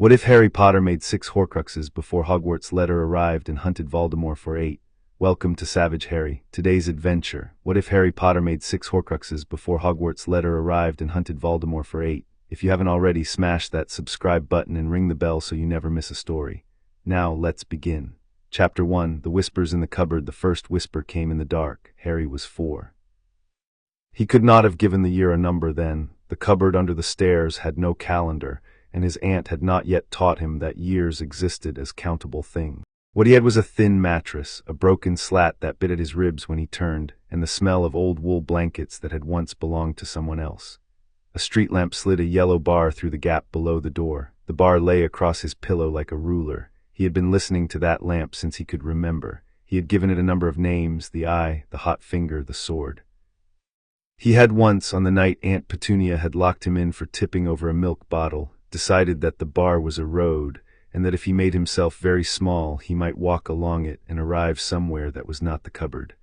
What if Harry Potter made 6 Horcruxes before Hogwarts' letter arrived and hunted Voldemort for 8? Welcome to Savage Harry. Today's adventure. What if Harry Potter made 6 Horcruxes before Hogwarts' letter arrived and hunted Voldemort for 8? If you haven't already, smash that subscribe button and ring the bell so you never miss a story. Now, let's begin. Chapter 1. The Whispers in the Cupboard. The first whisper came in the dark. Harry was 4. He could not have given the year a number then. The cupboard under the stairs had no calendar, and his aunt had not yet taught him that years existed as countable things. What he had was a thin mattress, a broken slat that bit at his ribs when he turned, and the smell of old wool blankets that had once belonged to someone else. A street lamp slid a yellow bar through the gap below the door. The bar lay across his pillow like a ruler. He had been listening to that lamp since he could remember. He had given it a number of names: the eye, the hot finger, the sword. He had once, on the night Aunt Petunia had locked him in for tipping over a milk bottle, decided that the bar was a road, and that if he made himself very small, he might walk along it and arrive somewhere that was not the cupboard.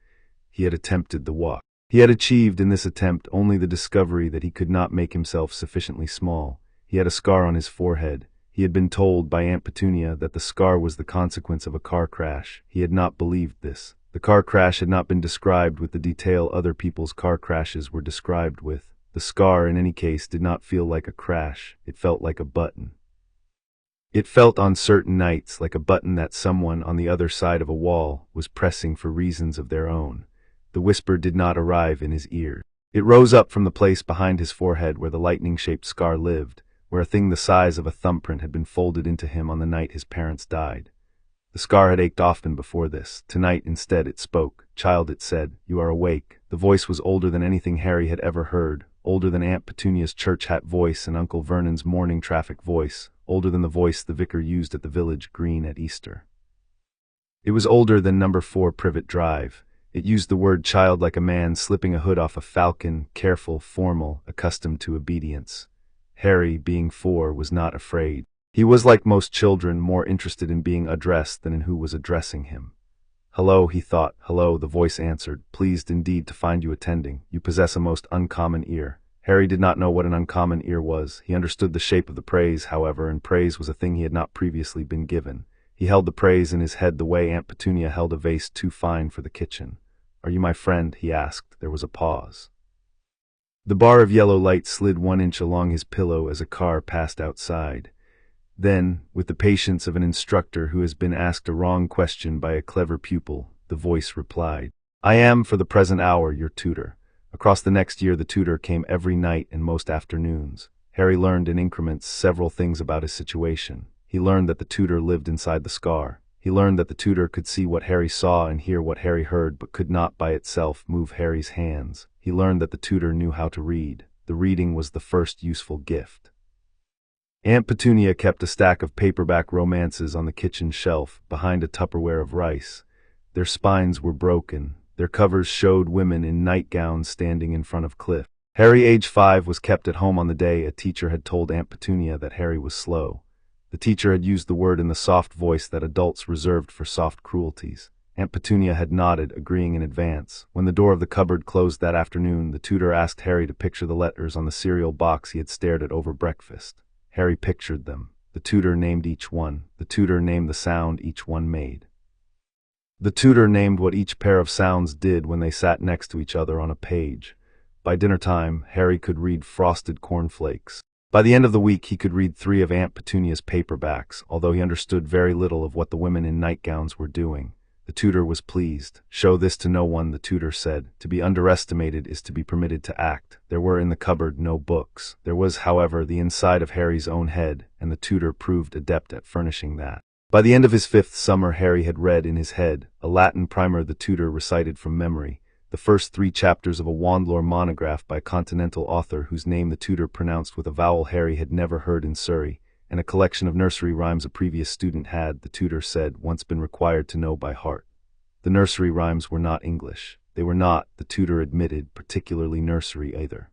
He had attempted the walk. He had achieved in this attempt only the discovery that he could not make himself sufficiently small. He had a scar on his forehead. He had been told by Aunt Petunia that the scar was the consequence of a car crash. He had not believed this. The car crash had not been described with the detail other people's car crashes were described with. The scar, in any case, did not feel like a crash. It felt like a button. It felt on certain nights like a button that someone on the other side of a wall was pressing for reasons of their own. The whisper did not arrive in his ears. It rose up from the place behind his forehead where the lightning-shaped scar lived, where a thing the size of a thumbprint had been folded into him on the night his parents died. The scar had ached often before this. Tonight, instead, it spoke. "Child," it said, "you are awake." The voice was older than anything Harry had ever heard, older than Aunt Petunia's church hat voice and Uncle Vernon's morning traffic voice, older than the voice the vicar used at the village green at Easter. It was older than number 4 Privet Drive. It used the word child like a man slipping a hood off a falcon, careful, formal, accustomed to obedience. Harry, being 4, was not afraid. He was, like most children, more interested in being addressed than in who was addressing him. "Hello," he thought. "Hello," the voice answered. "Pleased indeed to find you attending. You possess a most uncommon ear." Harry did not know what an uncommon ear was. He understood the shape of the praise, however, and praise was a thing he had not previously been given. He held the praise in his head the way Aunt Petunia held a vase too fine for the kitchen. "Are you my friend?" he asked. There was a pause. The bar of yellow light slid 1 inch along his pillow as a car passed outside. Then, with the patience of an instructor who has been asked a wrong question by a clever pupil, the voice replied, "I am, for the present hour, your tutor." Across the next year the tutor came every night and most afternoons. Harry learned in increments several things about his situation. He learned that the tutor lived inside the scar. He learned that the tutor could see what Harry saw and hear what Harry heard, but could not by itself move Harry's hands. He learned that the tutor knew how to read. The reading was the first useful gift. Aunt Petunia kept a stack of paperback romances on the kitchen shelf, behind a Tupperware of rice. Their spines were broken. Their covers showed women in nightgowns standing in front of cliff. Harry, age 5, was kept at home on the day a teacher had told Aunt Petunia that Harry was slow. The teacher had used the word in the soft voice that adults reserved for soft cruelties. Aunt Petunia had nodded, agreeing in advance. When the door of the cupboard closed that afternoon, the tutor asked Harry to picture the letters on the cereal box he had stared at over breakfast. Harry pictured them. The tutor named each one. The tutor named the sound each one made. The tutor named what each pair of sounds did when they sat next to each other on a page. By dinner time, Harry could read Frosted Cornflakes. By the end of the week, he could read 3 of Aunt Petunia's paperbacks, although he understood very little of what the women in nightgowns were doing. The tutor was pleased. "Show this to no one," the tutor said. "To be underestimated is to be permitted to act." There were in the cupboard no books. There was, however, the inside of Harry's own head, and the tutor proved adept at furnishing that. By the end of his 5th summer, Harry had read in his head a Latin primer the tutor recited from memory, the first 3 chapters of a Wandless monograph by a continental author whose name the tutor pronounced with a vowel Harry had never heard in Surrey, and a collection of nursery rhymes a previous student had, the tutor said, once been required to know by heart. The nursery rhymes were not English. They were not, the tutor admitted, particularly nursery either.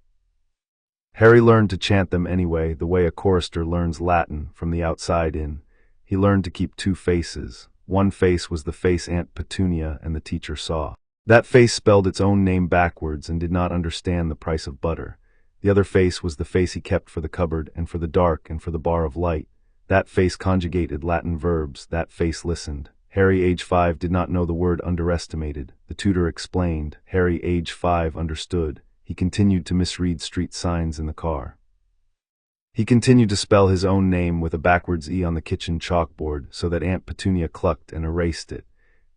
Harry learned to chant them anyway, the way a chorister learns Latin, from the outside in. He learned to keep 2 faces. One face was the face Aunt Petunia and the teacher saw. That face spelled its own name backwards and did not understand the price of butter. The other face was the face he kept for the cupboard and for the dark and for the bar of light. That face conjugated Latin verbs, that face listened. Harry, age 5, did not know the word underestimated. The tutor explained. Harry, age 5, understood. He continued to misread street signs in the car. He continued to spell his own name with a backwards E on the kitchen chalkboard so that Aunt Petunia clucked and erased it.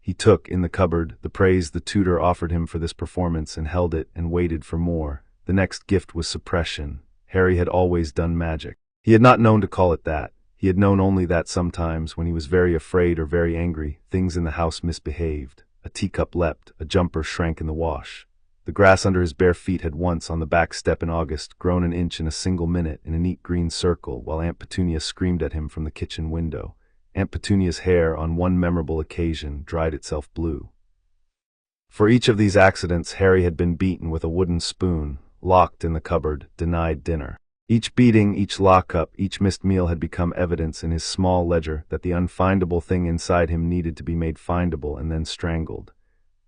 He took, in the cupboard, the praise the tutor offered him for this performance and held it and waited for more. The next gift was suppression. Harry had always done magic. He had not known to call it that. He had known only that sometimes, when he was very afraid or very angry, things in the house misbehaved. A teacup leapt, a jumper shrank in the wash. The grass under his bare feet had once, on the back step in August, grown an inch in a single minute in a neat green circle, while Aunt Petunia screamed at him from the kitchen window. Aunt Petunia's hair, on one memorable occasion, dried itself blue. For each of these accidents, Harry had been beaten with a wooden spoon, locked in the cupboard, denied dinner. Each beating, each lockup, each missed meal had become evidence in his small ledger that the unfindable thing inside him needed to be made findable and then strangled.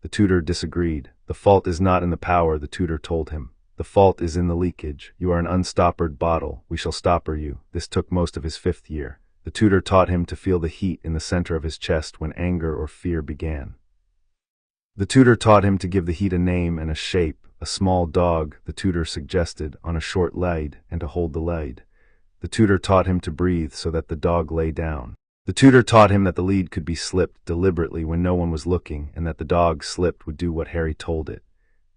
The tutor disagreed. The fault is not in the power, the tutor told him. The fault is in the leakage. You are an unstoppered bottle. We shall stopper you. This took most of his 5th year. The tutor taught him to feel the heat in the center of his chest when anger or fear began. The tutor taught him to give the heat a name and a shape. A small dog, the tutor suggested, on a short lead, and to hold the lead. The tutor taught him to breathe so that the dog lay down. The tutor taught him that the lead could be slipped deliberately when no one was looking, and that the dog slipped would do what Harry told it.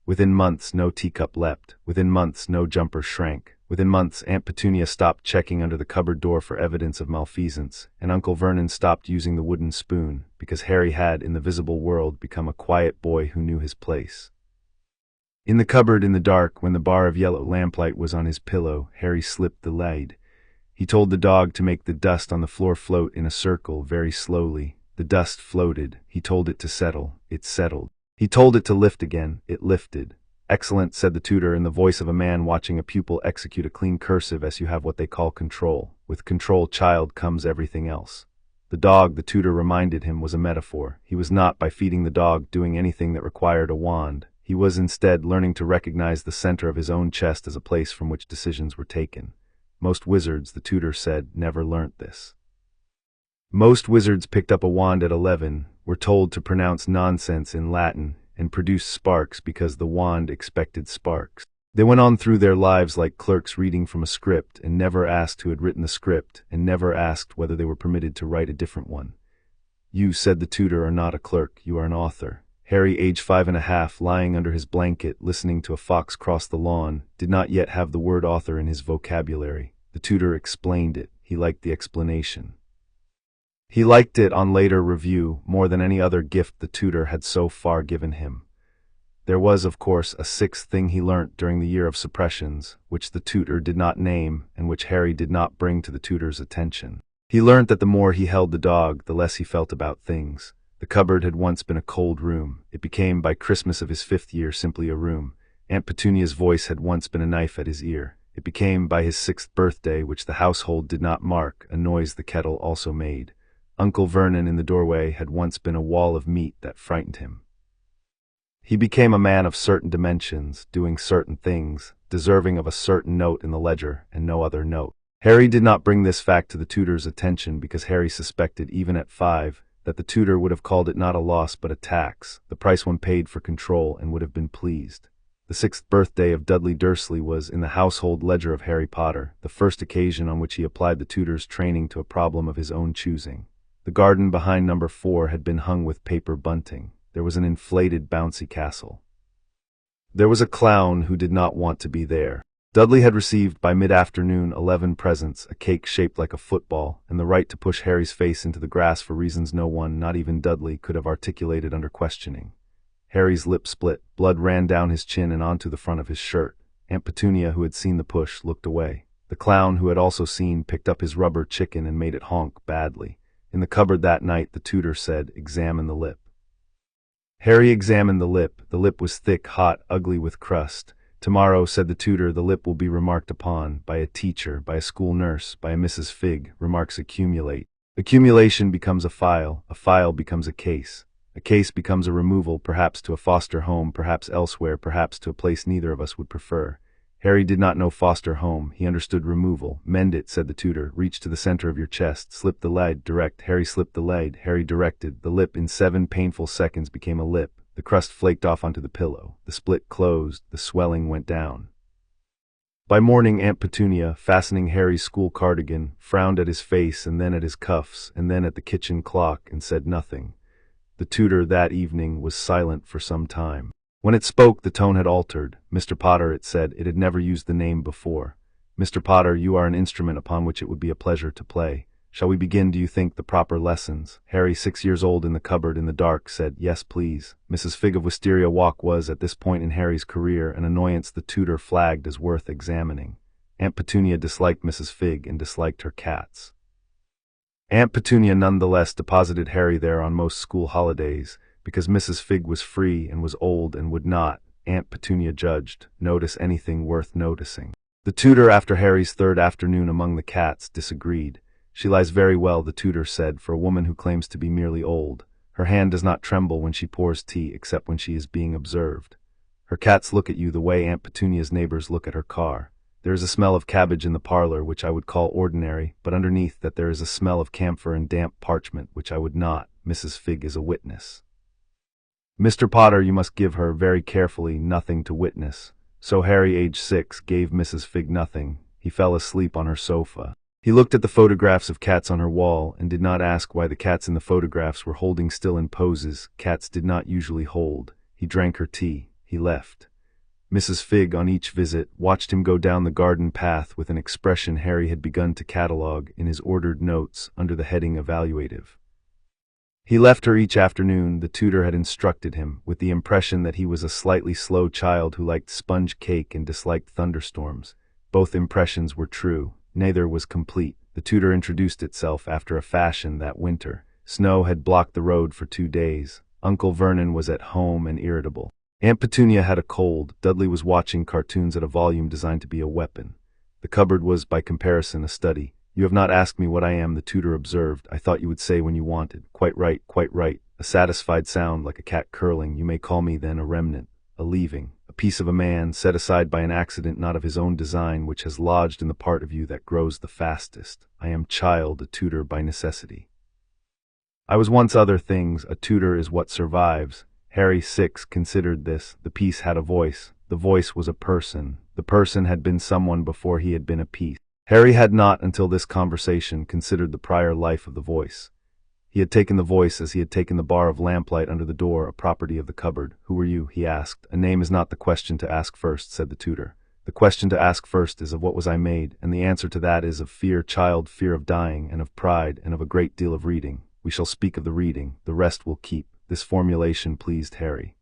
Within months, no teacup leapt. Within months, no jumper shrank. Within months, Aunt Petunia stopped checking under the cupboard door for evidence of malfeasance, and Uncle Vernon stopped using the wooden spoon, because Harry had, in the visible world, become a quiet boy who knew his place. In the cupboard in the dark, when the bar of yellow lamplight was on his pillow, Harry slipped the lead. He told the dog to make the dust on the floor float in a circle very slowly. The dust floated. He told it to settle. It settled. He told it to lift again. It lifted. Excellent, said the tutor in the voice of a man watching a pupil execute a clean cursive as you have what they call control. With control, child, comes everything else. The dog, the tutor reminded him, was a metaphor. He was not, by feeding the dog, doing anything that required a wand. He was instead learning to recognize the center of his own chest as a place from which decisions were taken. Most wizards, the tutor said, never learnt this. Most wizards picked up a wand at 11, were told to pronounce nonsense in Latin, and produce sparks because the wand expected sparks. They went on through their lives like clerks reading from a script, and never asked who had written the script, and never asked whether they were permitted to write a different one. You, said the tutor, are not a clerk, you are an author. Harry, age 5.5, lying under his blanket, listening to a fox cross the lawn, did not yet have the word author in his vocabulary. The tutor explained it. He liked the explanation. He liked it, on later review, more than any other gift the tutor had so far given him. There was, of course, a 6th thing he learnt during the year of suppressions, which the tutor did not name, and which Harry did not bring to the tutor's attention. He learnt that the more he held the dog, the less he felt about things. The cupboard had once been a cold room. It became, by Christmas of his 5th year, simply a room. Aunt Petunia's voice had once been a knife at his ear. It became, by his 6th birthday, which the household did not mark, a noise the kettle also made. Uncle Vernon in the doorway had once been a wall of meat that frightened him. He became a man of certain dimensions, doing certain things, deserving of a certain note in the ledger, and no other note. Harry did not bring this fact to the tutor's attention because Harry suspected, even at 5, that the tutor would have called it not a loss but a tax, the price one paid for control, and would have been pleased. The 6th birthday of Dudley Dursley was, in the household ledger of Harry Potter, the first occasion on which he applied the tutor's training to a problem of his own choosing. The garden behind number 4 had been hung with paper bunting. There was an inflated, bouncy castle. There was a clown who did not want to be there. Dudley had received by mid-afternoon 11 presents, a cake shaped like a football, and the right to push Harry's face into the grass for reasons no one, not even Dudley, could have articulated under questioning. Harry's lip split, blood ran down his chin and onto the front of his shirt. Aunt Petunia, who had seen the push, looked away. The clown, who had also seen, picked up his rubber chicken and made it honk badly. In the cupboard that night, the tutor said, "Examine the lip." Harry examined the lip. The lip was thick, hot, ugly with crust. "Tomorrow," said the tutor, "the lip will be remarked upon, by a teacher, by a school nurse, by a Mrs. Figg. Remarks accumulate. Accumulation becomes a file becomes a case becomes a removal, perhaps to a foster home, perhaps elsewhere, perhaps to a place neither of us would prefer. Harry did not know foster home, he understood removal. Mend it, said the tutor. Reach to the center of your chest. Slip the lead. Direct. Harry slipped the lead. Harry directed. The lip in 7 painful seconds became a lip. The crust flaked off onto the pillow. The split closed. The swelling went down. By morning, Aunt Petunia, fastening Harry's school cardigan, frowned at his face and then at his cuffs and then at the kitchen clock and said nothing. The tutor that evening was silent for some time. When it spoke, the tone had altered. Mr. Potter, it said, it had never used the name before. Mr. Potter, you are an instrument upon which it would be a pleasure to play. Shall we begin, do you think, the proper lessons? Harry, 6 years old in the cupboard in the dark, said, yes, please. Mrs. Fig of Wisteria Walk was, at this point in Harry's career, an annoyance the tutor flagged as worth examining. Aunt Petunia disliked Mrs. Fig and disliked her cats. Aunt Petunia nonetheless deposited Harry there on most school holidays, because Mrs. Fig was free and was old and would not, Aunt Petunia judged, notice anything worth noticing. The tutor, after Harry's third afternoon among the cats, disagreed. She lies very well, the tutor said, for a woman who claims to be merely old. Her hand does not tremble when she pours tea except when she is being observed. Her cats look at you the way Aunt Petunia's neighbors look at her car. There is a smell of cabbage in the parlor which I would call ordinary, but underneath that there is a smell of camphor and damp parchment which I would not. Mrs. Fig is a witness. Mr. Potter, you must give her, very carefully, nothing to witness. So Harry, age 6, gave Mrs. Fig nothing. He fell asleep on her sofa. He looked at the photographs of cats on her wall and did not ask why the cats in the photographs were holding still in poses cats did not usually hold. He drank her tea. He left. Mrs. Fig, on each visit, watched him go down the garden path with an expression Harry had begun to catalogue in his ordered notes under the heading evaluative. He left her each afternoon, the tutor had instructed him, with the impression that he was a slightly slow child who liked sponge cake and disliked thunderstorms. Both impressions were true. Neither was complete. The tutor introduced itself after a fashion that winter. Snow had blocked the road for 2 days. Uncle Vernon was at home and irritable. Aunt Petunia had a cold. Dudley was watching cartoons at a volume designed to be a weapon. The cupboard was, by comparison, a study. You have not asked me what I am, the tutor observed. I thought you would say when you wanted. Quite right, quite right. A satisfied sound like a cat curling. You may call me then a remnant, a leaving, a piece of a man set aside by an accident not of his own design, which has lodged in the part of you that grows the fastest. I am child, a tutor by necessity. I was once other things. A tutor is what survives. Harry, 6, considered this. The piece had a voice. The voice was a person. The person had been someone before he had been a piece. Harry had not, until this conversation, considered the prior life of the voice. He had taken the voice as he had taken the bar of lamplight under the door, a property of the cupboard. Who were you? He asked. A name is not the question to ask first, said the tutor. The question to ask first is of what was I made, and the answer to that is of fear, child, fear of dying, and of pride, and of a great deal of reading. We shall speak of the reading, the rest will keep. This formulation pleased Harry.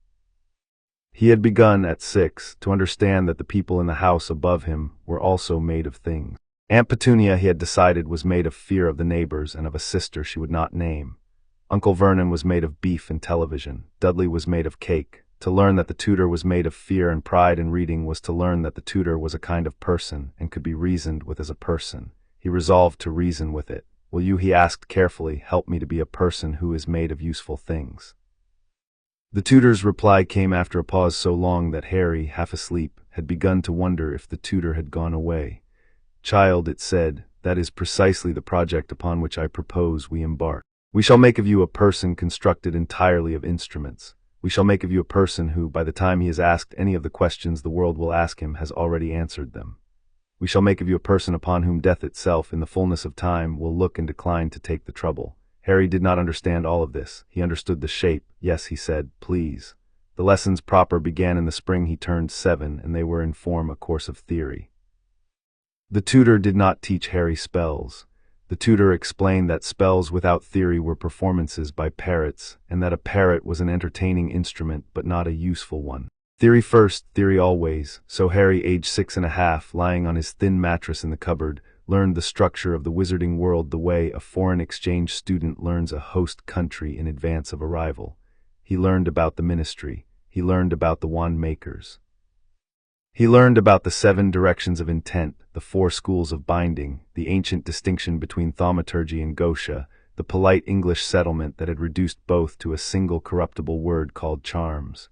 He had begun, at 6, to understand that the people in the house above him were also made of things. Aunt Petunia, he had decided, was made of fear of the neighbors and of a sister she would not name. Uncle Vernon was made of beef and television. Dudley was made of cake. To learn that the tutor was made of fear and pride in reading was to learn that the tutor was a kind of person and could be reasoned with as a person. He resolved to reason with it. Will you, he asked carefully, help me to be a person who is made of useful things? The tutor's reply came after a pause so long that Harry, half asleep, had begun to wonder if the tutor had gone away. Child, it said, that is precisely the project upon which I propose we embark. We shall make of you a person constructed entirely of instruments. We shall make of you a person who, by the time he has asked any of the questions the world will ask him, has already answered them. We shall make of you a person upon whom death itself, in the fullness of time, will look and decline to take the trouble. Harry did not understand all of this. He understood the shape. Yes, he said, please. The lessons proper began in the spring he turned 7, and they were in form a course of theory. The tutor did not teach Harry spells. The tutor explained that spells without theory were performances by parrots, and that a parrot was an entertaining instrument but not a useful one. Theory first, theory always. So Harry, age 6.5, lying on his thin mattress in the cupboard, learned the structure of the wizarding world the way a foreign exchange student learns a host country in advance of arrival. He learned about the ministry. He learned about the wand makers. He learned about the 7 directions of intent, the 4 schools of binding, the ancient distinction between thaumaturgy and gauche, the polite English settlement that had reduced both to a single corruptible word called charms.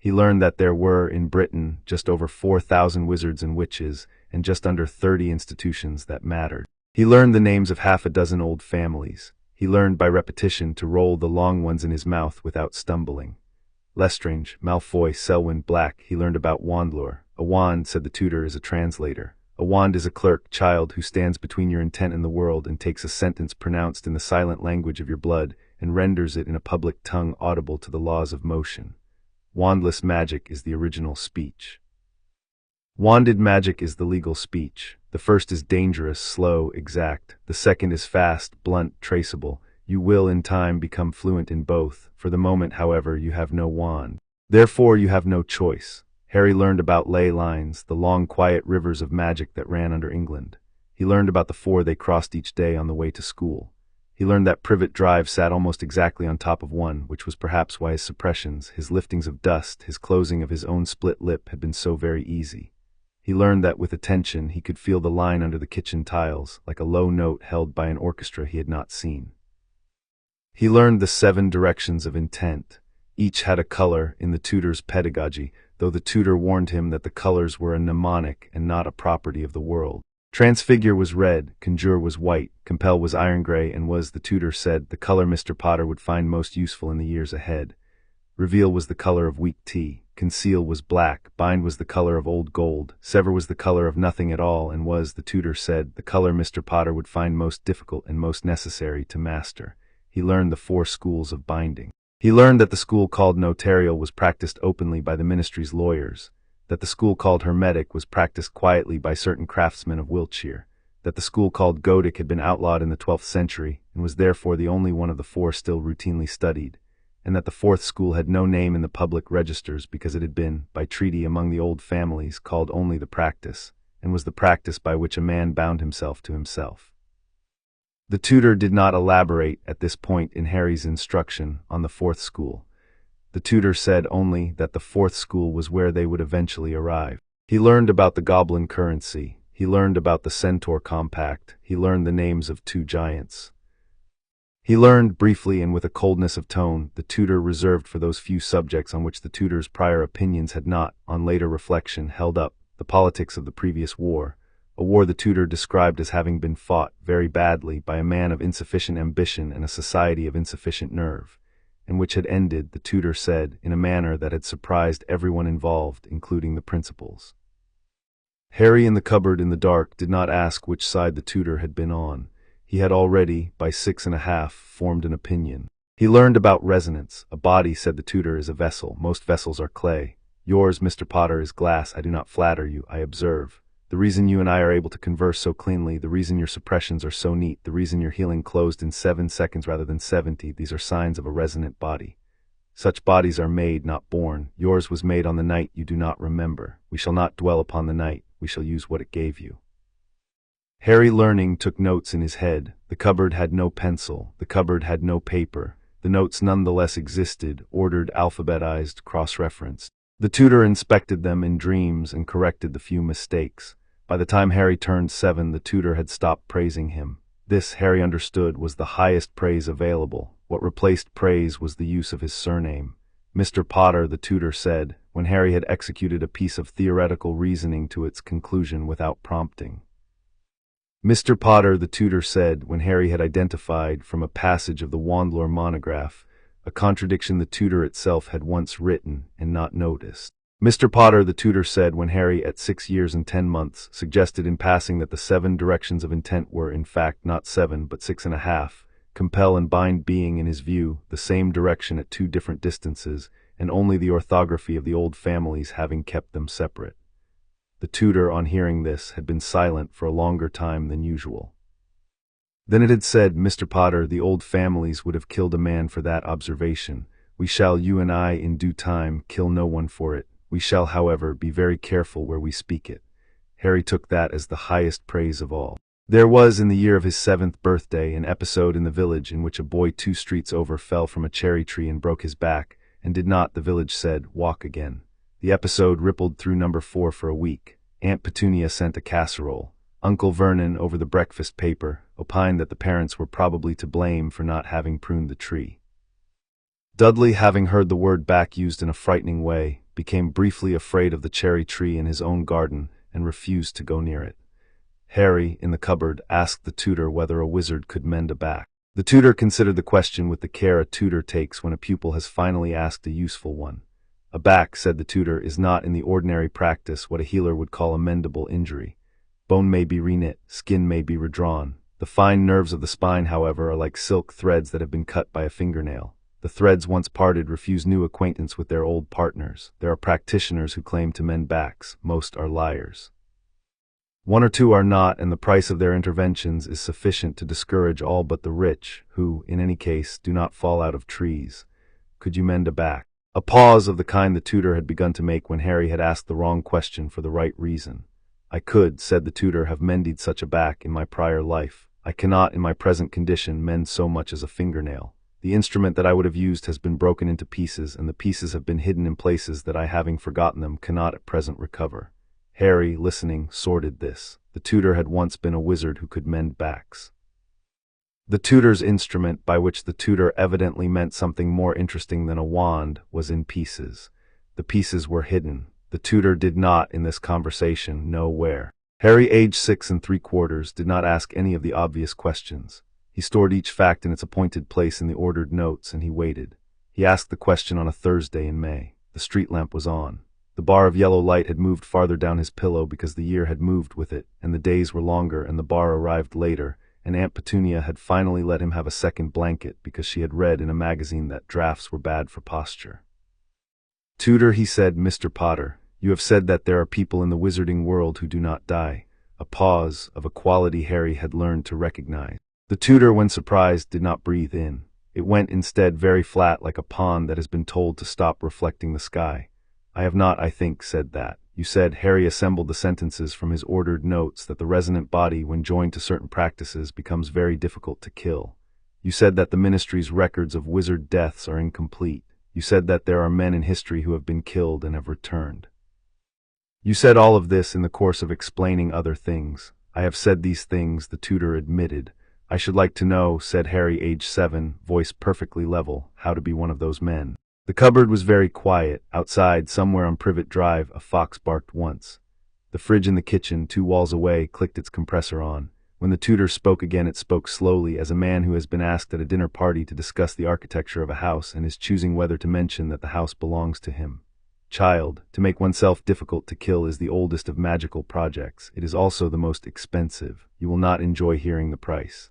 He learned that there were, in Britain, just over 4,000 wizards and witches, and just under 30 institutions that mattered. He learned the names of half a dozen old families. He learned by repetition to roll the long ones in his mouth without stumbling. Lestrange, Malfoy, Selwyn, Black. He learned about wandless. A wand, said the tutor, is a translator. A wand is a clerk, child, who stands between your intent and the world and takes a sentence pronounced in the silent language of your blood and renders it in a public tongue audible to the laws of motion. Wandless magic is the original speech. Wanded magic is the legal speech. The first is dangerous, slow, exact. The second is fast, blunt, traceable. You will in time become fluent in both. For the moment, however, you have no wand. Therefore, you have no choice. Harry learned about ley lines, the long, quiet rivers of magic that ran under England. He learned about the 4 they crossed each day on the way to school. He learned that Privet Drive sat almost exactly on top of 1, which was perhaps why his suppressions, his liftings of dust, his closing of his own split lip had been so very easy. He learned that with attention he could feel the line under the kitchen tiles, like a low note held by an orchestra he had not seen. He learned the 7 directions of intent. Each had a color in the tutor's pedagogy, though the tutor warned him that the colors were a mnemonic and not a property of the world. Transfigure was red, conjure was white, compel was iron gray, and was, the tutor said, the color Mr. Potter would find most useful in the years ahead. Reveal was the color of weak tea, conceal was black, bind was the color of old gold, sever was the color of nothing at all, and was, the tutor said, the color Mr. Potter would find most difficult and most necessary to master. He learned the 4 schools of binding. He learned that the school called notarial was practiced openly by the ministry's lawyers, that the school called hermetic was practiced quietly by certain craftsmen of Wiltshire, that the school called Gothic had been outlawed in the 12th century and was therefore the only one of the 4 still routinely studied, and that the 4th school had no name in the public registers because it had been, by treaty among the old families, called only the practice, and was the practice by which a man bound himself to himself. The tutor did not elaborate at this point in Harry's instruction on the 4th school. The tutor said only that the 4th school was where they would eventually arrive. He learned about the goblin currency. He learned about the centaur compact. He learned the names of 2 giants. He learned, briefly and with a coldness of tone the tutor reserved for those few subjects on which the tutor's prior opinions had not, on later reflection, held up, the politics of the previous war, a war the tutor described as having been fought very badly by a man of insufficient ambition and a society of insufficient nerve, and which had ended, the tutor said, in a manner that had surprised everyone involved, including the principals. Harry in the cupboard in the dark did not ask which side the tutor had been on. He had already, by 6½ formed an opinion. He learned about resonance. A body, said the tutor, is a vessel. Most vessels are clay. Yours, Mr. Potter, is glass. I do not flatter you, I observe. The reason you and I are able to converse so cleanly, the reason your suppressions are so neat, the reason your healing closed in 7 seconds rather than 70, these are signs of a resonant body. Such bodies are made, not born. Yours was made on the night you do not remember. We shall not dwell upon the night. We shall use what it gave you. Harry, learning, took notes in his head. The cupboard had no pencil. The cupboard had no paper. The notes nonetheless existed, ordered, alphabetized, cross-referenced. The tutor inspected them in dreams and corrected the few mistakes. By the time Harry turned 7, the tutor had stopped praising him. This, Harry understood, was the highest praise available. What replaced praise was the use of his surname. Mr. Potter, the tutor said, when Harry had executed a piece of theoretical reasoning to its conclusion without prompting. Mr. Potter, the tutor said, when Harry had identified, from a passage of the Wandless monograph, a contradiction the tutor itself had once written and not noticed. Mr. Potter, the tutor said, when Harry, at 6 years and 10 months, suggested in passing that the 7 directions of intent were, in fact, not 7 but 6½, compel and bind being, in his view, the same direction at 2 different distances, and only the orthography of the old families having kept them separate. The tutor, on hearing this, had been silent for a longer time than usual. Then it had said, Mr. Potter, the old families would have killed a man for that observation. We shall, you and I, in due time, kill no one for it. We shall, however, be very careful where we speak it. Harry took that as the highest praise of all. There was, in the year of his 7th birthday, an episode in the village in which a boy 2 streets over fell from a cherry tree and broke his back, and did not, the village said, walk again. The episode rippled through number 4 for a week. Aunt Petunia sent a casserole. Uncle Vernon, over the breakfast paper, opined that the parents were probably to blame for not having pruned the tree. Dudley, having heard the word back used in a frightening way, became briefly afraid of the cherry tree in his own garden, and refused to go near it. Harry, in the cupboard, asked the tutor whether a wizard could mend a back. The tutor considered the question with the care a tutor takes when a pupil has finally asked a useful one. A back, said the tutor, is not in the ordinary practice what a healer would call a mendable injury. Bone may be reknit, skin may be redrawn. The fine nerves of the spine, however, are like silk threads that have been cut by a fingernail. The threads once parted refuse new acquaintance with their old partners. There are practitioners who claim to mend backs. Most are liars. One or two are not, and the price of their interventions is sufficient to discourage all but the rich, who, in any case, do not fall out of trees. Could you mend a back? A pause of the kind the tutor had begun to make when Harry had asked the wrong question for the right reason. I could, said the tutor, have mended such a back in my prior life. I cannot, in my present condition, mend so much as a fingernail. The instrument that I would have used has been broken into pieces, and the pieces have been hidden in places that I, having forgotten them, cannot at present recover. Harry, listening, sorted this. The tutor had once been a wizard who could mend backs. The tutor's instrument, by which the tutor evidently meant something more interesting than a wand, was in pieces. The pieces were hidden. The tutor did not, in this conversation, know where. Harry, aged 6 3/4, did not ask any of the obvious questions. He stored each fact in its appointed place in the ordered notes, and he waited. He asked the question on a Thursday in May. The street lamp was on. The bar of yellow light had moved farther down his pillow because the year had moved with it, and the days were longer, and the bar arrived later, and Aunt Petunia had finally let him have a second blanket because she had read in a magazine that drafts were bad for posture. Tutor, he said, Mr. Potter, you have said that there are people in the wizarding world who do not die. A pause, of a quality Harry had learned to recognize. The tutor, when surprised, did not breathe in. It went instead very flat, like a pond that has been told to stop reflecting the sky. I have not, I think, said that. You said, Harry assembled the sentences from his ordered notes, that the resonant body, when joined to certain practices, becomes very difficult to kill. You said that the ministry's records of wizard deaths are incomplete. You said that there are men in history who have been killed and have returned. You said all of this in the course of explaining other things. I have said these things, the tutor admitted. I should like to know, said Harry, aged 7, voice perfectly level, how to be one of those men. The cupboard was very quiet. Outside, somewhere on Privet Drive, a fox barked once. The fridge in the kitchen, 2 walls away, clicked its compressor on. When the tutor spoke again, it spoke slowly, as a man who has been asked at a dinner party to discuss the architecture of a house and is choosing whether to mention that the house belongs to him. Child, to make oneself difficult to kill is the oldest of magical projects. It is also the most expensive. You will not enjoy hearing the price.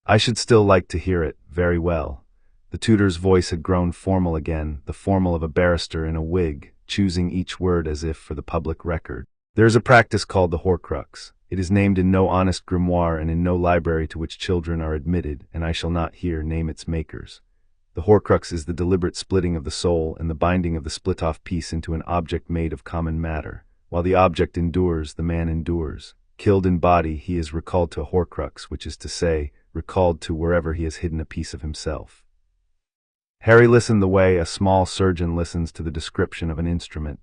I should still like to hear it. Very well. The tutor's voice had grown formal again, the formal of a barrister in a wig, choosing each word as if for the public record. There is a practice called the Horcrux. It is named in no honest grimoire and in no library to which children are admitted, and I shall not here name its makers. The Horcrux is the deliberate splitting of the soul and the binding of the split-off piece into an object made of common matter. While the object endures, the man endures. Killed in body, he is recalled to a Horcrux, which is to say, recalled to wherever he has hidden a piece of himself. Harry listened the way a small surgeon listens to the description of an instrument.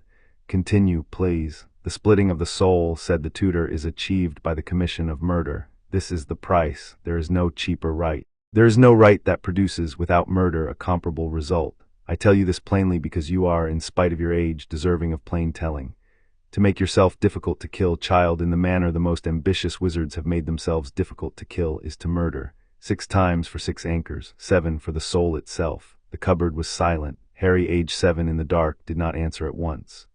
Continue, please. The splitting of the soul, said the tutor, is achieved by the commission of murder. This is the price. There is no cheaper right. There is no right that produces, without murder, a comparable result. I tell you this plainly because you are, in spite of your age, deserving of plain telling. To make yourself difficult to kill, child, in the manner the most ambitious wizards have made themselves difficult to kill, is to murder. 6 times for 6 anchors, 7 for the soul itself. The cupboard was silent. Harry, aged 7, in the dark, did not answer at once.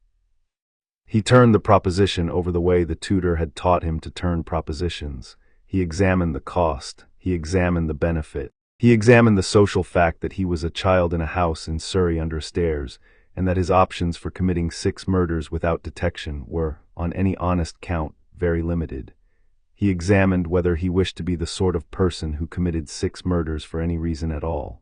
He turned the proposition over the way the tutor had taught him to turn propositions. He examined the cost. He examined the benefit. He examined the social fact that he was a child in a house in Surrey under stairs, and that his options for committing 6 murders without detection were, on any honest count, very limited. He examined whether he wished to be the sort of person who committed 6 murders for any reason at all.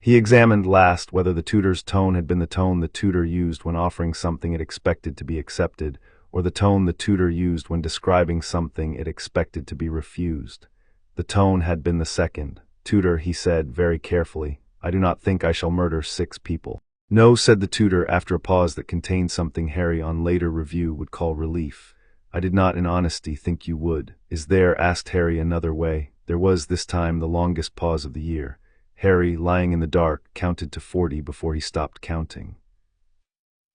He examined last whether the tutor's tone had been the tone the tutor used when offering something it expected to be accepted, or the tone the tutor used when describing something it expected to be refused. The tone had been the second. Tutor, he said very carefully, I do not think I shall murder 6 people. No, said the tutor after a pause that contained something Harry on later review would call relief. I did not in honesty think you would. Is there, asked Harry another way. There was this time the longest pause of the year. Harry, lying in the dark, counted to 40 before he stopped counting.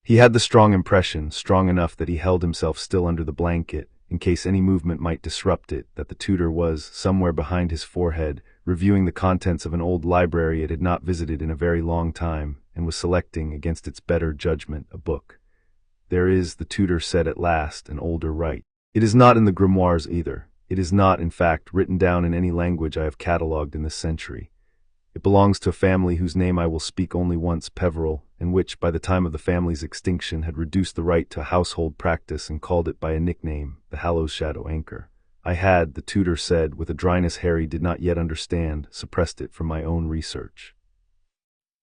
He had the strong impression, strong enough that he held himself still under the blanket, in case any movement might disrupt it, that the tutor was, somewhere behind his forehead, reviewing the contents of an old library it had not visited in a very long time, and was selecting, against its better judgment, a book. There is, the tutor said at last, an older rite. It is not in the grimoires either. It is not, in fact, written down in any language I have catalogued in this century. It belongs to a family whose name I will speak only once, Peveril, and which, by the time of the family's extinction, had reduced the rite to a household practice and called it by a nickname, the Hallows Shadow Anchor. I had, the tutor said, with a dryness Harry did not yet understand, suppressed it from my own research.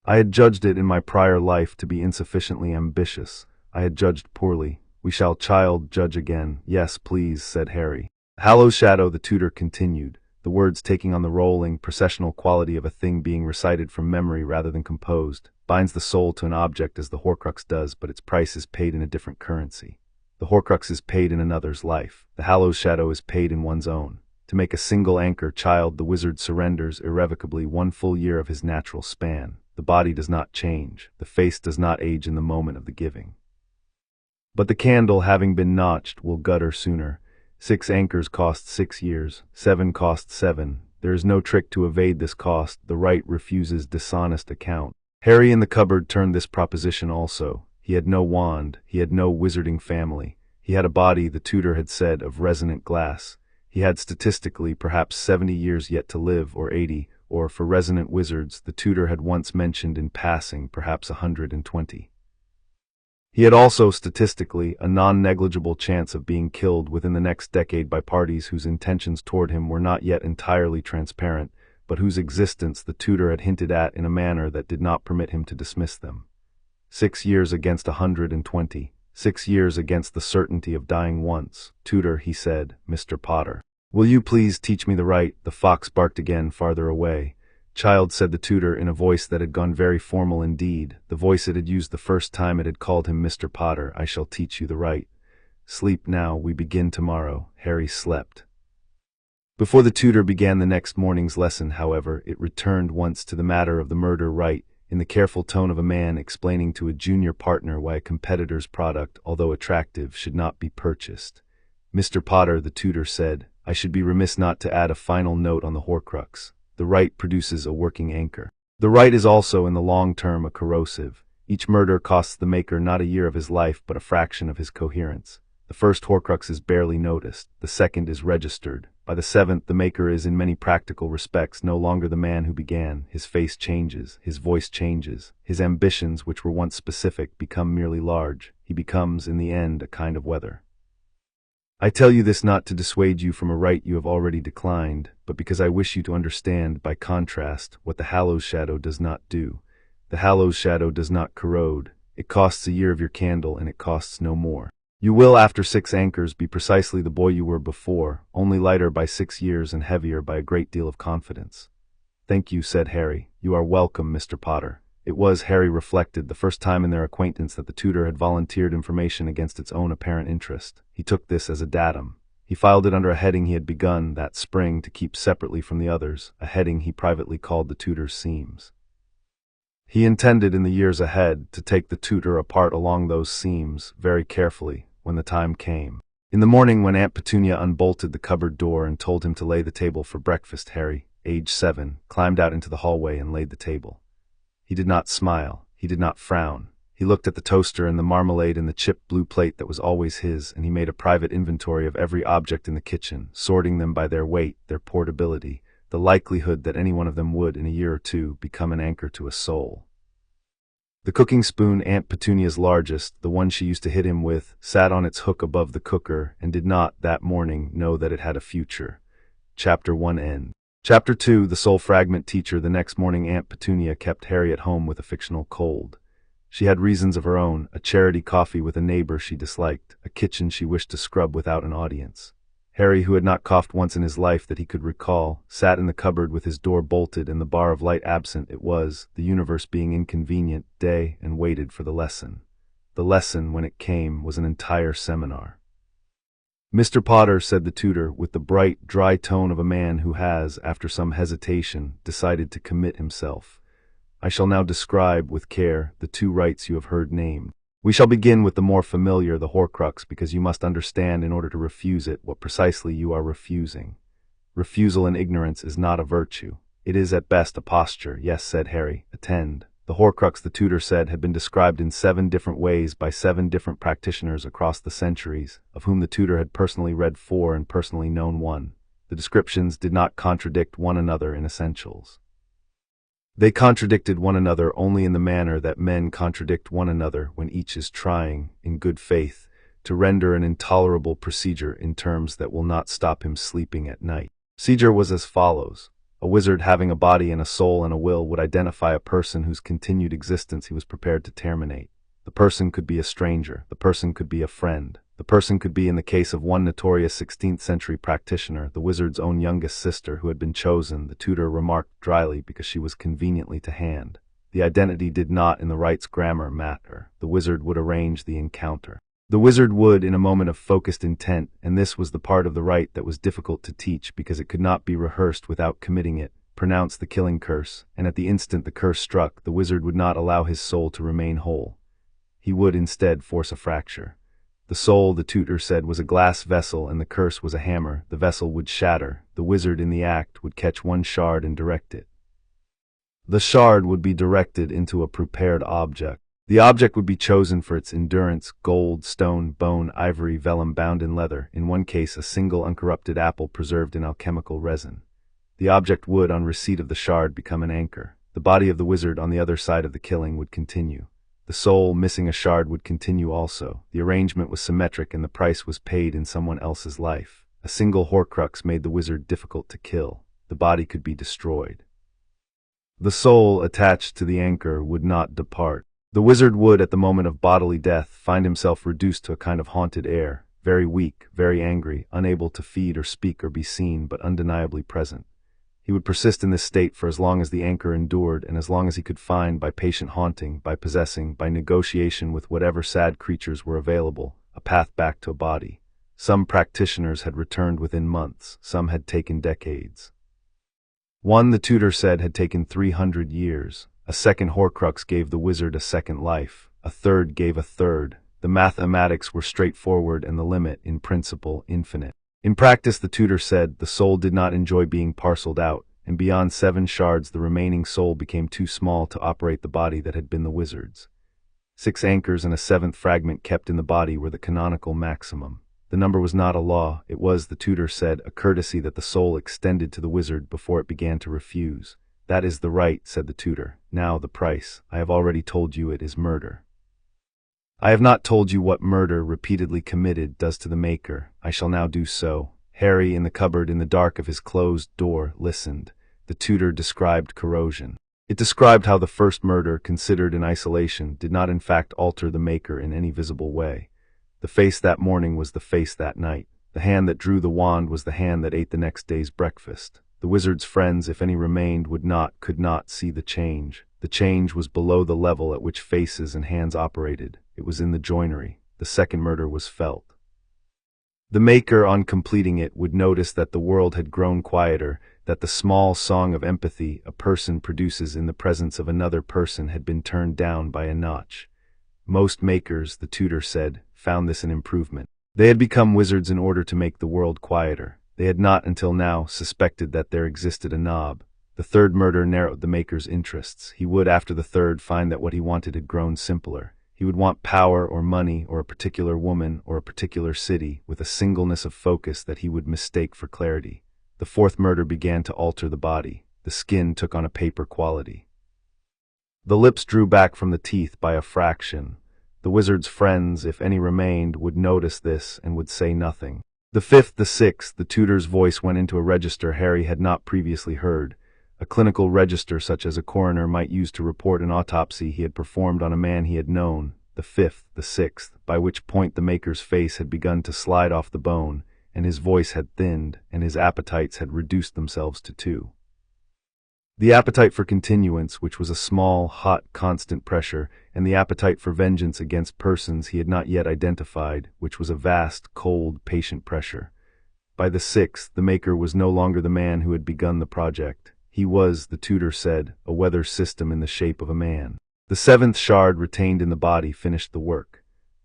I had judged it in my prior life to be insufficiently ambitious. I had judged poorly. We shall, child, judge again. Yes, please, said Harry. Hallows Shadow, the tutor continued, the words taking on the rolling, processional quality of a thing being recited from memory rather than composed, binds the soul to an object as the Horcrux does, but its price is paid in a different currency. The Horcrux is paid in another's life. The Hallows Shadow is paid in one's own. To make a single anchor, child, the wizard surrenders irrevocably 1 full year of his natural span. The body does not change. The face does not age in the moment of the giving. But the candle, having been notched, will gutter sooner. 6 anchors cost 6 years. 7 cost 7. There is no trick to evade this cost. The rite refuses dishonest account. Harry in the cupboard turned this proposition also. He had no wand. He had no wizarding family. He had a body, the tutor had said, of resonant glass. He had statistically perhaps 70 years yet to live, or 80, or, for resonant wizards, the tutor had once mentioned in passing, perhaps 120. He had also, statistically, a non-negligible chance of being killed within the next decade by parties whose intentions toward him were not yet entirely transparent, but whose existence the tutor had hinted at in a manner that did not permit him to dismiss them. 6 years against 120. 6 years against the certainty of dying once. Tutor, he said, Mr. Potter. Will you please teach me the rite? The fox barked again farther away. Child, said the tutor in a voice that had gone very formal indeed, the voice it had used the first time it had called him Mr. Potter, I shall teach you the rite. Sleep now, we begin tomorrow. Harry slept. Before the tutor began the next morning's lesson, however, it returned once to the matter of the murder rite, in the careful tone of a man explaining to a junior partner why a competitor's product, although attractive, should not be purchased. Mr. Potter, the tutor said, I should be remiss not to add a final note on the Horcrux. The rite produces a working anchor. The rite is also, in the long term, a corrosive. Each murder costs the maker not a year of his life, but a fraction of his coherence. The first Horcrux is barely noticed. The second is registered. By the 7th, the maker is, in many practical respects, no longer the man who began. His face changes. His voice changes. His ambitions, which were once specific, become merely large. He becomes, in the end, a kind of weather. I tell you this not to dissuade you from a rite you have already declined, but because I wish you to understand, by contrast, what the Hallows Shadow does not do. The Hallows Shadow does not corrode. It costs a year of your candle, and it costs no more. You will, after 6 anchors, be precisely the boy you were before, only lighter by 6 years and heavier by a great deal of confidence. Thank you, said Harry. You are welcome, Mr. Potter. It was, Harry reflected, the first time in their acquaintance that the tutor had volunteered information against its own apparent interest. He took this as a datum. He filed it under a heading he had begun, that spring, to keep separately from the others, a heading he privately called the tutor's seams. He intended, in the years ahead, to take the tutor apart along those seams, very carefully, when the time came. In the morning, when Aunt Petunia unbolted the cupboard door and told him to lay the table for breakfast, Harry, age 7, climbed out into the hallway and laid the table. He did not smile. He did not frown. He looked at the toaster and the marmalade and the chipped blue plate that was always his, and he made a private inventory of every object in the kitchen, sorting them by their weight, their portability, the likelihood that any one of them would, in a year or two, become an anchor to a soul. The cooking spoon, Aunt Petunia's largest, the one she used to hit him with, sat on its hook above the cooker, and did not, that morning, know that it had a future. Chapter 1 end. Chapter 2, the sole fragment teacher. The next morning Aunt Petunia kept Harry at home with a fictional cold. She had reasons of her own, a charity coffee with a neighbor she disliked, a kitchen she wished to scrub without an audience. Harry, who had not coughed once in his life that he could recall, sat in the cupboard with his door bolted and the bar of light absent. It was, the universe being inconvenient, day, and waited for the lesson. The lesson, when it came, was an entire seminar. Mr. Potter, said the tutor, with the bright, dry tone of a man who has, after some hesitation, decided to commit himself, I shall now describe, with care, the 2 rites you have heard named. We shall begin with the more familiar, the Horcrux, because you must understand in order to refuse it what precisely you are refusing. Refusal in ignorance is not a virtue. It is at best a posture. Yes, said Harry. Attend. The Horcrux, the tutor said, had been described in 7 different ways by 7 different practitioners across the centuries, of whom the tutor had personally read 4 and personally known 1. The descriptions did not contradict one another in essentials. They contradicted one another only in the manner that men contradict one another when each is trying, in good faith, to render an intolerable procedure in terms that will not stop him sleeping at night. Procedure was as follows. A wizard having a body and a soul and a will would identify a person whose continued existence he was prepared to terminate. The person could be a stranger. The person could be a friend. The person could be, in the case of one notorious 16th century practitioner, the wizard's own youngest sister who had been chosen, the tutor remarked dryly, because she was conveniently to hand. The identity did not, in the rite's grammar, matter. The wizard would arrange the encounter. The wizard would, in a moment of focused intent, and this was the part of the rite that was difficult to teach because it could not be rehearsed without committing it, pronounce the killing curse, and at the instant the curse struck, the wizard would not allow his soul to remain whole. He would instead force a fracture. The soul, the tutor said, was a glass vessel and the curse was a hammer. The vessel would shatter. The wizard in the act would catch one shard and direct it. The shard would be directed into a prepared object. The object would be chosen for its endurance: gold, stone, bone, ivory, vellum bound in leather, in one case a single uncorrupted apple preserved in alchemical resin. The object would, on receipt of the shard, become an anchor. The body of the wizard on the other side of the killing would continue. The soul, missing a shard, would continue also. The arrangement was symmetric and the price was paid in someone else's life. A single Horcrux made the wizard difficult to kill. The body could be destroyed. The soul, attached to the anchor, would not depart. The wizard would, at the moment of bodily death, find himself reduced to a kind of haunted air, very weak, very angry, unable to feed or speak or be seen, but undeniably present. He would persist in this state for as long as the anchor endured, and as long as he could find, by patient haunting, by possessing, by negotiation with whatever sad creatures were available, a path back to a body. Some practitioners had returned within months, some had taken decades. One, the tutor said, had taken 300 years. A second Horcrux gave the wizard a second life. A third gave a third. The mathematics were straightforward and the limit, in principle, infinite. In practice, the tutor said, the soul did not enjoy being parceled out, and beyond 7 shards the remaining soul became too small to operate the body that had been the wizard's. 6 anchors and a 7th fragment kept in the body were the canonical maximum. The number was not a law, it was, the tutor said, a courtesy that the soul extended to the wizard before it began to refuse. That is the right, said the tutor. Now the price. I have already told you it is murder. I have not told you what murder, repeatedly committed, does to the maker. I shall now do so. Harry, in the cupboard in the dark of his closed door, listened. The tutor described corrosion. It described how the first murder, considered in isolation, did not in fact alter the maker in any visible way. The face that morning was the face that night. The hand that drew the wand was the hand that ate the next day's breakfast. The wizard's friends, if any remained, could not see the change. The change was below the level at which faces and hands operated. It was in the joinery. The second murder was felt. The maker, on completing it, would notice that the world had grown quieter, that the small song of empathy a person produces in the presence of another person had been turned down by a notch. Most makers, the tutor said, found this an improvement. They had become wizards in order to make the world quieter. They had not, until now, suspected that there existed a knob. The third murder narrowed the maker's interests. He would, after the third, find that what he wanted had grown simpler. He would want power or money or a particular woman or a particular city, with a singleness of focus that he would mistake for clarity. The fourth murder began to alter the body. The skin took on a paper quality. The lips drew back from the teeth by a fraction. The wizard's friends, if any remained, would notice this and would say nothing. The fifth, the sixth, the tutor's voice went into a register Harry had not previously heard. A clinical register such as a coroner might use to report an autopsy he had performed on a man he had known. The fifth, the sixth, by which point the maker's face had begun to slide off the bone, and his voice had thinned, and his appetites had reduced themselves to 2. The appetite for continuance, which was a small, hot, constant pressure, and the appetite for vengeance against persons he had not yet identified, which was a vast, cold, patient pressure. By the sixth, the maker was no longer the man who had begun the project. He was, the tutor said, a weather system in the shape of a man. The seventh shard retained in the body finished the work.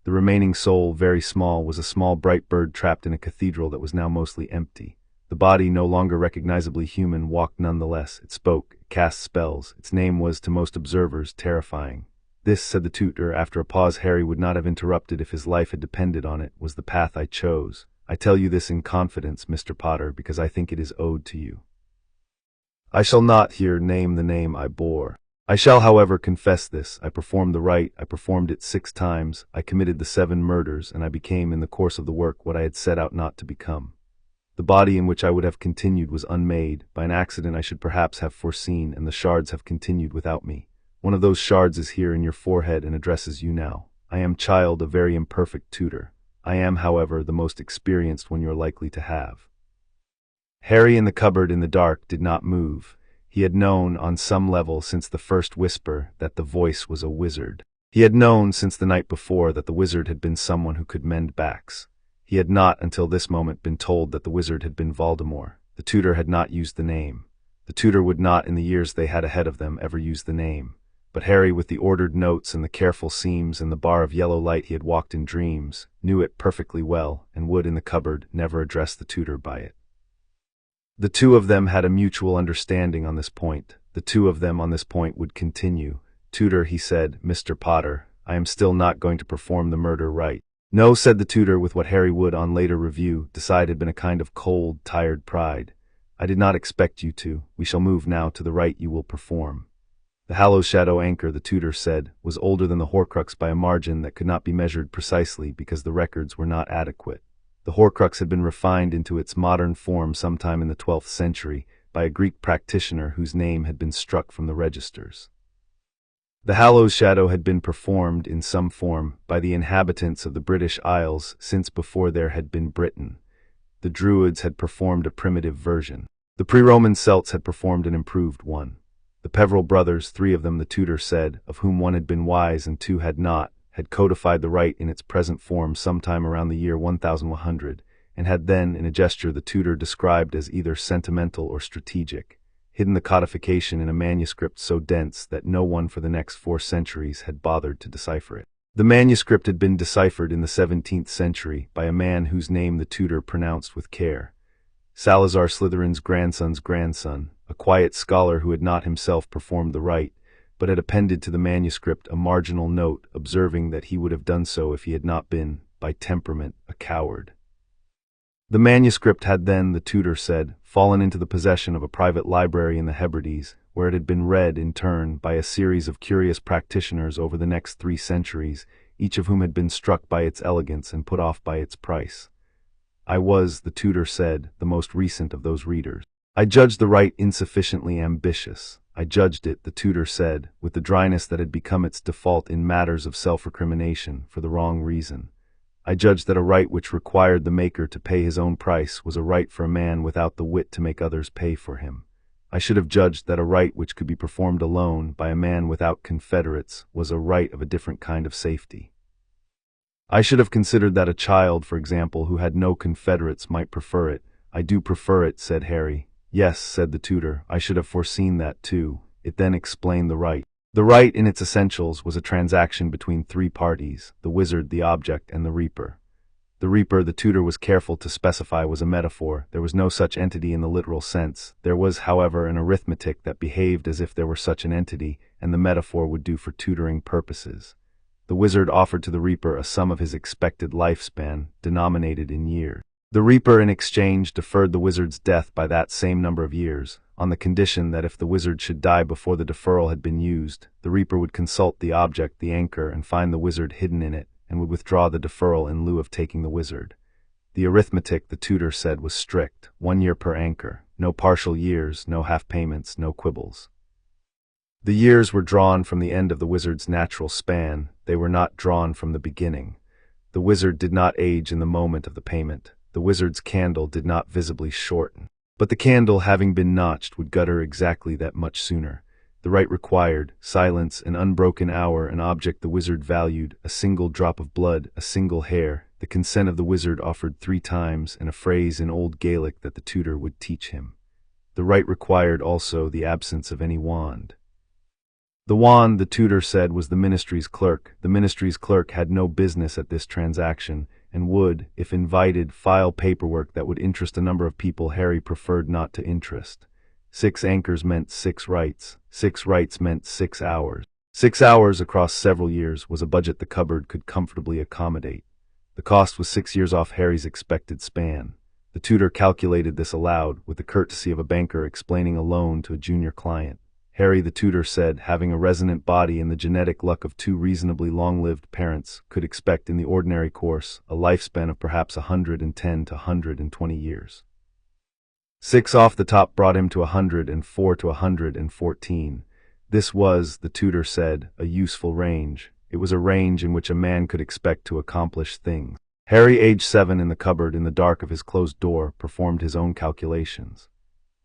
The remaining soul, very small, was a small bright bird trapped in a cathedral that was now mostly empty. The body, no longer recognizably human, walked nonetheless. It spoke, it cast spells. Its name was, to most observers, terrifying. This, said the tutor, after a pause Harry would not have interrupted if his life had depended on it, was the path I chose. I tell you this in confidence, Mr. Potter, because I think it is owed to you. I shall not here name the name I bore. I shall, however, confess this. I performed the rite, I performed it 6 times, I committed the 7 murders, and I became, in the course of the work, what I had set out not to become. The body in which I would have continued was unmade. By an accident I should perhaps have foreseen, and the shards have continued without me. One of those shards is here in your forehead and addresses you now. I am, child, a very imperfect tutor. I am, however, the most experienced one you are likely to have. Harry in the cupboard in the dark did not move. He had known, on some level, since the first whisper, that the voice was a wizard. He had known, since the night before, that the wizard had been someone who could mend backs. He had not, until this moment, been told that the wizard had been Voldemort. The tutor had not used the name. The tutor would not, in the years they had ahead of them, ever use the name. But Harry, with the ordered notes and the careful seams and the bar of yellow light he had walked in dreams, knew it perfectly well, and would, in the cupboard, never address the tutor by it. The two of them had a mutual understanding on this point. The two of them on this point would continue. Tutor, he said, Mr. Potter, I am still not going to perform the murder rite. No, said the tutor, with what Harry would, on later review, decide had been a kind of cold, tired pride. I did not expect you to. We shall move now to the rite you will perform. The Hallows Shadow Anchor, the tutor said, was older than the Horcrux by a margin that could not be measured precisely because the records were not adequate. The Horcrux had been refined into its modern form sometime in the 12th century by a Greek practitioner whose name had been struck from the registers. The Hallows Shadow had been performed, in some form, by the inhabitants of the British Isles since before there had been Britain. The Druids had performed a primitive version. The pre-Roman Celts had performed an improved one. The Peverell brothers, 3 of them, the tutor said, of whom 1 had been wise and 2 had not, had codified the rite in its present form sometime around the year 1100, and had then, in a gesture the tutor described as either sentimental or strategic, hidden the codification in a manuscript so dense that no one for the next 4 centuries had bothered to decipher it. The manuscript had been deciphered in the 17th century by a man whose name the tutor pronounced with care. Salazar Slytherin's grandson's grandson, a quiet scholar who had not himself performed the rite, but had appended to the manuscript a marginal note observing that he would have done so if he had not been, by temperament, a coward. The manuscript had then, the tutor said, fallen into the possession of a private library in the Hebrides, where it had been read, in turn, by a series of curious practitioners over the next 3 centuries, each of whom had been struck by its elegance and put off by its price. I was, the tutor said, the most recent of those readers. I judged the rite insufficiently ambitious. I judged it, the tutor said, with the dryness that had become its default in matters of self-recrimination, for the wrong reason. I judged that a rite which required the maker to pay his own price was a rite for a man without the wit to make others pay for him. I should have judged that a rite which could be performed alone by a man without confederates was a rite of a different kind of safety. I should have considered that a child, for example, who had no confederates might prefer it. I do prefer it, said Harry. Yes, said the tutor, I should have foreseen that too. It then explained the rite. The rite, in its essentials, was a transaction between 3 parties, the wizard, the object, and the reaper. The reaper, the tutor was careful to specify, was a metaphor. There was no such entity in the literal sense. There was, however, an arithmetic that behaved as if there were such an entity, and the metaphor would do for tutoring purposes. The wizard offered to the reaper a sum of his expected lifespan, denominated in years. The reaper, in exchange, deferred the wizard's death by that same number of years, on the condition that if the wizard should die before the deferral had been used, the reaper would consult the object, the anchor, and find the wizard hidden in it, and would withdraw the deferral in lieu of taking the wizard. The arithmetic, the tutor said, was strict, 1 year per anchor, no partial years, no half payments, no quibbles. The years were drawn from the end of the wizard's natural span, they were not drawn from the beginning. The wizard did not age in the moment of the payment. The wizard's candle did not visibly shorten. But the candle, having been notched, would gutter exactly that much sooner. The rite required silence, an unbroken hour, an object the wizard valued, a single drop of blood, a single hair, the consent of the wizard offered 3 times, and a phrase in Old Gaelic that the tutor would teach him. The rite required also the absence of any wand. The wand, the tutor said, was the ministry's clerk. The ministry's clerk had no business at this transaction, and would, if invited, file paperwork that would interest a number of people Harry preferred not to interest. 6 anchors meant 6 rights. 6 rights meant 6 hours. 6 hours across several years was a budget the cupboard could comfortably accommodate. The cost was 6 years off Harry's expected span. The tutor calculated this aloud, with the courtesy of a banker explaining a loan to a junior client. Harry, the tutor said, having a resonant body and the genetic luck of 2 reasonably long-lived parents, could expect in the ordinary course a lifespan of perhaps 110 to 120 years. 6 off the top brought him to 104 to 114. This was, the tutor said, a useful range. It was a range in which a man could expect to accomplish things. Harry, age 7, in the cupboard in the dark of his closed door, performed his own calculations.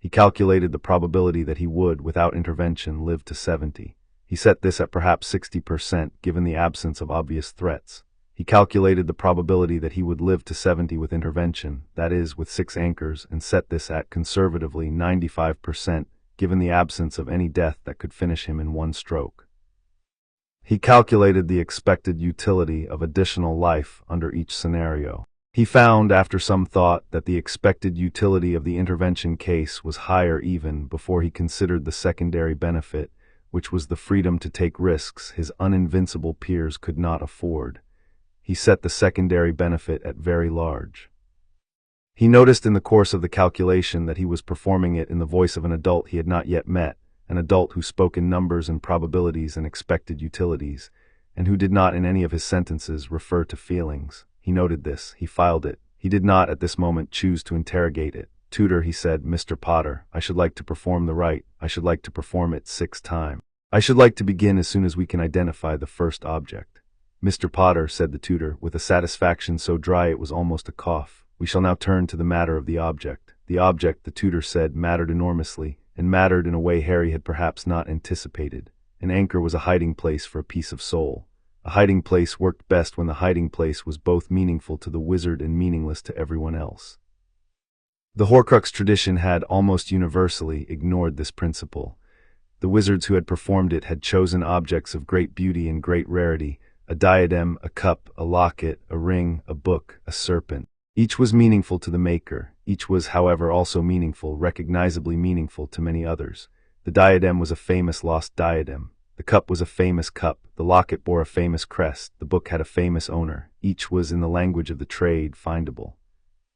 He calculated the probability that he would, without intervention, live to 70. He set this at perhaps 60%, given the absence of obvious threats. He calculated the probability that he would live to 70 with intervention, that is, with 6 anchors, and set this at, conservatively, 95%, given the absence of any death that could finish him in one stroke. He calculated the expected utility of additional life under each scenario. He found, after some thought, that the expected utility of the intervention case was higher even before he considered the secondary benefit, which was the freedom to take risks his uninvincible peers could not afford. He set the secondary benefit at very large. He noticed in the course of the calculation that he was performing it in the voice of an adult he had not yet met, an adult who spoke in numbers and probabilities and expected utilities, and who did not in any of his sentences refer to feelings. He noted this. He filed it. He did not at this moment choose to interrogate it. "Tutor," he said, "Mr. Potter, I should like to perform the rite. I should like to perform it 6 times. I should like to begin as soon as we can identify the first object." "Mr. Potter," said the tutor, with a satisfaction so dry it was almost a cough, "we shall now turn to the matter of the object." The object, the tutor said, mattered enormously, and mattered in a way Harry had perhaps not anticipated. An anchor was a hiding place for a piece of soul. A hiding place worked best when the hiding place was both meaningful to the wizard and meaningless to everyone else. The Horcrux tradition had, almost universally, ignored this principle. The wizards who had performed it had chosen objects of great beauty and great rarity: a diadem, a cup, a locket, a ring, a book, a serpent. Each was meaningful to the maker. Each was, however, also meaningful, recognizably meaningful, to many others. The diadem was a famous lost diadem. The cup was a famous cup. The locket bore a famous crest. The book had a famous owner. Each was, in the language of the trade, findable.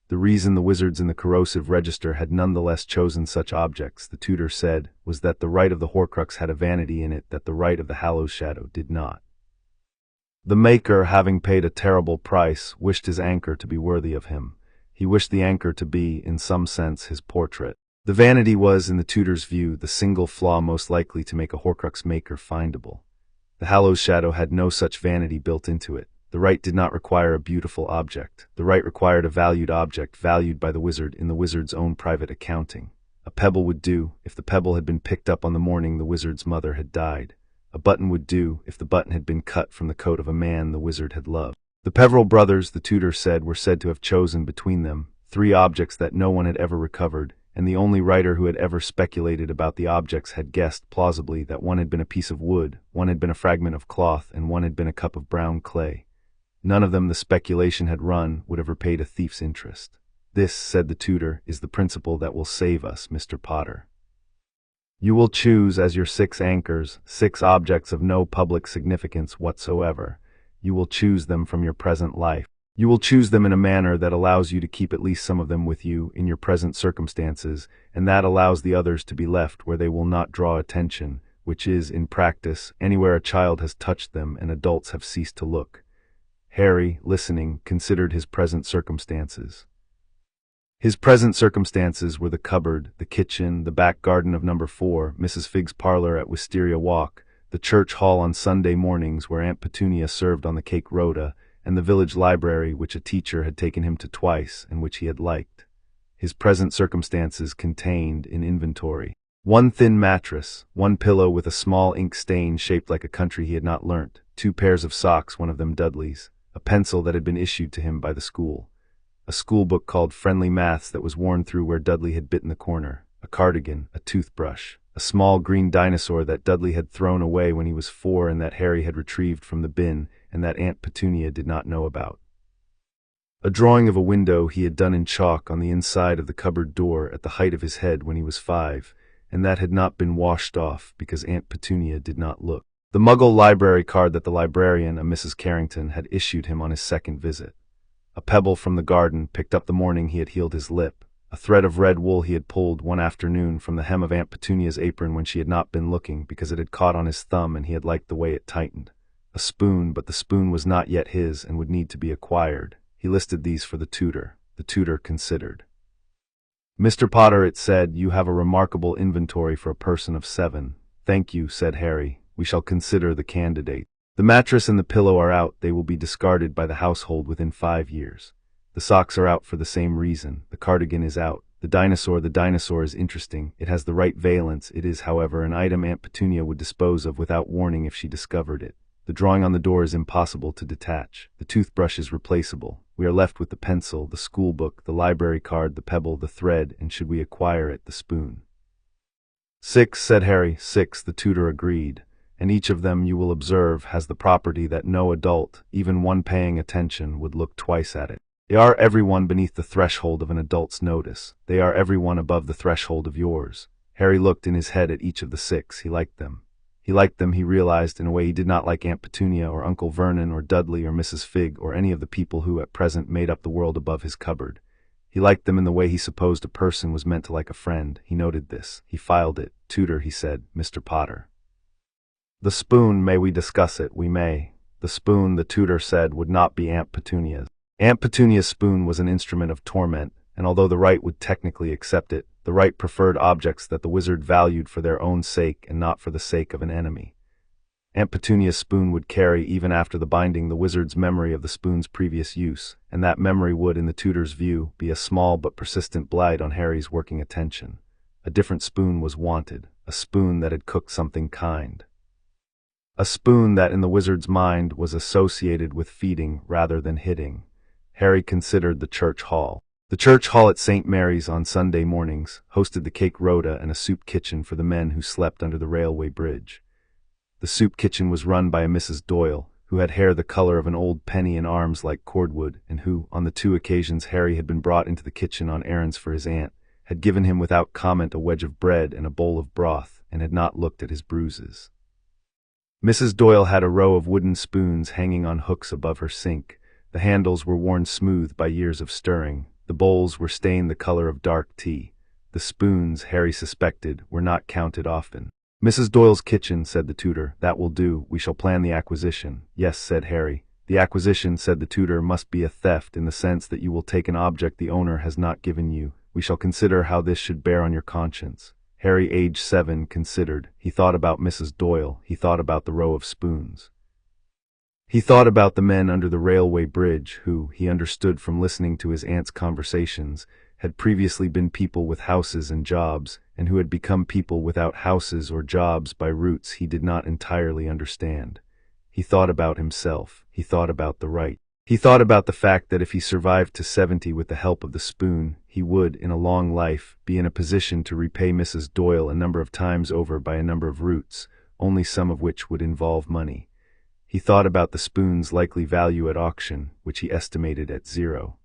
The reason the wizards in the corrosive register had nonetheless chosen such objects, the tutor said, was that the rite of the Horcrux had a vanity in it that the rite of the Hallows Shadow did not. The maker, having paid a terrible price, wished his anchor to be worthy of him. He wished the anchor to be, in some sense, his portrait. The vanity was, in the tutor's view, the single flaw most likely to make a Horcrux maker findable. The Hallows Shadow had no such vanity built into it. The rite did not require a beautiful object. The rite required a valued object, valued by the wizard in the wizard's own private accounting. A pebble would do, if the pebble had been picked up on the morning the wizard's mother had died. A button would do, if the button had been cut from the coat of a man the wizard had loved. The Peveril brothers, the tutor said, were said to have chosen between them 3 objects that no one had ever recovered, and the only writer who had ever speculated about the objects had guessed, plausibly, that one had been a piece of wood, one had been a fragment of cloth, and one had been a cup of brown clay. None of them, the speculation had run, would have repaid a thief's interest. "This," said the tutor, "is the principle that will save us, Mr. Potter. You will choose as your 6 anchors 6 objects of no public significance whatsoever. You will choose them from your present life. You will choose them in a manner that allows you to keep at least some of them with you in your present circumstances, and that allows the others to be left where they will not draw attention, which is, in practice, anywhere a child has touched them and adults have ceased to look." Harry, listening, considered his present circumstances. His present circumstances were the cupboard, the kitchen, the back garden of number 4, Mrs. Figg's parlor at Wisteria Walk, the church hall on Sunday mornings where Aunt Petunia served on the cake rota, and the village library which a teacher had taken him to twice and which he had liked. His present circumstances contained, in inventory, 1 thin mattress, 1 pillow with a small ink stain shaped like a country he had not learnt, 2 pairs of socks, one of them Dudley's, a pencil that had been issued to him by the school, a school book called Friendly Maths that was worn through where Dudley had bitten the corner, a cardigan, a toothbrush, a small green dinosaur that Dudley had thrown away when he was 4 and that Harry had retrieved from the bin and that Aunt Petunia did not know about. A drawing of a window he had done in chalk on the inside of the cupboard door at the height of his head when he was 5, and that had not been washed off because Aunt Petunia did not look. The Muggle library card that the librarian, a Mrs. Carrington, had issued him on his second visit. A pebble from the garden, picked up the morning he had healed his lip. A thread of red wool he had pulled one afternoon from the hem of Aunt Petunia's apron when she had not been looking because it had caught on his thumb and he had liked the way it tightened. A spoon, but the spoon was not yet his and would need to be acquired. He listed these for the tutor. The tutor considered. "Mr. Potter," it said, "you have a remarkable inventory for a person of 7. "Thank you," said Harry. "We shall consider the candidate. The mattress and the pillow are out. They will be discarded by the household within 5 years. The socks are out for the same reason. The cardigan is out. The dinosaur is interesting. It has the right valence. It is, however, an item Aunt Petunia would dispose of without warning if she discovered it. The drawing on the door is impossible to detach. The toothbrush is replaceable. We are left with the pencil, the school book, the library card, the pebble, the thread, and should we acquire it, the spoon." "6," said Harry. "6," the tutor agreed. "And each of them, you will observe, has the property that no adult, even one paying attention, would look twice at it. They are every one beneath the threshold of an adult's notice. They are every one above the threshold of yours." Harry looked in his head at each of the 6. He liked them. He liked them, he realized, in a way he did not like Aunt Petunia or Uncle Vernon or Dudley or Mrs. Figg or any of the people who at present made up the world above his cupboard. He liked them in the way he supposed a person was meant to like a friend. He noted this. He filed it. "Tutor," he said, "Mr. Potter." "The spoon, may we discuss it?" "We may." The spoon, the tutor said, would not be Aunt Petunia's. Aunt Petunia's spoon was an instrument of torment, and although the right would technically accept it, the right preferred objects that the wizard valued for their own sake and not for the sake of an enemy. Aunt Petunia's spoon would carry, even after the binding, the wizard's memory of the spoon's previous use, and that memory would, in the tutor's view, be a small but persistent blight on Harry's working attention. A different spoon was wanted, a spoon that had cooked something kind. A spoon that, in the wizard's mind, was associated with feeding rather than hitting. Harry considered the church hall. The church hall at St. Mary's on Sunday mornings hosted the cake rota and a soup kitchen for the men who slept under the railway bridge. The soup kitchen was run by a Mrs. Doyle, who had hair the color of an old penny and arms like cordwood, and who, on the 2 occasions Harry had been brought into the kitchen on errands for his aunt, had given him without comment a wedge of bread and a bowl of broth, and had not looked at his bruises. Mrs. Doyle had a row of wooden spoons hanging on hooks above her sink. The handles were worn smooth by years of stirring. The bowls were stained the color of dark tea. The spoons, Harry suspected, were not counted often. "Mrs. Doyle's kitchen," said the tutor. "That will do. We shall plan the acquisition." "Yes," said Harry. "The acquisition," said the tutor, "must be a theft in the sense that you will take an object the owner has not given you. We shall consider how this should bear on your conscience." Harry, age 7, considered. He thought about Mrs. Doyle. He thought about the row of spoons. He thought about the men under the railway bridge who, he understood from listening to his aunt's conversations, had previously been people with houses and jobs, and who had become people without houses or jobs by routes he did not entirely understand. He thought about himself. He thought about the right. He thought about the fact that if he survived to 70 with the help of the spoon, he would, in a long life, be in a position to repay Mrs. Doyle a number of times over by a number of routes, only some of which would involve money. He thought about the spoon's likely value at auction, which he estimated at 0.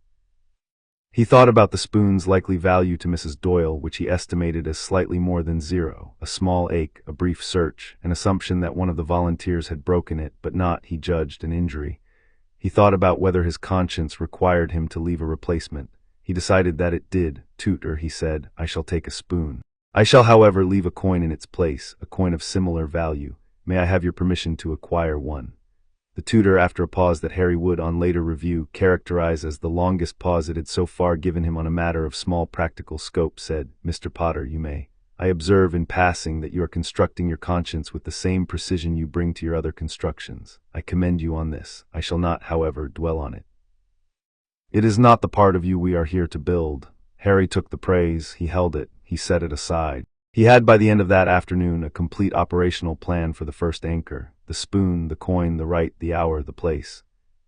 He thought about the spoon's likely value to Mrs. Doyle, which he estimated as slightly more than 0, a small ache, a brief search, an assumption that one of the volunteers had broken it, but not, he judged, an injury. He thought about whether his conscience required him to leave a replacement. He decided that it did. "Tutor," he said, "I shall take a spoon. I shall, however, leave a coin in its place, a coin of similar value. May I have your permission to acquire one?" The tutor, after a pause that Harry would, on later review, characterize as the longest pause it had so far given him on a matter of small practical scope, said, "Mr. Potter, you may. I observe in passing that you are constructing your conscience with the same precision you bring to your other constructions. I commend you on this. I shall not, however, dwell on it. It is not the part of you we are here to build." Harry took the praise, he held it, he set it aside. He had by the end of that afternoon a complete operational plan for the first anchor, the spoon, the coin, the right, the hour, the place.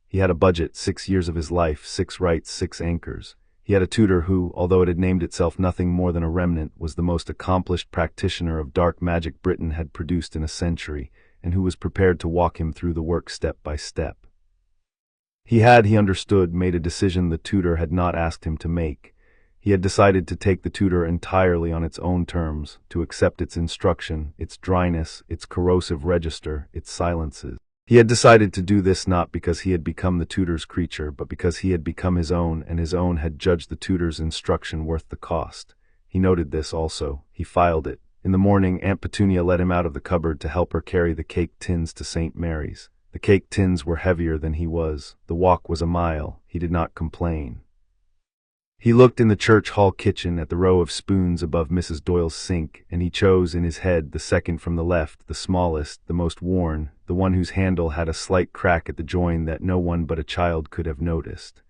He had a budget, 6 years of his life, 6 rights, 6 anchors. He had a tutor who, although it had named itself nothing more than a remnant, was the most accomplished practitioner of dark magic Britain had produced in a century, and who was prepared to walk him through the work step by step. He understood, made a decision the tutor had not asked him to make. He had decided to take the tutor entirely on its own terms, to accept its instruction, its dryness, its corrosive register, its silences. He had decided to do this not because he had become the tutor's creature, but because he had become his own, and his own had judged the tutor's instruction worth the cost. He noted this also. He filed it. In the morning, Aunt Petunia let him out of the cupboard to help her carry the cake tins to St. Mary's. The cake tins were heavier than he was. The walk was a mile. He did not complain. He looked in the church hall kitchen at the row of spoons above Mrs. Doyle's sink, and he chose in his head the second from the left, the smallest, the most worn, the one whose handle had a slight crack at the join that no one but a child could have noticed.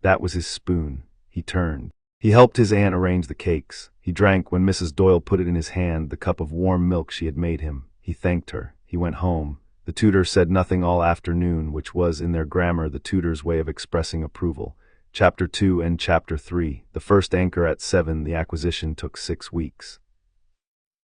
That was his spoon. He turned. He helped his aunt arrange the cakes. He drank, when Mrs. Doyle put it in his hand, the cup of warm milk she had made him. He thanked her. He went home. The tutor said nothing all afternoon, which was, in their grammar, the tutor's way of expressing approval. Chapter 2 and Chapter 3. The first anchor at 7, the acquisition took 6 weeks.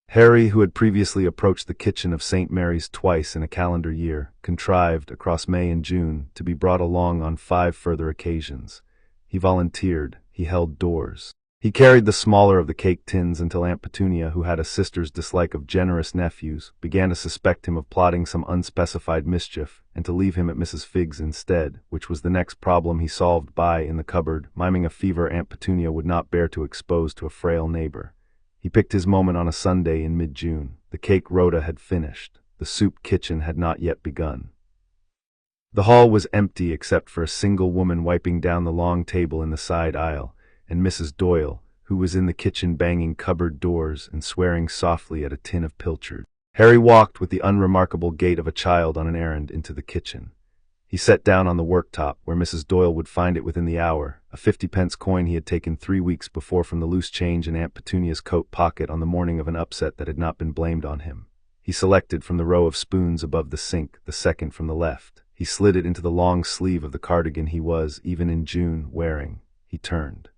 Harry, who had previously approached the kitchen of St. Mary's twice in a calendar year, contrived, across May and June, to be brought along on 5 further occasions. He volunteered. He held doors. He carried the smaller of the cake tins until Aunt Petunia, who had a sister's dislike of generous nephews, began to suspect him of plotting some unspecified mischief, and to leave him at Mrs. Figg's instead, which was the next problem he solved by, in the cupboard, miming a fever Aunt Petunia would not bear to expose to a frail neighbor. He picked his moment on a Sunday in mid-June. The cake rota had finished. The soup kitchen had not yet begun. The hall was empty except for a single woman wiping down the long table in the side aisle, and Mrs. Doyle, who was in the kitchen banging cupboard doors and swearing softly at a tin of pilchard. Harry walked with the unremarkable gait of a child on an errand into the kitchen. He sat down on the worktop, where Mrs. Doyle would find it within the hour, a 50-pence coin he had taken 3 weeks before from the loose change in Aunt Petunia's coat pocket on the morning of an upset that had not been blamed on him. He selected from the row of spoons above the sink, the second from the left. He slid it into the long sleeve of the cardigan he was, even in June, wearing. He turned.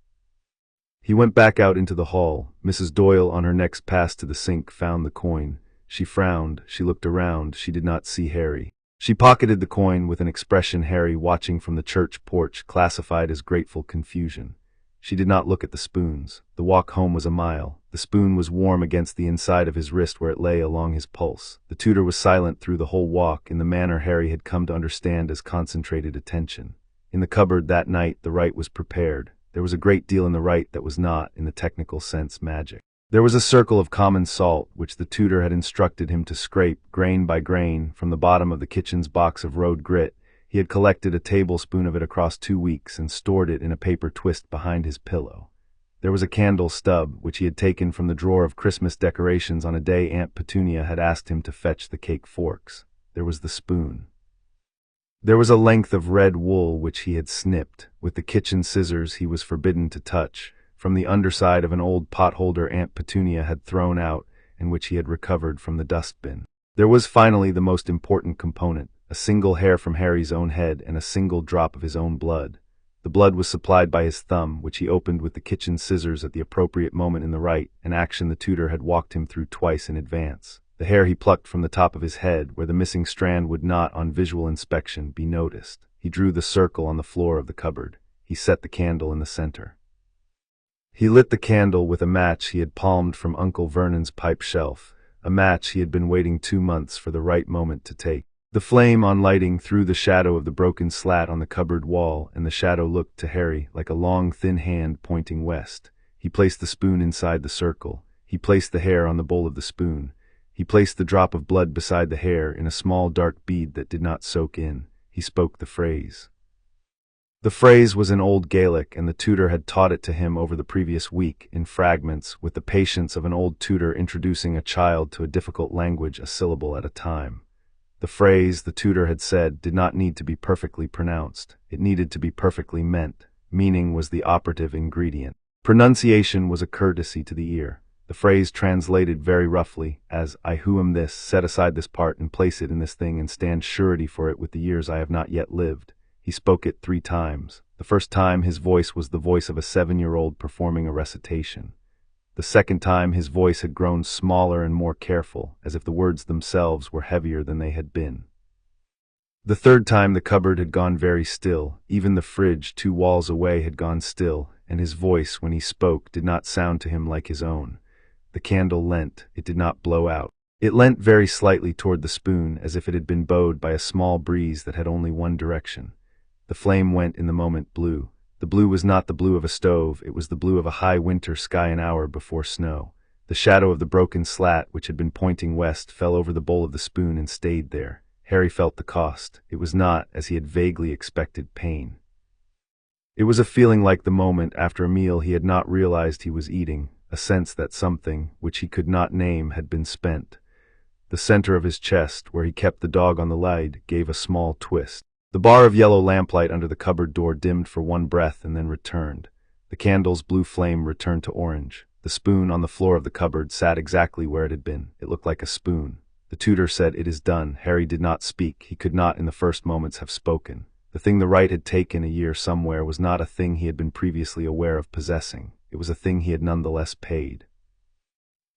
He went back out into the hall. Mrs. Doyle, on her next pass to the sink, found the coin. She frowned. She looked around. She did not see Harry. She pocketed the coin with an expression Harry, watching from the church porch, classified as grateful confusion. She did not look at the spoons. The walk home was a mile. The spoon was warm against the inside of his wrist where it lay along his pulse. The tutor was silent through the whole walk, in the manner Harry had come to understand as concentrated attention. In the cupboard that night, the rite was prepared. There was a great deal in the rite that was not, in the technical sense, magic. There was a circle of common salt, which the tutor had instructed him to scrape, grain by grain, from the bottom of the kitchen's box of road grit. He had collected a tablespoon of it across 2 weeks and stored it in a paper twist behind his pillow. There was a candle stub, which he had taken from the drawer of Christmas decorations on a day Aunt Petunia had asked him to fetch the cake forks. There was the spoon. There was a length of red wool which he had snipped, with the kitchen scissors he was forbidden to touch, from the underside of an old potholder Aunt Petunia had thrown out, and which he had recovered from the dustbin. There was finally the most important component, a single hair from Harry's own head and a single drop of his own blood. The blood was supplied by his thumb, which he opened with the kitchen scissors at the appropriate moment in the rite, an action the tutor had walked him through twice in advance. The hair he plucked from the top of his head, where the missing strand would not, on visual inspection, be noticed. He drew the circle on the floor of the cupboard. He set the candle in the center. He lit the candle with a match he had palmed from Uncle Vernon's pipe shelf, a match he had been waiting 2 months for the right moment to take. The flame, on lighting, threw the shadow of the broken slat on the cupboard wall, and the shadow looked to Harry like a long, thin hand pointing west. He placed the spoon inside the circle. He placed the hair on the bowl of the spoon. He placed the drop of blood beside the hair in a small dark bead that did not soak in. He spoke the phrase. The phrase was in Old Gaelic, and the tutor had taught it to him over the previous week, in fragments, with the patience of an old tutor introducing a child to a difficult language a syllable at a time. The phrase, the tutor had said, did not need to be perfectly pronounced. It needed to be perfectly meant. Meaning was the operative ingredient. Pronunciation was a courtesy to the ear. The phrase translated very roughly as, I who am this, set aside this part and place it in this thing and stand surety for it with the years I have not yet lived. He spoke it 3 times. The first time his voice was the voice of a 7-year-old performing a recitation. The second time his voice had grown smaller and more careful, as if the words themselves were heavier than they had been. The third time the cupboard had gone very still, even the fridge 2 walls away had gone still, and his voice, when he spoke, did not sound to him like his own. The candle leant, it did not blow out. It leant very slightly toward the spoon, as if it had been bowed by a small breeze that had only one direction. The flame went in the moment blue. The blue was not the blue of a stove, it was the blue of a high winter sky an hour before snow. The shadow of the broken slat, which had been pointing west, fell over the bowl of the spoon and stayed there. Harry felt the cost. It was not, as he had vaguely expected, pain. It was a feeling like the moment after a meal he had not realized he was eating, a sense that something, which he could not name, had been spent. The center of his chest, where he kept the dog on the lid, gave a small twist. The bar of yellow lamplight under the cupboard door dimmed for one breath and then returned. The candle's blue flame returned to orange. The spoon on the floor of the cupboard sat exactly where it had been. It looked like a spoon. The tutor said, "It is done." Harry did not speak. He could not in the first moments have spoken. The thing the rite had taken a year somewhere was not a thing he had been previously aware of possessing. It was a thing he had nonetheless paid.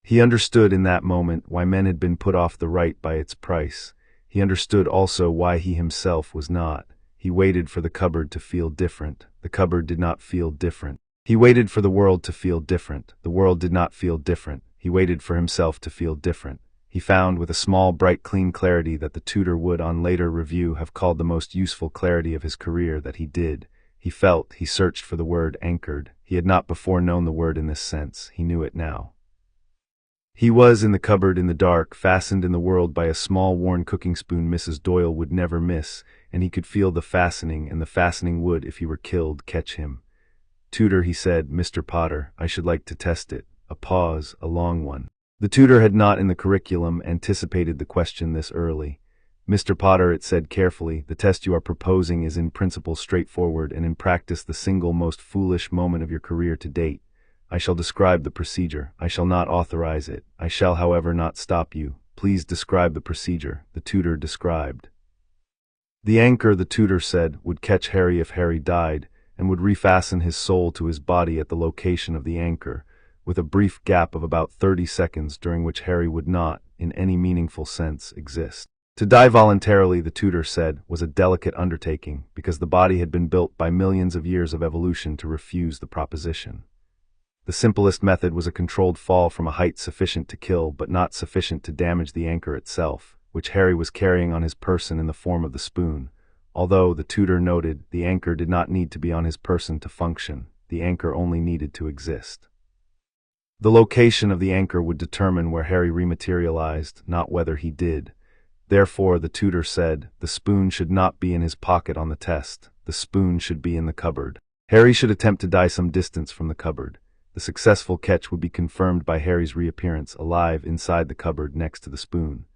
He understood in that moment why men had been put off the rite by its price. He understood also why he himself was not. He waited for the cupboard to feel different. The cupboard did not feel different. He waited for the world to feel different. The world did not feel different. He waited for himself to feel different. He found with a small, bright, clean clarity that the tutor would on later review have called the most useful clarity of his career that he did. He felt, he searched for the word anchored. He had not before known the word in this sense. He knew it now. He was in the cupboard in the dark, fastened in the world by a small worn cooking spoon Mrs. Doyle would never miss, and he could feel the fastening, and the fastening would, if he were killed, catch him. "Tutor," he said, "Mr. Potter, I should like to test it." A pause, a long one. The tutor had not in the curriculum anticipated the question this early. "Mr. Potter," it said carefully, "the test you are proposing is in principle straightforward and in practice the single most foolish moment of your career to date. I shall describe the procedure. I shall not authorize it. I shall, however, not stop you. Please describe the procedure." The tutor described. The anchor, the tutor said, would catch Harry if Harry died, and would refasten his soul to his body at the location of the anchor, with a brief gap of about 30 seconds during which Harry would not, in any meaningful sense, exist. To die voluntarily, the tutor said, was a delicate undertaking, because the body had been built by millions of years of evolution to refuse the proposition. The simplest method was a controlled fall from a height sufficient to kill but not sufficient to damage the anchor itself, which Harry was carrying on his person in the form of the spoon. Although, the tutor noted, the anchor did not need to be on his person to function. The anchor only needed to exist. The location of the anchor would determine where Harry rematerialized, not whether he did. Therefore, the tutor said, the spoon should not be in his pocket on the test. The spoon should be in the cupboard. Harry should attempt to die some distance from the cupboard. The successful catch would be confirmed by Harry's reappearance alive inside the cupboard next to the spoon.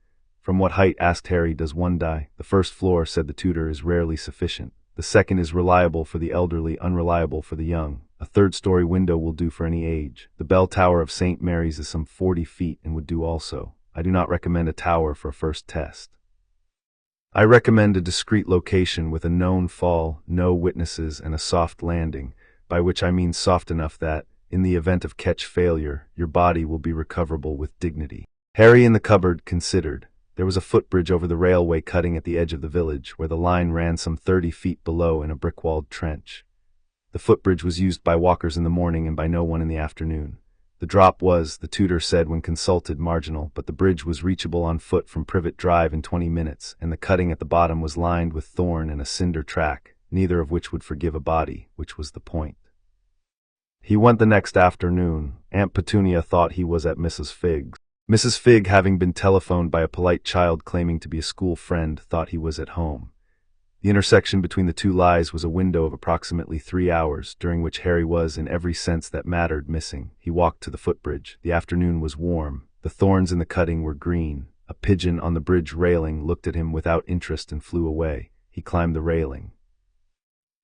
"From what height," asked Harry, "does one die?" "The first floor," said the tutor, "is rarely sufficient. The second is reliable for the elderly, unreliable for the young. A third-story window will do for any age. The bell tower of St. Mary's is some 40 feet and would do also. I do not recommend a tower for a first test. I recommend a discreet location with a known fall, no witnesses, and a soft landing, by which I mean soft enough that, in the event of catch failure, your body will be recoverable with dignity." Harry in the cupboard considered. There was a footbridge over the railway cutting at the edge of the village, where the line ran some 30 feet below in a brick-walled trench. The footbridge was used by walkers in the morning and by no one in the afternoon. The drop was, the tutor said when consulted, marginal, but the bridge was reachable on foot from Privet Drive in 20 minutes, and the cutting at the bottom was lined with thorn and a cinder track, neither of which would forgive a body, which was the point. He went the next afternoon. Aunt Petunia thought he was at Mrs. Figg's. Mrs. Figg, having been telephoned by a polite child claiming to be a school friend, thought he was at home. The intersection between the two lies was a window of approximately 3 hours, during which Harry was, in every sense that mattered, missing. He walked to the footbridge. The afternoon was warm. The thorns in the cutting were green. A pigeon on the bridge railing looked at him without interest and flew away. He climbed the railing.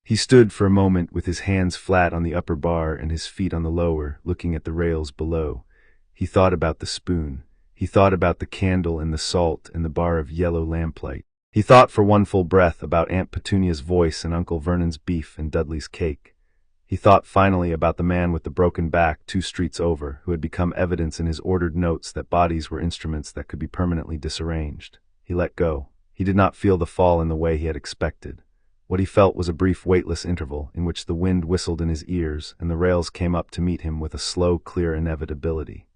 He stood for a moment with his hands flat on the upper bar and his feet on the lower, looking at the rails below. He thought about the spoon. He thought about the candle and the salt and the bar of yellow lamplight. He thought for one full breath about Aunt Petunia's voice and Uncle Vernon's beef and Dudley's cake. He thought finally about the man with the broken back 2 streets over, who had become evidence in his ordered notes that bodies were instruments that could be permanently disarranged. He let go. He did not feel the fall in the way he had expected. What he felt was a brief weightless interval in which the wind whistled in his ears and the rails came up to meet him with a slow, clear inevitability.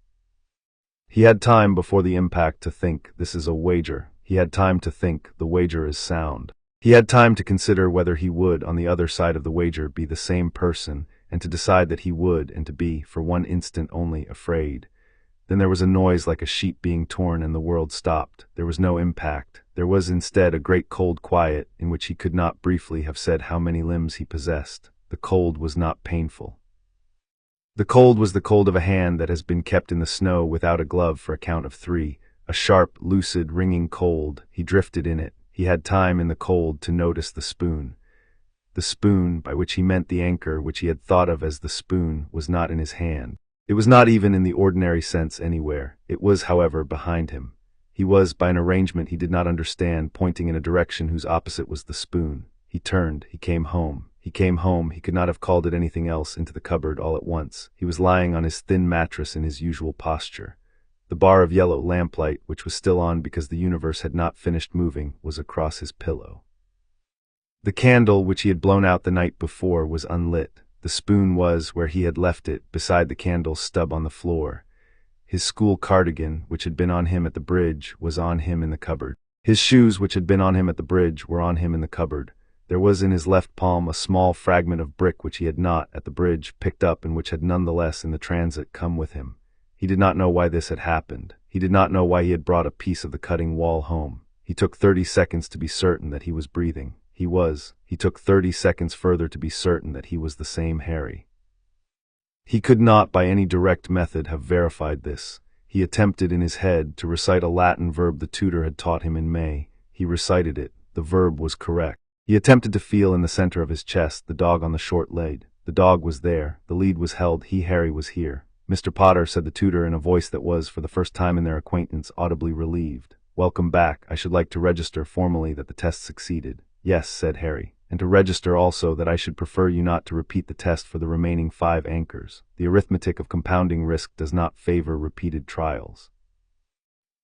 He had time before the impact to think, this is a wager. He had time to think, the wager is sound. He had time to consider whether he would, on the other side of the wager, be the same person, and to decide that he would, and to be, for one instant only, afraid. Then there was a noise like a sheet being torn and the world stopped. There was no impact. There was instead a great cold quiet in which he could not briefly have said how many limbs he possessed. The cold was not painful. The cold was the cold of a hand that has been kept in the snow without a glove for a count of 3. A sharp, lucid, ringing cold. He drifted in it. He had time in the cold to notice the spoon. The spoon, by which he meant the anchor which he had thought of as the spoon, was not in his hand. It was not even in the ordinary sense anywhere. It was, however, behind him. He was, by an arrangement he did not understand, pointing in a direction whose opposite was the spoon. He turned. He came home. He came home. He could not have called it anything else, into the cupboard all at once. He was lying on his thin mattress in his usual posture. The bar of yellow lamplight, which was still on because the universe had not finished moving, was across his pillow. The candle, which he had blown out the night before, was unlit. The spoon was, where he had left it, beside the candle's stub on the floor. His school cardigan, which had been on him at the bridge, was on him in the cupboard. His shoes, which had been on him at the bridge, were on him in the cupboard. There was in his left palm a small fragment of brick which he had not, at the bridge, picked up and which had nonetheless in the transit come with him. He did not know why this had happened. He did not know why he had brought a piece of the cutting wall home. He took 30 seconds to be certain that he was breathing. He was. He took 30 seconds further to be certain that he was the same Harry. He could not by any direct method have verified this. He attempted in his head to recite a Latin verb the tutor had taught him in May. He recited it. The verb was correct. He attempted to feel in the center of his chest the dog on the short lead. The dog was there. The lead was held. Harry was here. Mr. Potter, said the tutor in a voice that was, for the first time in their acquaintance, audibly relieved. Welcome back. I should like to register formally that the test succeeded. Yes, said Harry, and to register also that I should prefer you not to repeat the test for the remaining 5 anchors. The arithmetic of compounding risk does not favor repeated trials.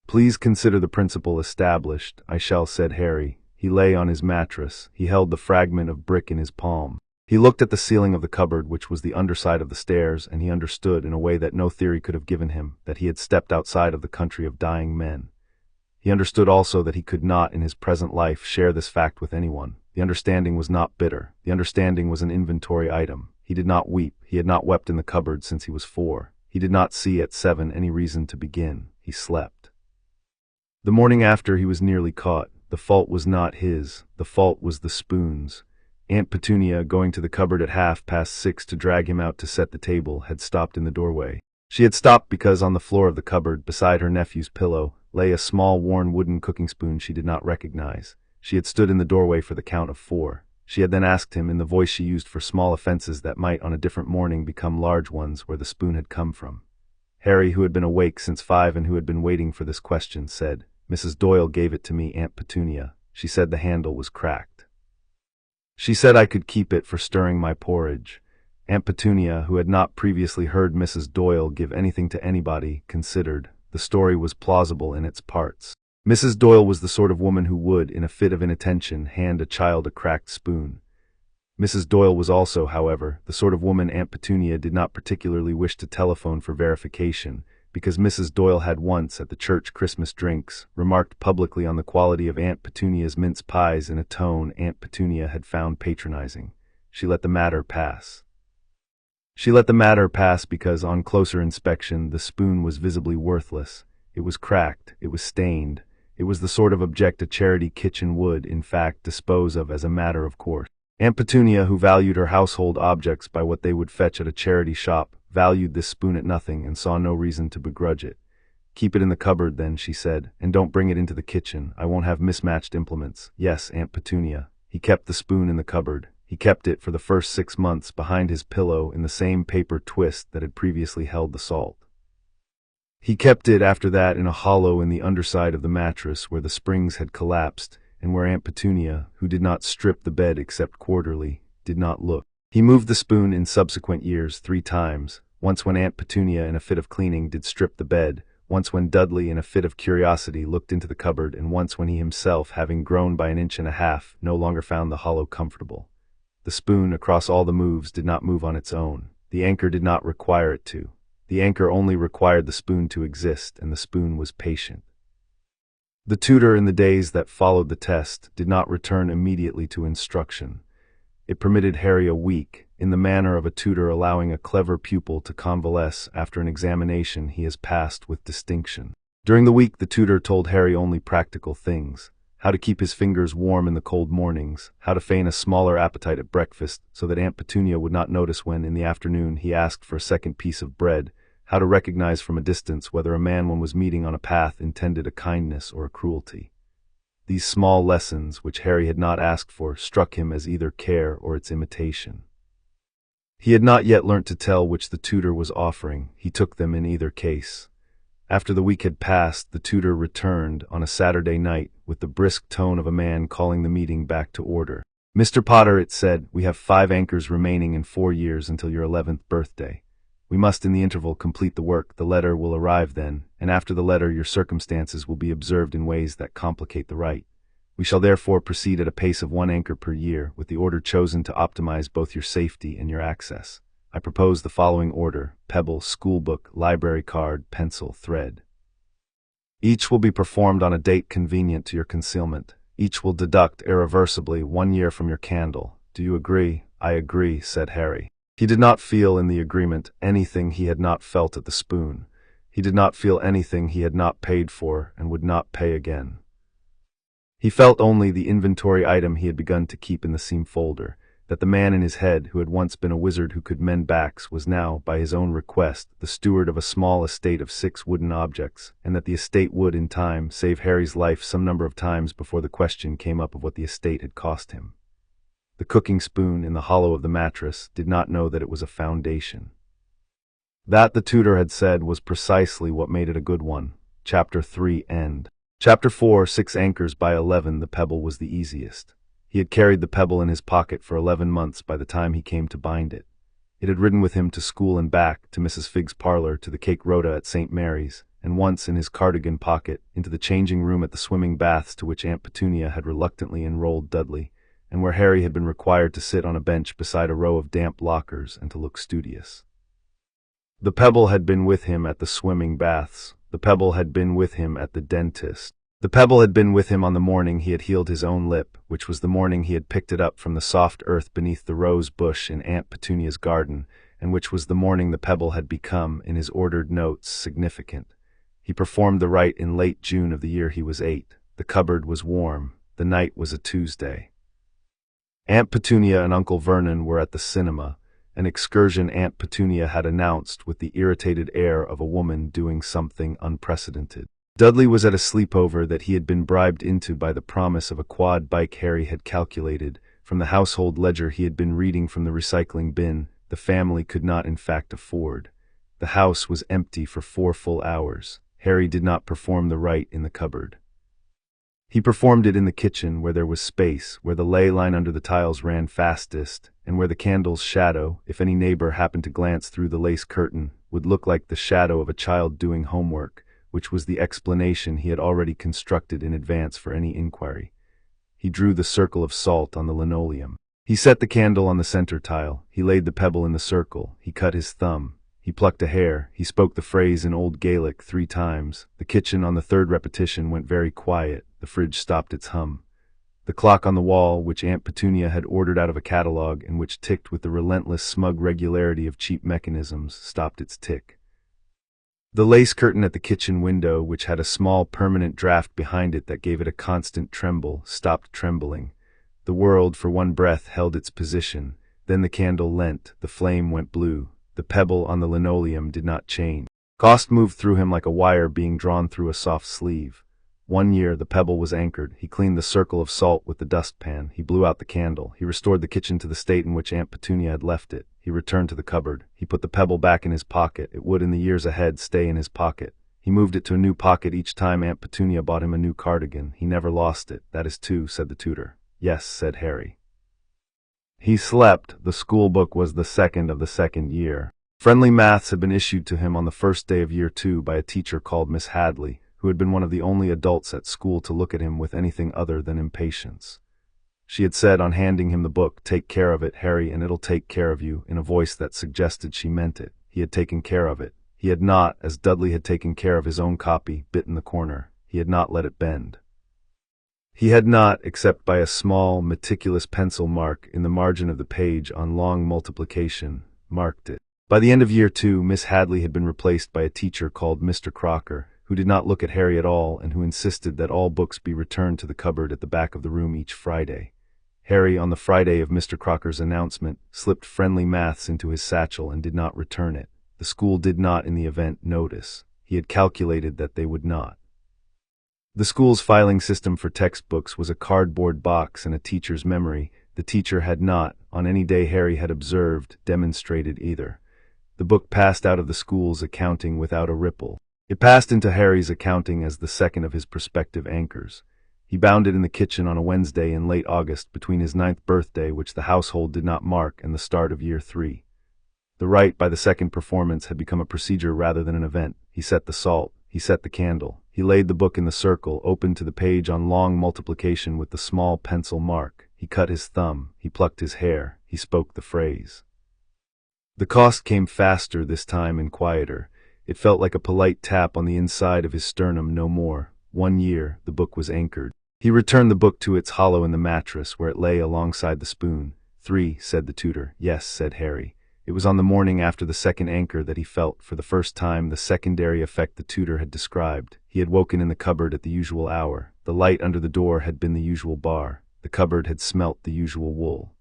Please consider the principle established. I shall, said Harry. He lay on his mattress. He held the fragment of brick in his palm. He looked at the ceiling of the cupboard, which was the underside of the stairs, and he understood, in a way that no theory could have given him, that he had stepped outside of the country of dying men. He understood also that he could not, in his present life, share this fact with anyone. The understanding was not bitter. The understanding was an inventory item. He did not weep. He had not wept in the cupboard since he was 4. He did not see at 7 any reason to begin. He slept. The morning after, he was nearly caught. The fault was not his. The fault was the spoon's. Aunt Petunia, going to the cupboard at 6:30 to drag him out to set the table, had stopped in the doorway. She had stopped because on the floor of the cupboard, beside her nephew's pillow, lay a small worn wooden cooking spoon she did not recognize. She had stood in the doorway for the count of 4. She had then asked him, in the voice she used for small offenses that might on a different morning become large ones, where the spoon had come from. Harry, who had been awake since 5 and who had been waiting for this question, said, Mrs. Doyle gave it to me, Aunt Petunia. She said the handle was cracked. She said I could keep it for stirring my porridge. Aunt Petunia, who had not previously heard Mrs. Doyle give anything to anybody, considered. The story was plausible in its parts. Mrs. Doyle was the sort of woman who would, in a fit of inattention, hand a child a cracked spoon. Mrs. Doyle was also, however, the sort of woman Aunt Petunia did not particularly wish to telephone for verification, because Mrs. Doyle had once, at the church Christmas drinks, remarked publicly on the quality of Aunt Petunia's mince pies in a tone Aunt Petunia had found patronizing. She let the matter pass. She let the matter pass because, on closer inspection, the spoon was visibly worthless. It was cracked. It was stained. It was the sort of object a charity kitchen would, in fact, dispose of as a matter of course. Aunt Petunia, who valued her household objects by what they would fetch at a charity shop, valued this spoon at nothing and saw no reason to begrudge it. Keep it in the cupboard, then, she said, and don't bring it into the kitchen. I won't have mismatched implements. Yes, Aunt Petunia. He kept the spoon in the cupboard. He kept it for the first 6 months behind his pillow in the same paper twist that had previously held the salt. He kept it after that in a hollow in the underside of the mattress where the springs had collapsed, and where Aunt Petunia, who did not strip the bed except quarterly, did not look. He moved the spoon in subsequent years 3 times, once when Aunt Petunia in a fit of cleaning did strip the bed, once when Dudley in a fit of curiosity looked into the cupboard, and once when he himself, having grown by 1.5 inches, no longer found the hollow comfortable. The spoon, across all the moves, did not move on its own. The anchor did not require it to. The anchor only required the spoon to exist, and the spoon was patient. The tutor, in the days that followed the test, did not return immediately to instruction. It permitted Harry a week, in the manner of a tutor allowing a clever pupil to convalesce after an examination he has passed with distinction. During the week, the tutor told Harry only practical things: how to keep his fingers warm in the cold mornings, how to feign a smaller appetite at breakfast so that Aunt Petunia would not notice when, in the afternoon, he asked for a second piece of bread, how to recognize from a distance whether a man one was meeting on a path intended a kindness or a cruelty. These small lessons, which Harry had not asked for, struck him as either care or its imitation. He had not yet learnt to tell which the tutor was offering. He took them in either case. After the week had passed, the tutor returned on a Saturday night with the brisk tone of a man calling the meeting back to order. "Mr. Potter," it said, "we have 5 anchors remaining in 4 years until your 11th birthday. We must in the interval complete the work. The letter will arrive then, and after the letter your circumstances will be observed in ways that complicate the rite. We shall therefore proceed at a pace of 1 anchor per year, with the order chosen to optimize both your safety and your access. I propose the following order: pebble, schoolbook, library card, pencil, thread. Each will be performed on a date convenient to your concealment. Each will deduct irreversibly 1 year from your candle. Do you agree?" "I agree," said Harry. He did not feel in the agreement anything he had not felt at the spoon. He did not feel anything he had not paid for and would not pay again. He felt only the inventory item he had begun to keep in the seam folder, that the man in his head, who had once been a wizard who could mend backs, was now, by his own request, the steward of a small estate of 6 wooden objects, and that the estate would, in time, save Harry's life some number of times before the question came up of what the estate had cost him. The cooking spoon in the hollow of the mattress did not know that it was a foundation. That, the tutor had said, was precisely what made it a good one. Chapter 3 End. Chapter 4 6 anchors by 11. The pebble was the easiest. He had carried the pebble in his pocket for 11 months by the time he came to bind it. It had ridden with him to school and back, to Mrs. Figg's parlor, to the cake rota at St. Mary's, and once in his cardigan pocket, into the changing room at the swimming baths to which Aunt Petunia had reluctantly enrolled Dudley, and where Harry had been required to sit on a bench beside a row of damp lockers and to look studious. The pebble had been with him at the swimming baths. The pebble had been with him at the dentist. The pebble had been with him on the morning he had healed his own lip, which was the morning he had picked it up from the soft earth beneath the rose bush in Aunt Petunia's garden, and which was the morning the pebble had become, in his ordered notes, significant. He performed the rite in late June of the year he was 8. The cupboard was warm. The night was a Tuesday. Aunt Petunia and Uncle Vernon were at the cinema, an excursion Aunt Petunia had announced with the irritated air of a woman doing something unprecedented. Dudley was at a sleepover that he had been bribed into by the promise of a quad bike Harry had calculated. From the household ledger he had been reading from the recycling bin, the family could not in fact afford. The house was empty for 4 full hours. Harry did not perform the rite in the cupboard. He performed it in the kitchen, where there was space, where the ley line under the tiles ran fastest, and where the candle's shadow, if any neighbor happened to glance through the lace curtain, would look like the shadow of a child doing homework, which was the explanation he had already constructed in advance for any inquiry. He drew the circle of salt on the linoleum. He set the candle on the center tile. He laid the pebble in the circle. He cut his thumb. He plucked a hair. He spoke the phrase in Old Gaelic 3 times. The kitchen, on the 3rd repetition, went very quiet. The fridge stopped its hum. The clock on the wall, which Aunt Petunia had ordered out of a catalogue and which ticked with the relentless, smug regularity of cheap mechanisms, stopped its tick. The lace curtain at the kitchen window, which had a small permanent draft behind it that gave it a constant tremble, stopped trembling. The world, for one breath, held its position. Then the candle leant. The flame went blue. The pebble on the linoleum did not change. Ghost moved through him like a wire being drawn through a soft sleeve. 1 year the pebble was anchored. He cleaned the circle of salt with the dustpan. He blew out the candle. He restored the kitchen to the state in which Aunt Petunia had left it. He returned to the cupboard. He put the pebble back in his pocket. It would in the years ahead stay in his pocket. He moved it to a new pocket each time Aunt Petunia bought him a new cardigan. He never lost it. That is two, said the tutor. Yes, said Harry. He slept. The school book was the second of the second year. Friendly maths had been issued to him on the first day of year 2 by a teacher called Miss Hadley, who had been one of the only adults at school to look at him with anything other than impatience. She had said on handing him the book, "Take care of it, Harry, and it'll take care of you," in a voice that suggested she meant it. He had taken care of it. He had not, as Dudley had taken care of his own copy, bit in the corner. He had not let it bend. He had not, except by a small, meticulous pencil mark in the margin of the page on long multiplication, marked it. By the end of year 2, Miss Hadley had been replaced by a teacher called Mr. Crocker, who did not look at Harry at all and who insisted that all books be returned to the cupboard at the back of the room each Friday. Harry, on the Friday of Mr. Crocker's announcement, slipped friendly maths into his satchel and did not return it. The school did not, in the event, notice. He had calculated that they would not. The school's filing system for textbooks was a cardboard box and a teacher's memory. The teacher had not, on any day Harry had observed, demonstrated either. The book passed out of the school's accounting without a ripple. It passed into Harry's accounting as the second of his prospective anchors. He bound it in the kitchen on a Wednesday in late August between his 9th birthday, which the household did not mark, and the start of year 3. The rite by the second performance had become a procedure rather than an event. He set the salt. He set the candle. He laid the book in the circle, opened to the page on long multiplication with the small pencil mark. He cut his thumb. He plucked his hair. He spoke the phrase. The cost came faster this time and quieter. It felt like a polite tap on the inside of his sternum, no more. 1 year, the book was anchored. He returned the book to its hollow in the mattress, where it lay alongside the spoon. 3, said the tutor. Yes, said Harry. It was on the morning after the second anchor that he felt, for the first time, the secondary effect the tutor had described. He had woken in the cupboard at the usual hour. The light under the door had been the usual bar. The cupboard had smelt the usual wool.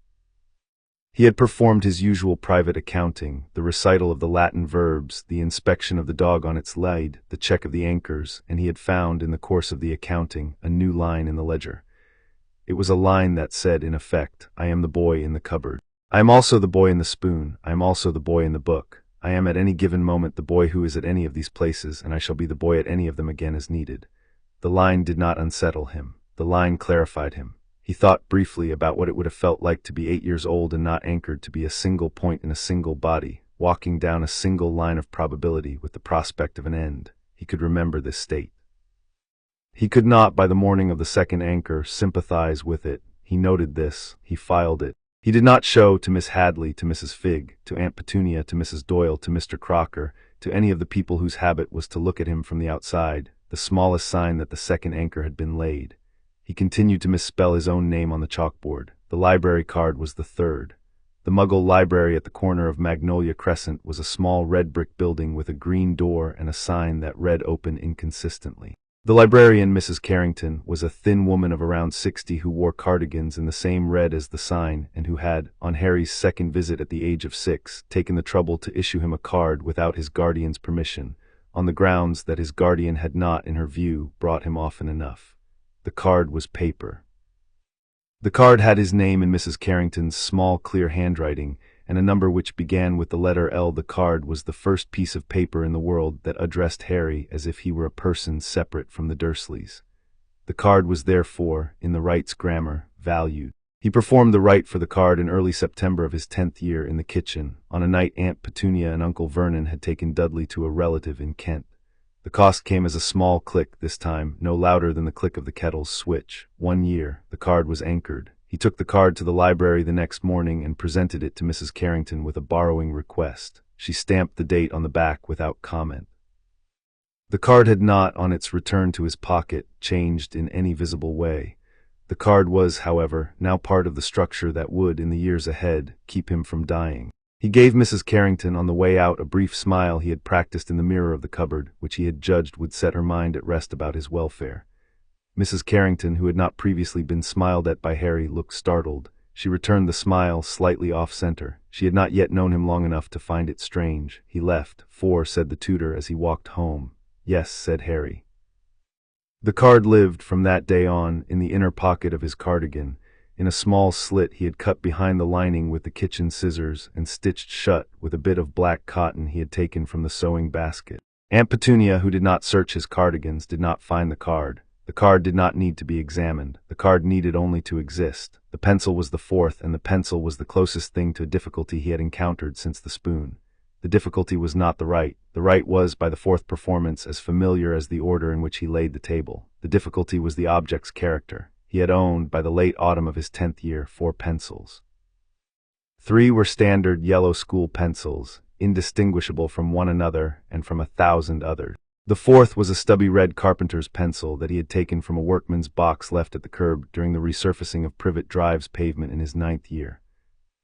He had performed his usual private accounting, the recital of the Latin verbs, the inspection of the dog on its lead, the check of the anchors, and he had found, in the course of the accounting, a new line in the ledger. It was a line that said, in effect, "I am the boy in the cupboard. I am also the boy in the spoon. I am also the boy in the book. I am at any given moment the boy who is at any of these places, and I shall be the boy at any of them again as needed." The line did not unsettle him. The line clarified him. He thought briefly about what it would have felt like to be 8 years old and not anchored, to be a single point in a single body, walking down a single line of probability with the prospect of an end. He could remember this state. He could not, by the morning of the second anchor, sympathize with it. He noted this. He filed it. He did not show to Miss Hadley, to Mrs. Figg, to Aunt Petunia, to Mrs. Doyle, to Mr. Crocker, to any of the people whose habit was to look at him from the outside, the smallest sign that the second anchor had been laid. He continued to misspell his own name on the chalkboard. The library card was the third. The Muggle library at the corner of Magnolia Crescent was a small red brick building with a green door and a sign that read "Open" inconsistently. The librarian, Mrs. Carrington, was a thin woman of around 60 who wore cardigans in the same red as the sign, and who had, on Harry's second visit at the age of 6, taken the trouble to issue him a card without his guardian's permission, on the grounds that his guardian had not, in her view, brought him often enough. The card was paper. The card had his name in Mrs. Carrington's small, clear handwriting, and a number which began with the letter L. The card was the first piece of paper in the world that addressed Harry as if he were a person separate from the Dursleys. The card was therefore, in the Wright's grammar, valued. He performed the rite for the card in early September of his 10th year in the kitchen, on a night Aunt Petunia and Uncle Vernon had taken Dudley to a relative in Kent. The cost came as a small click this time, no louder than the click of the kettle's switch. 1 year. The card was anchored. He took the card to the library the next morning and presented it to Mrs. Carrington with a borrowing request. She stamped the date on the back without comment. The card had not, on its return to his pocket, changed in any visible way. The card was, however, now part of the structure that would, in the years ahead, keep him from dying. He gave Mrs. Carrington on the way out a brief smile he had practiced in the mirror of the cupboard, which he had judged would set her mind at rest about his welfare. Mrs. Carrington, who had not previously been smiled at by Harry, looked startled. She returned the smile slightly off-center. She had not yet known him long enough to find it strange. He left. 4, said the tutor as he walked home. Yes, said Harry. The card lived, from that day on, in the inner pocket of his cardigan, in a small slit he had cut behind the lining with the kitchen scissors and stitched shut with a bit of black cotton he had taken from the sewing basket. Aunt Petunia, who did not search his cardigans, did not find the card. The card did not need to be examined. The card needed only to exist. The pencil was the fourth, and the pencil was the closest thing to a difficulty he had encountered since the spoon. The difficulty was not the right. The right was, by the fourth performance, as familiar as the order in which he laid the table. The difficulty was the object's character. He had owned, by the late autumn of his 10th year, 4 pencils. 3 were standard yellow school pencils, indistinguishable from one another and from 1,000 others. The fourth was a stubby red carpenter's pencil that he had taken from a workman's box left at the curb during the resurfacing of Privet Drive's pavement in his 9th year.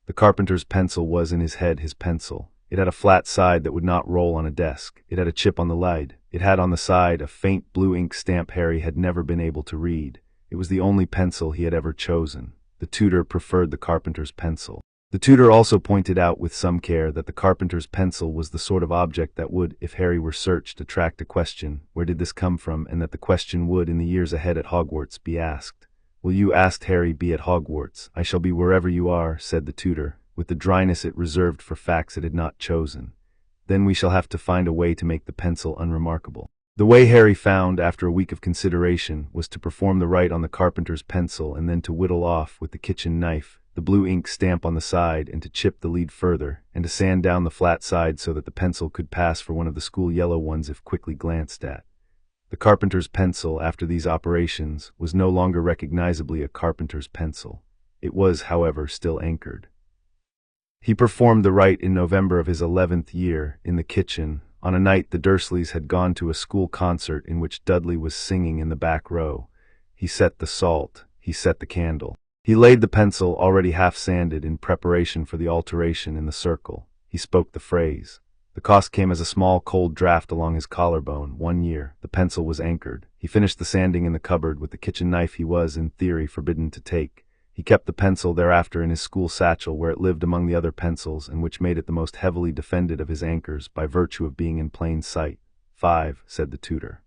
The carpenter's pencil was in his head his pencil. It had a flat side that would not roll on a desk. It had a chip on the lid. It had on the side a faint blue ink stamp Harry had never been able to read. It was the only pencil he had ever chosen. The tutor preferred the carpenter's pencil. The tutor also pointed out with some care that the carpenter's pencil was the sort of object that would, if Harry were searched, attract a question, where did this come from, and that the question would, in the years ahead at Hogwarts, be asked. Will you, asked Harry, be at Hogwarts? I shall be wherever you are, said the tutor, with the dryness it reserved for facts it had not chosen. Then we shall have to find a way to make the pencil unremarkable. The way Harry found, after a week of consideration, was to perform the right on the carpenter's pencil and then to whittle off, with the kitchen knife, the blue ink stamp on the side, and to chip the lead further, and to sand down the flat side so that the pencil could pass for one of the school yellow ones if quickly glanced at. The carpenter's pencil, after these operations, was no longer recognizably a carpenter's pencil. It was, however, still anchored. He performed the rite in November of his 11th year, in the kitchen, on a night the Dursleys had gone to a school concert in which Dudley was singing in the back row. He set the salt. He set the candle. He laid the pencil, already half-sanded, in preparation for the alteration in the circle. He spoke the phrase. The cost came as a small cold draft along his collarbone. 1 year. The pencil was anchored. He finished the sanding in the cupboard with the kitchen knife he was, in theory, forbidden to take. He kept the pencil thereafter in his school satchel, where it lived among the other pencils, and which made it the most heavily defended of his anchors, by virtue of being in plain sight. 5, said the tutor.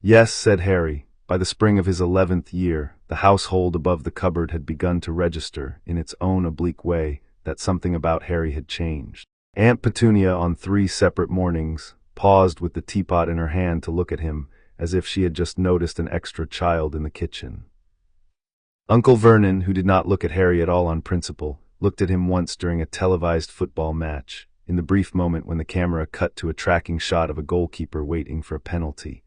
Yes, said Harry. By the spring of his 11th year, the household above the cupboard had begun to register, in its own oblique way, that something about Harry had changed. Aunt Petunia, on 3 separate mornings, paused with the teapot in her hand to look at him, as if she had just noticed an extra child in the kitchen. Uncle Vernon, who did not look at Harry at all on principle, looked at him once during a televised football match, in the brief moment when the camera cut to a tracking shot of a goalkeeper waiting for a penalty,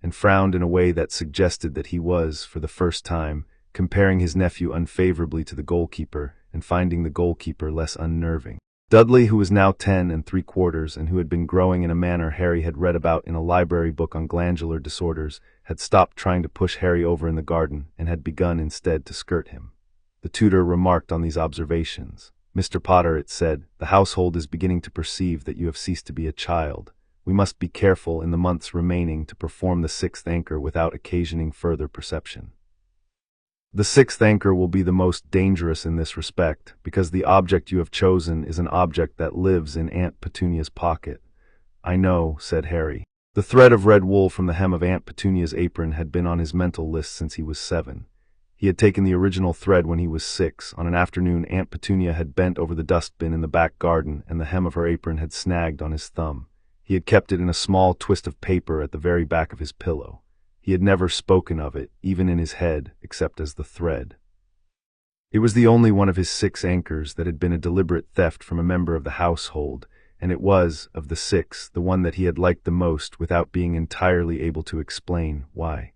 and frowned in a way that suggested that he was, for the first time, comparing his nephew unfavorably to the goalkeeper and finding the goalkeeper less unnerving. Dudley, who was now 10 3/4 and who had been growing in a manner Harry had read about in a library book on glandular disorders, had stopped trying to push Harry over in the garden and had begun instead to skirt him. The tutor remarked on these observations. Mr. Potter, it said, the household is beginning to perceive that you have ceased to be a child. We must be careful in the months remaining to perform the 6th anchor without occasioning further perception. The 6th anchor will be the most dangerous in this respect, because the object you have chosen is an object that lives in Aunt Petunia's pocket. I know, said Harry. The thread of red wool from the hem of Aunt Petunia's apron had been on his mental list since he was 7. He had taken the original thread when he was 6. On an afternoon, Aunt Petunia had bent over the dustbin in the back garden, and the hem of her apron had snagged on his thumb. He had kept it in a small twist of paper at the very back of his pillow. He had never spoken of it, even in his head, except as the thread. It was the only one of his 6 anchors that had been a deliberate theft from a member of the household, and it was, of the 6, the one that he had liked the most without being entirely able to explain why.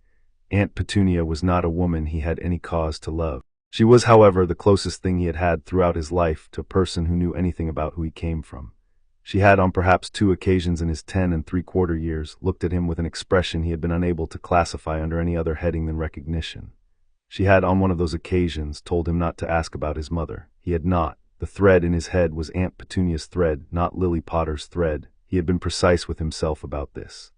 Aunt Petunia was not a woman he had any cause to love. She was, however, the closest thing he had had throughout his life to a person who knew anything about who he came from. She had, on perhaps 2 occasions in his 10 3/4 years, looked at him with an expression he had been unable to classify under any other heading than recognition. She had, on one of those occasions, told him not to ask about his mother. He had not. The thread in his head was Aunt Petunia's thread, not Lily Potter's thread. He had been precise with himself about this.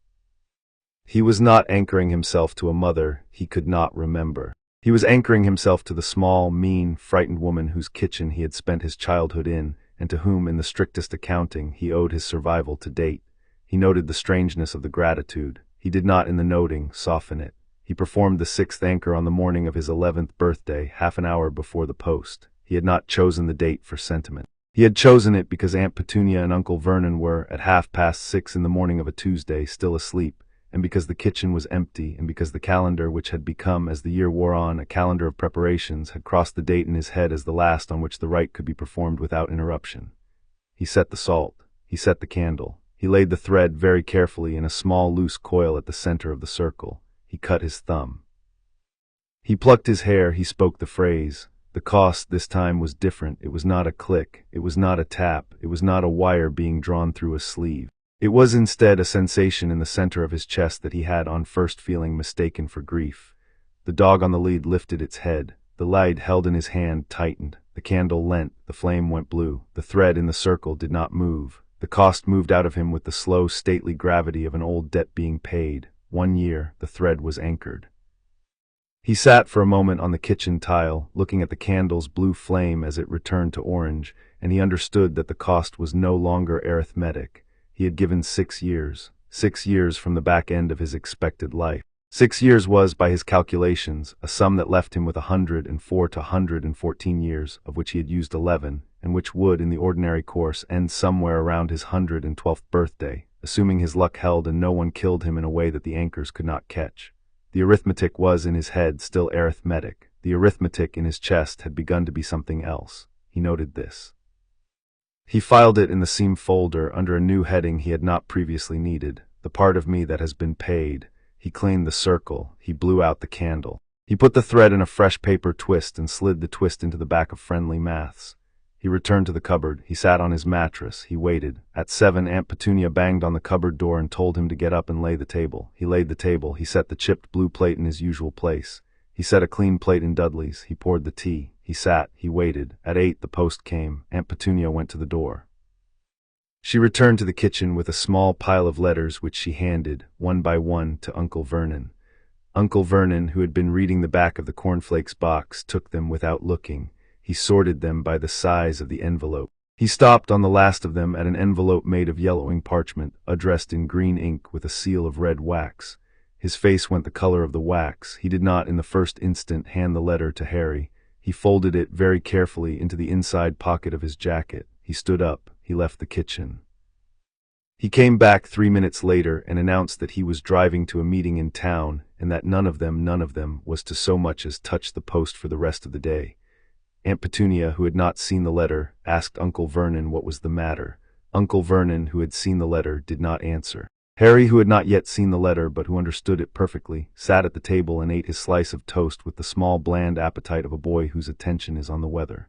He was not anchoring himself to a mother he could not remember. He was anchoring himself to the small, mean, frightened woman whose kitchen he had spent his childhood in, and to whom, in the strictest accounting, he owed his survival to date. He noted the strangeness of the gratitude. He did not, in the noting, soften it. He performed the 6th anchor on the morning of his 11th birthday, half an hour before the post. He had not chosen the date for sentiment. He had chosen it because Aunt Petunia and Uncle Vernon were, at 6:30 in the morning of a Tuesday, still asleep, and because the kitchen was empty, and because the calendar, which had become, as the year wore on, a calendar of preparations, had crossed the date in his head as the last on which the rite could be performed without interruption. He set the salt. He set the candle. He laid the thread very carefully in a small loose coil at the center of the circle. He cut his thumb. He plucked his hair. He spoke the phrase. The cost this time was different. It was not a click. It was not a tap. It was not a wire being drawn through a sleeve. It was instead a sensation in the center of his chest that he had on first feeling mistaken for grief. The dog on the lead lifted its head. The light held in his hand tightened. The candle lent. The flame went blue. The thread in the circle did not move. The cost moved out of him with the slow, stately gravity of an old debt being paid. 1 year, the thread was anchored. He sat for a moment on the kitchen tile, looking at the candle's blue flame as it returned to orange, and he understood that the cost was no longer arithmetic. He had given 6 years. 6 years from the back end of his expected life. 6 years was, by his calculations, a sum that left him with 104 to 114 years, of which he had used 11, and which would, in the ordinary course, end somewhere around his 112th birthday, assuming his luck held and no one killed him in a way that the anchors could not catch. The arithmetic was in his head still arithmetic. The arithmetic in his chest had begun to be something else. He noted this. He filed it in the seam folder under a new heading he had not previously needed, the part of me that has been paid. He cleaned the circle. He blew out the candle. He put the thread in a fresh paper twist and slid the twist into the back of Friendly Maths. He returned to the cupboard. He sat on his mattress. He waited. At 7, Aunt Petunia banged on the cupboard door and told him to get up and lay the table. He laid the table. He set the chipped blue plate in his usual place. He set a clean plate in Dudley's. He poured the tea. He sat. He waited. At 8, the post came. Aunt Petunia went to the door. She returned to the kitchen with a small pile of letters which she handed, one by one, to Uncle Vernon. Uncle Vernon, who had been reading the back of the cornflakes box, took them without looking. He sorted them by the size of the envelope. He stopped on the last of them at an envelope made of yellowing parchment, addressed in green ink with a seal of red wax. His face went the color of the wax. He did not in the first instant hand the letter to Harry. He folded it very carefully into the inside pocket of his jacket. He stood up. He left the kitchen. He came back 3 minutes later and announced that he was driving to a meeting in town and that none of them was to so much as touch the post for the rest of the day. Aunt Petunia, who had not seen the letter, asked Uncle Vernon what was the matter. Uncle Vernon, who had seen the letter, did not answer. Harry, who had not yet seen the letter but who understood it perfectly, sat at the table and ate his slice of toast with the small bland appetite of a boy whose attention is on the weather.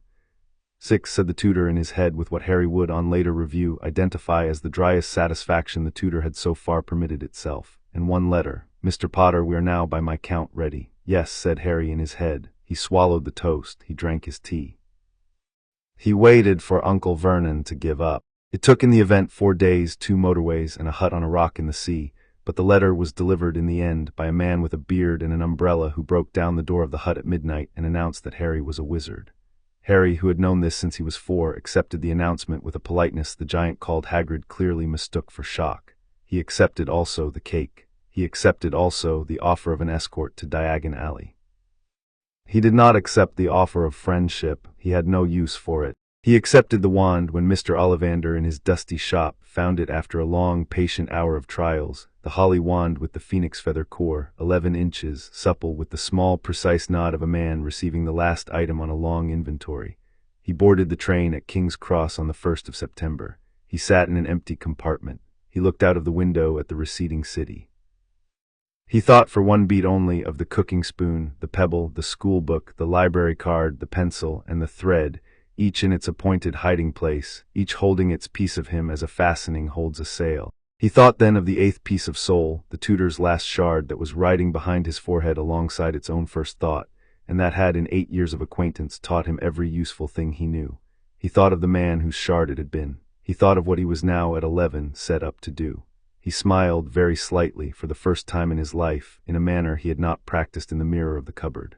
6, said the tutor in his head with what Harry would, on later review, identify as the driest satisfaction the tutor had so far permitted itself. And 1 letter. Mr. Potter, we are now by my count ready. Yes, said Harry in his head. He swallowed the toast. He drank his tea. He waited for Uncle Vernon to give up. It took in the event 4 days, 2 motorways, and a hut on a rock in the sea, but the letter was delivered in the end by a man with a beard and an umbrella who broke down the door of the hut at midnight and announced that Harry was a wizard. Harry, who had known this since he was 4, accepted the announcement with a politeness the giant called Hagrid clearly mistook for shock. He accepted also the cake. He accepted also the offer of an escort to Diagon Alley. He did not accept the offer of friendship. He had no use for it. He accepted the wand when Mr. Ollivander in his dusty shop found it after a long, patient hour of trials, the holly wand with the phoenix feather core, 11 inches, supple with the small, precise nod of a man receiving the last item on a long inventory. He boarded the train at King's Cross on the 1st of September. He sat in an empty compartment. He looked out of the window at the receding city. He thought for 1 beat only of the cooking spoon, the pebble, the school book, the library card, the pencil, and the thread, each in its appointed hiding place, each holding its piece of him as a fastening holds a sail. He thought then of the 8th piece of soul, the tutor's last shard that was riding behind his forehead alongside its own first thought, and that had in 8 years of acquaintance taught him every useful thing he knew. He thought of the man whose shard it had been. He thought of what he was now at 11 set up to do. He smiled very slightly for the first time in his life, in a manner he had not practiced in the mirror of the cupboard.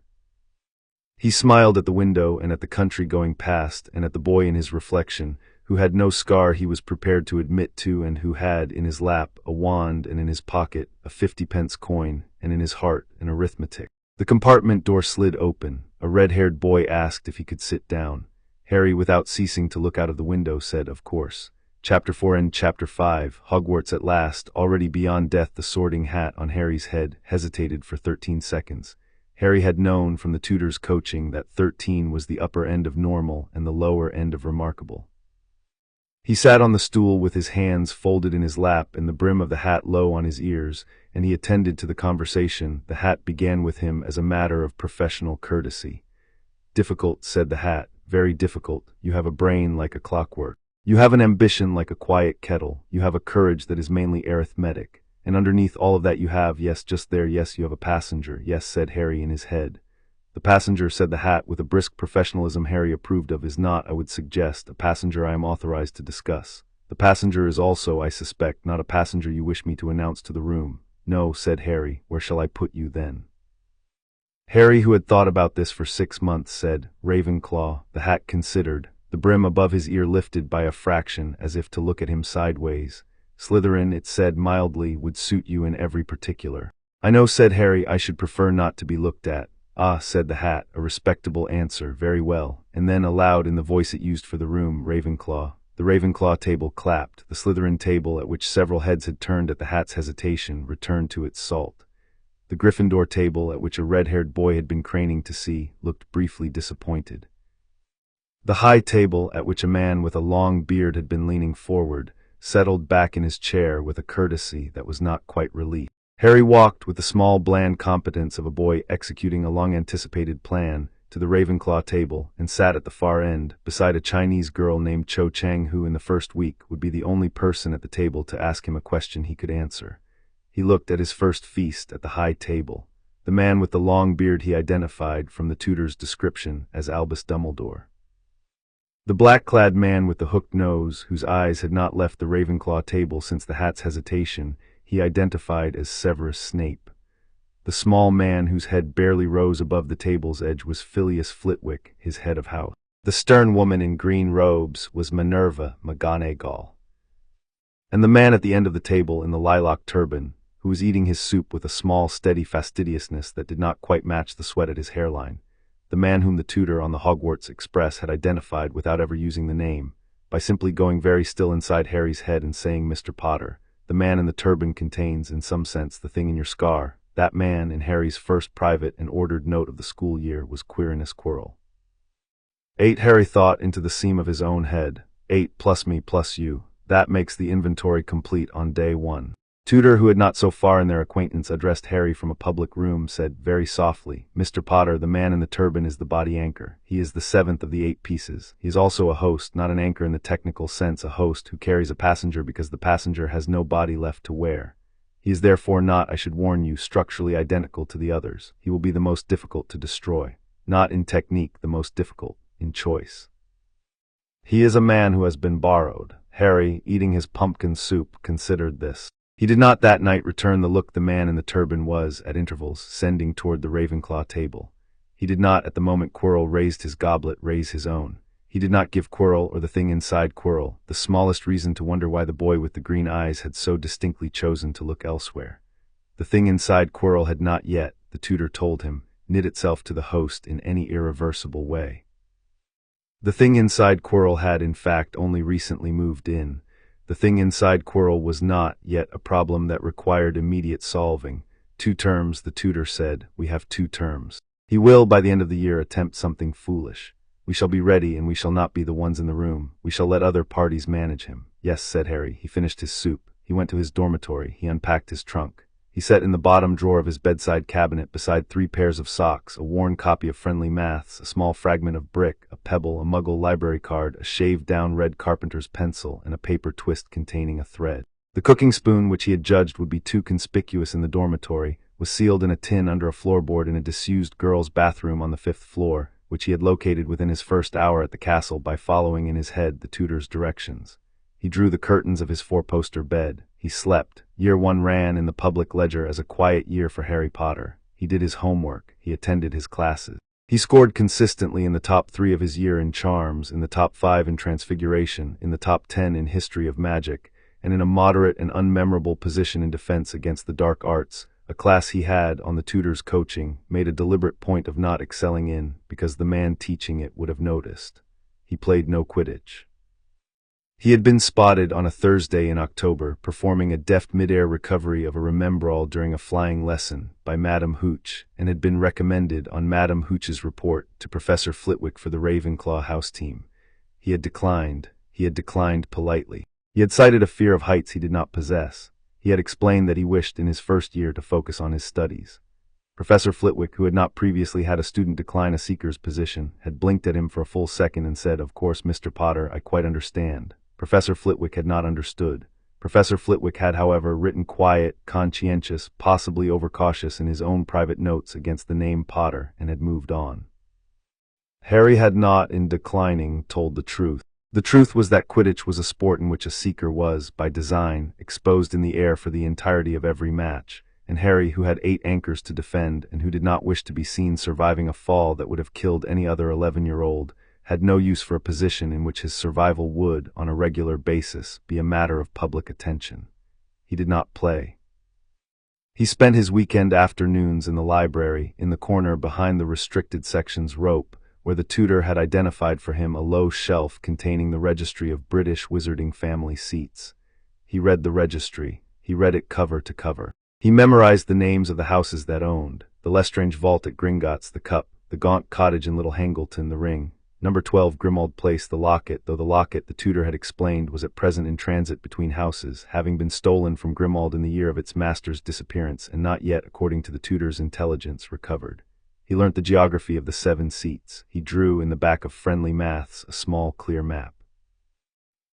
He smiled at the window and at the country going past and at the boy in his reflection, who had no scar he was prepared to admit to and who had in his lap a wand and in his pocket a 50-pence coin and in his heart an arithmetic. The compartment door slid open. A red-haired boy asked if he could sit down. Harry, without ceasing to look out of the window, said, "Of course." Chapter 4 and Chapter 5, Hogwarts at last, already beyond death. The sorting hat on Harry's head hesitated for 13 seconds. Harry had known from the tutor's coaching that 13 was the upper end of normal and the lower end of remarkable. He sat on the stool with his hands folded in his lap and the brim of the hat low on his ears, and he attended to the conversation. The hat began with him as a matter of professional courtesy. "Difficult," said the hat, "very difficult. You have a brain like a clockwork. You have an ambition like a quiet kettle. You have a courage that is mainly arithmetic. And underneath all of that you have, yes, just there, yes, you have a passenger." "Yes," said Harry in his head. "The passenger," said the hat with a brisk professionalism Harry approved of, "is not, I would suggest, a passenger I am authorized to discuss. The passenger is also, I suspect, not a passenger you wish me to announce to the room." "No," said Harry. "Where shall I put you, then?" Harry, who had thought about this for 6 months, said, "Ravenclaw." The hat considered, the brim above his ear lifted by a fraction as if to look at him sideways. "Slytherin," it said mildly, "would suit you in every particular." "I know," said Harry. "I should prefer not to be looked at." "Ah," said the hat, "a respectable answer. Very well." And then aloud in the voice it used for the room, "Ravenclaw." The Ravenclaw table clapped. The Slytherin table, at which several heads had turned at the hat's hesitation, returned to its salt. The Gryffindor table, at which a red-haired boy had been craning to see, looked briefly disappointed. The high table, at which a man with a long beard had been leaning forward, settled back in his chair with a courtesy that was not quite relief. Harry walked, with the small, bland competence of a boy executing a long-anticipated plan, to the Ravenclaw table, and sat at the far end, beside a Chinese girl named Cho Chang, who in the first week would be the only person at the table to ask him a question he could answer. He looked at his first feast at the high table. The man with the long beard he identified, from the tutor's description, as Albus Dumbledore. The black-clad man with the hooked nose, whose eyes had not left the Ravenclaw table since the hat's hesitation, he identified as Severus Snape. The small man whose head barely rose above the table's edge was Filius Flitwick, his head of house. The stern woman in green robes was Minerva McGonagall. And the man at the end of the table in the lilac turban, who was eating his soup with a small, steady fastidiousness that did not quite match the sweat at his hairline. The man whom the tutor on the Hogwarts Express had identified without ever using the name, by simply going very still inside Harry's head and saying, "Mr. Potter." The man in the turban contains, in some sense, the thing in your scar. That man, in Harry's first private and ordered note of the school year, was Quirinus Quirrell. 8, Harry thought into the seam of his own head. 8 plus me plus you. That makes the inventory complete on day 1. Tutor, who had not so far in their acquaintance addressed Harry from a public room, said very softly, "Mr. Potter, the man in the turban is the body anchor. He is the 7th of the 8 pieces. He is also a host, not an anchor in the technical sense, a host who carries a passenger because the passenger has no body left to wear. He is therefore not, I should warn you, structurally identical to the others. He will be the most difficult to destroy. Not in technique, the most difficult, in choice. He is a man who has been borrowed." Harry, eating his pumpkin soup, considered this. He did not that night return the look the man in the turban was, at intervals, sending toward the Ravenclaw table. He did not, at the moment Quirrell raised his goblet, raise his own. He did not give Quirrell, or the thing inside Quirrell, the smallest reason to wonder why the boy with the green eyes had so distinctly chosen to look elsewhere. The thing inside Quirrell had not yet, the tutor told him, knit itself to the host in any irreversible way. The thing inside Quirrell had, in fact, only recently moved in. The thing inside Quirrell was not yet a problem that required immediate solving. 2 terms, the tutor said. We have 2 terms. He will, by the end of the year, attempt something foolish. We shall be ready, and we shall not be the ones in the room. We shall let other parties manage him. Yes, said Harry. He finished his soup. He went to his dormitory. He unpacked his trunk. He set in the bottom drawer of his bedside cabinet, beside 3 pairs of socks, a worn copy of Friendly Maths, a small fragment of brick, a pebble, a Muggle library card, a shaved-down red carpenter's pencil, and a paper twist containing a thread. The cooking spoon, which he had judged would be too conspicuous in the dormitory, was sealed in a tin under a floorboard in a disused girls' bathroom on the 5th floor, which he had located within his first hour at the castle by following in his head the tutor's directions. He drew the curtains of his 4-poster bed. He slept. Year 1 ran in the public ledger as a quiet year for Harry Potter. He did his homework. He attended his classes. He scored consistently in the top 3 of his year in charms, in the top 5 in transfiguration, in the top 10 in history of magic, and in a moderate and unmemorable position in defense against the dark arts, a class he had, on the tutor's coaching, made a deliberate point of not excelling in, because the man teaching it would have noticed. He played no Quidditch. He had been spotted on a Thursday in October performing a deft mid-air recovery of a remembrall during a flying lesson by Madame Hooch and had been recommended on Madame Hooch's report to Professor Flitwick for the Ravenclaw house team. He had declined politely. He had cited a fear of heights he did not possess. He had explained that he wished in his first year to focus on his studies. Professor Flitwick, who had not previously had a student decline a seeker's position, had blinked at him for a full second and said, "Of course, Mr. Potter, I quite understand." Professor Flitwick had not understood. Professor Flitwick had, however, written quiet, conscientious, possibly overcautious in his own private notes against the name Potter and had moved on. Harry had not, in declining, told the truth. The truth was that Quidditch was a sport in which a seeker was, by design, exposed in the air for the entirety of every match, and Harry, who had 8 anchors to defend and who did not wish to be seen surviving a fall that would have killed any other 11-year-old, had no use for a position in which his survival would, on a regular basis, be a matter of public attention. He did not play. He spent his weekend afternoons in the library, in the corner behind the restricted section's rope, where the tutor had identified for him a low shelf containing the registry of British wizarding family seats. He read the registry. He read it cover to cover. He memorized the names of the houses that owned: the Lestrange Vault at Gringotts, the Cup, the Gaunt Cottage in Little Hangleton, the Ring, Number 12 Grimmauld Place, the Locket, though the locket, the tutor had explained, was at present in transit between houses, having been stolen from Grimmauld in the year of its master's disappearance and not yet, according to the tutor's intelligence, recovered. He learnt the geography of the 7 seats. He drew, in the back of Friendly Maths, a small, clear map.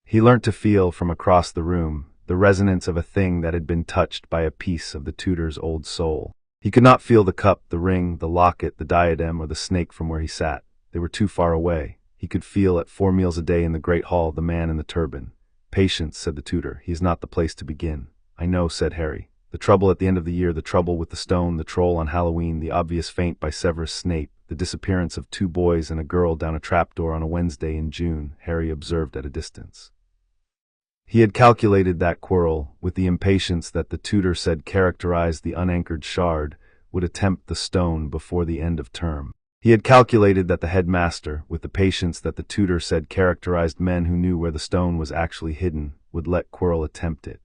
He learnt to feel, from across the room, the resonance of a thing that had been touched by a piece of the tutor's old soul. He could not feel the cup, the ring, the locket, the diadem, or the snake from where he sat. They were too far away. He could feel, at 4 meals a day in the great hall, the man in the turban. "Patience," said the tutor. "He is not the place to begin." "I know," said Harry. "The trouble at the end of the year, the trouble with the stone, the troll on Halloween, the obvious feint by Severus Snape, the disappearance of 2 boys and a girl down a trapdoor on a Wednesday in June," Harry observed at a distance. He had calculated that Quirrell, with the impatience that the tutor said characterized the unanchored shard, would attempt the stone before the end of term. He had calculated that the headmaster, with the patience that the tutor said characterized men who knew where the stone was actually hidden, would let Quirrell attempt it.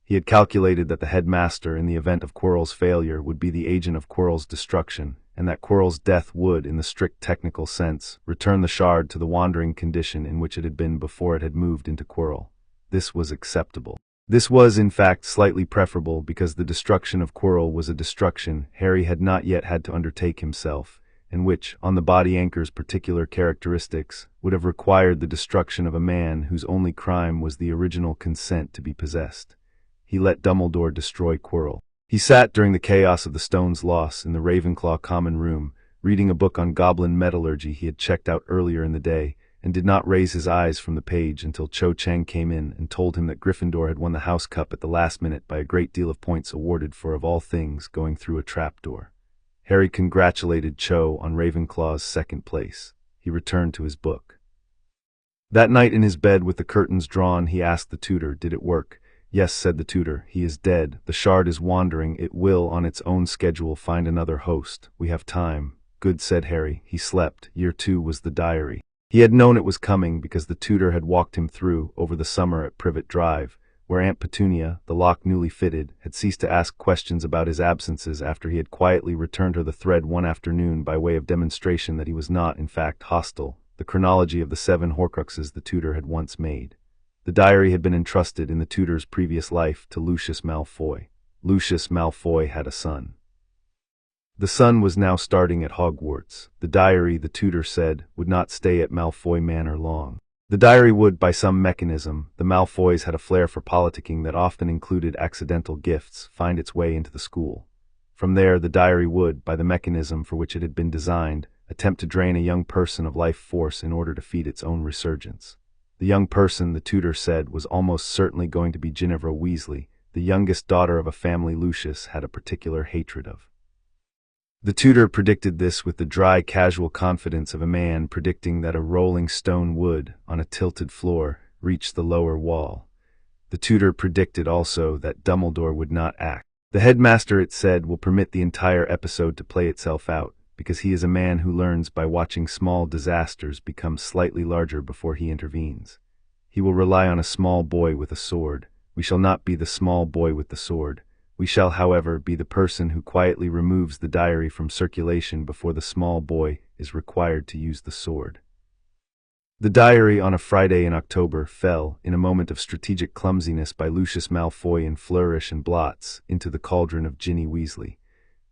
He had calculated that the headmaster, in the event of Quirrell's failure, would be the agent of Quirrell's destruction, and that Quirrell's death would, in the strict technical sense, return the shard to the wandering condition in which it had been before it had moved into Quirrell. This was acceptable. This was, in fact, slightly preferable, because the destruction of Quirrell was a destruction Harry had not yet had to undertake himself, and which, on the body anchor's particular characteristics, would have required the destruction of a man whose only crime was the original consent to be possessed. He let Dumbledore destroy Quirrell. He sat during the chaos of the stone's loss in the Ravenclaw common room, reading a book on goblin metallurgy he had checked out earlier in the day, and did not raise his eyes from the page until Cho Chang came in and told him that Gryffindor had won the House Cup at the last minute by a great deal of points awarded for, of all things, going through a trapdoor. Harry congratulated Cho on Ravenclaw's 2nd place. He returned to his book. That night in his bed with the curtains drawn, he asked the tutor, "Did it work?" "Yes," said the tutor. "He is dead. The shard is wandering. It will, on its own schedule, find another host. We have time." "Good," said Harry. He slept. Year 2 was the diary. He had known it was coming because the tutor had walked him through, over the summer at Privet Drive, where Aunt Petunia, the lock newly fitted, had ceased to ask questions about his absences after he had quietly returned her the thread one afternoon by way of demonstration that he was not, in fact, hostile, the chronology of the 7 Horcruxes the tutor had once made. The diary had been entrusted in the tutor's previous life to Lucius Malfoy. Lucius Malfoy had a son. The son was now starting at Hogwarts. The diary, the tutor said, would not stay at Malfoy Manor long. The diary would, by some mechanism, the Malfoys had a flair for politicking that often included accidental gifts, find its way into the school. From there, the diary would, by the mechanism for which it had been designed, attempt to drain a young person of life force in order to feed its own resurgence. The young person, the tutor said, was almost certainly going to be Ginevra Weasley, the youngest daughter of a family Lucius had a particular hatred of. The tutor predicted this with the dry, casual confidence of a man predicting that a rolling stone would, on a tilted floor, reach the lower wall. The tutor predicted also that Dumbledore would not act. "The headmaster," it said, "will permit the entire episode to play itself out. because he is a man who learns by watching small disasters become slightly larger before he intervenes. He will rely on a small boy with a sword. We shall not be the small boy with the sword. We shall, however, be the person who quietly removes the diary from circulation before the small boy is required to use the sword. The diary on a Friday in October fell, in a moment of strategic clumsiness by Lucius Malfoy in flourish and blots, into the cauldron of Ginny Weasley.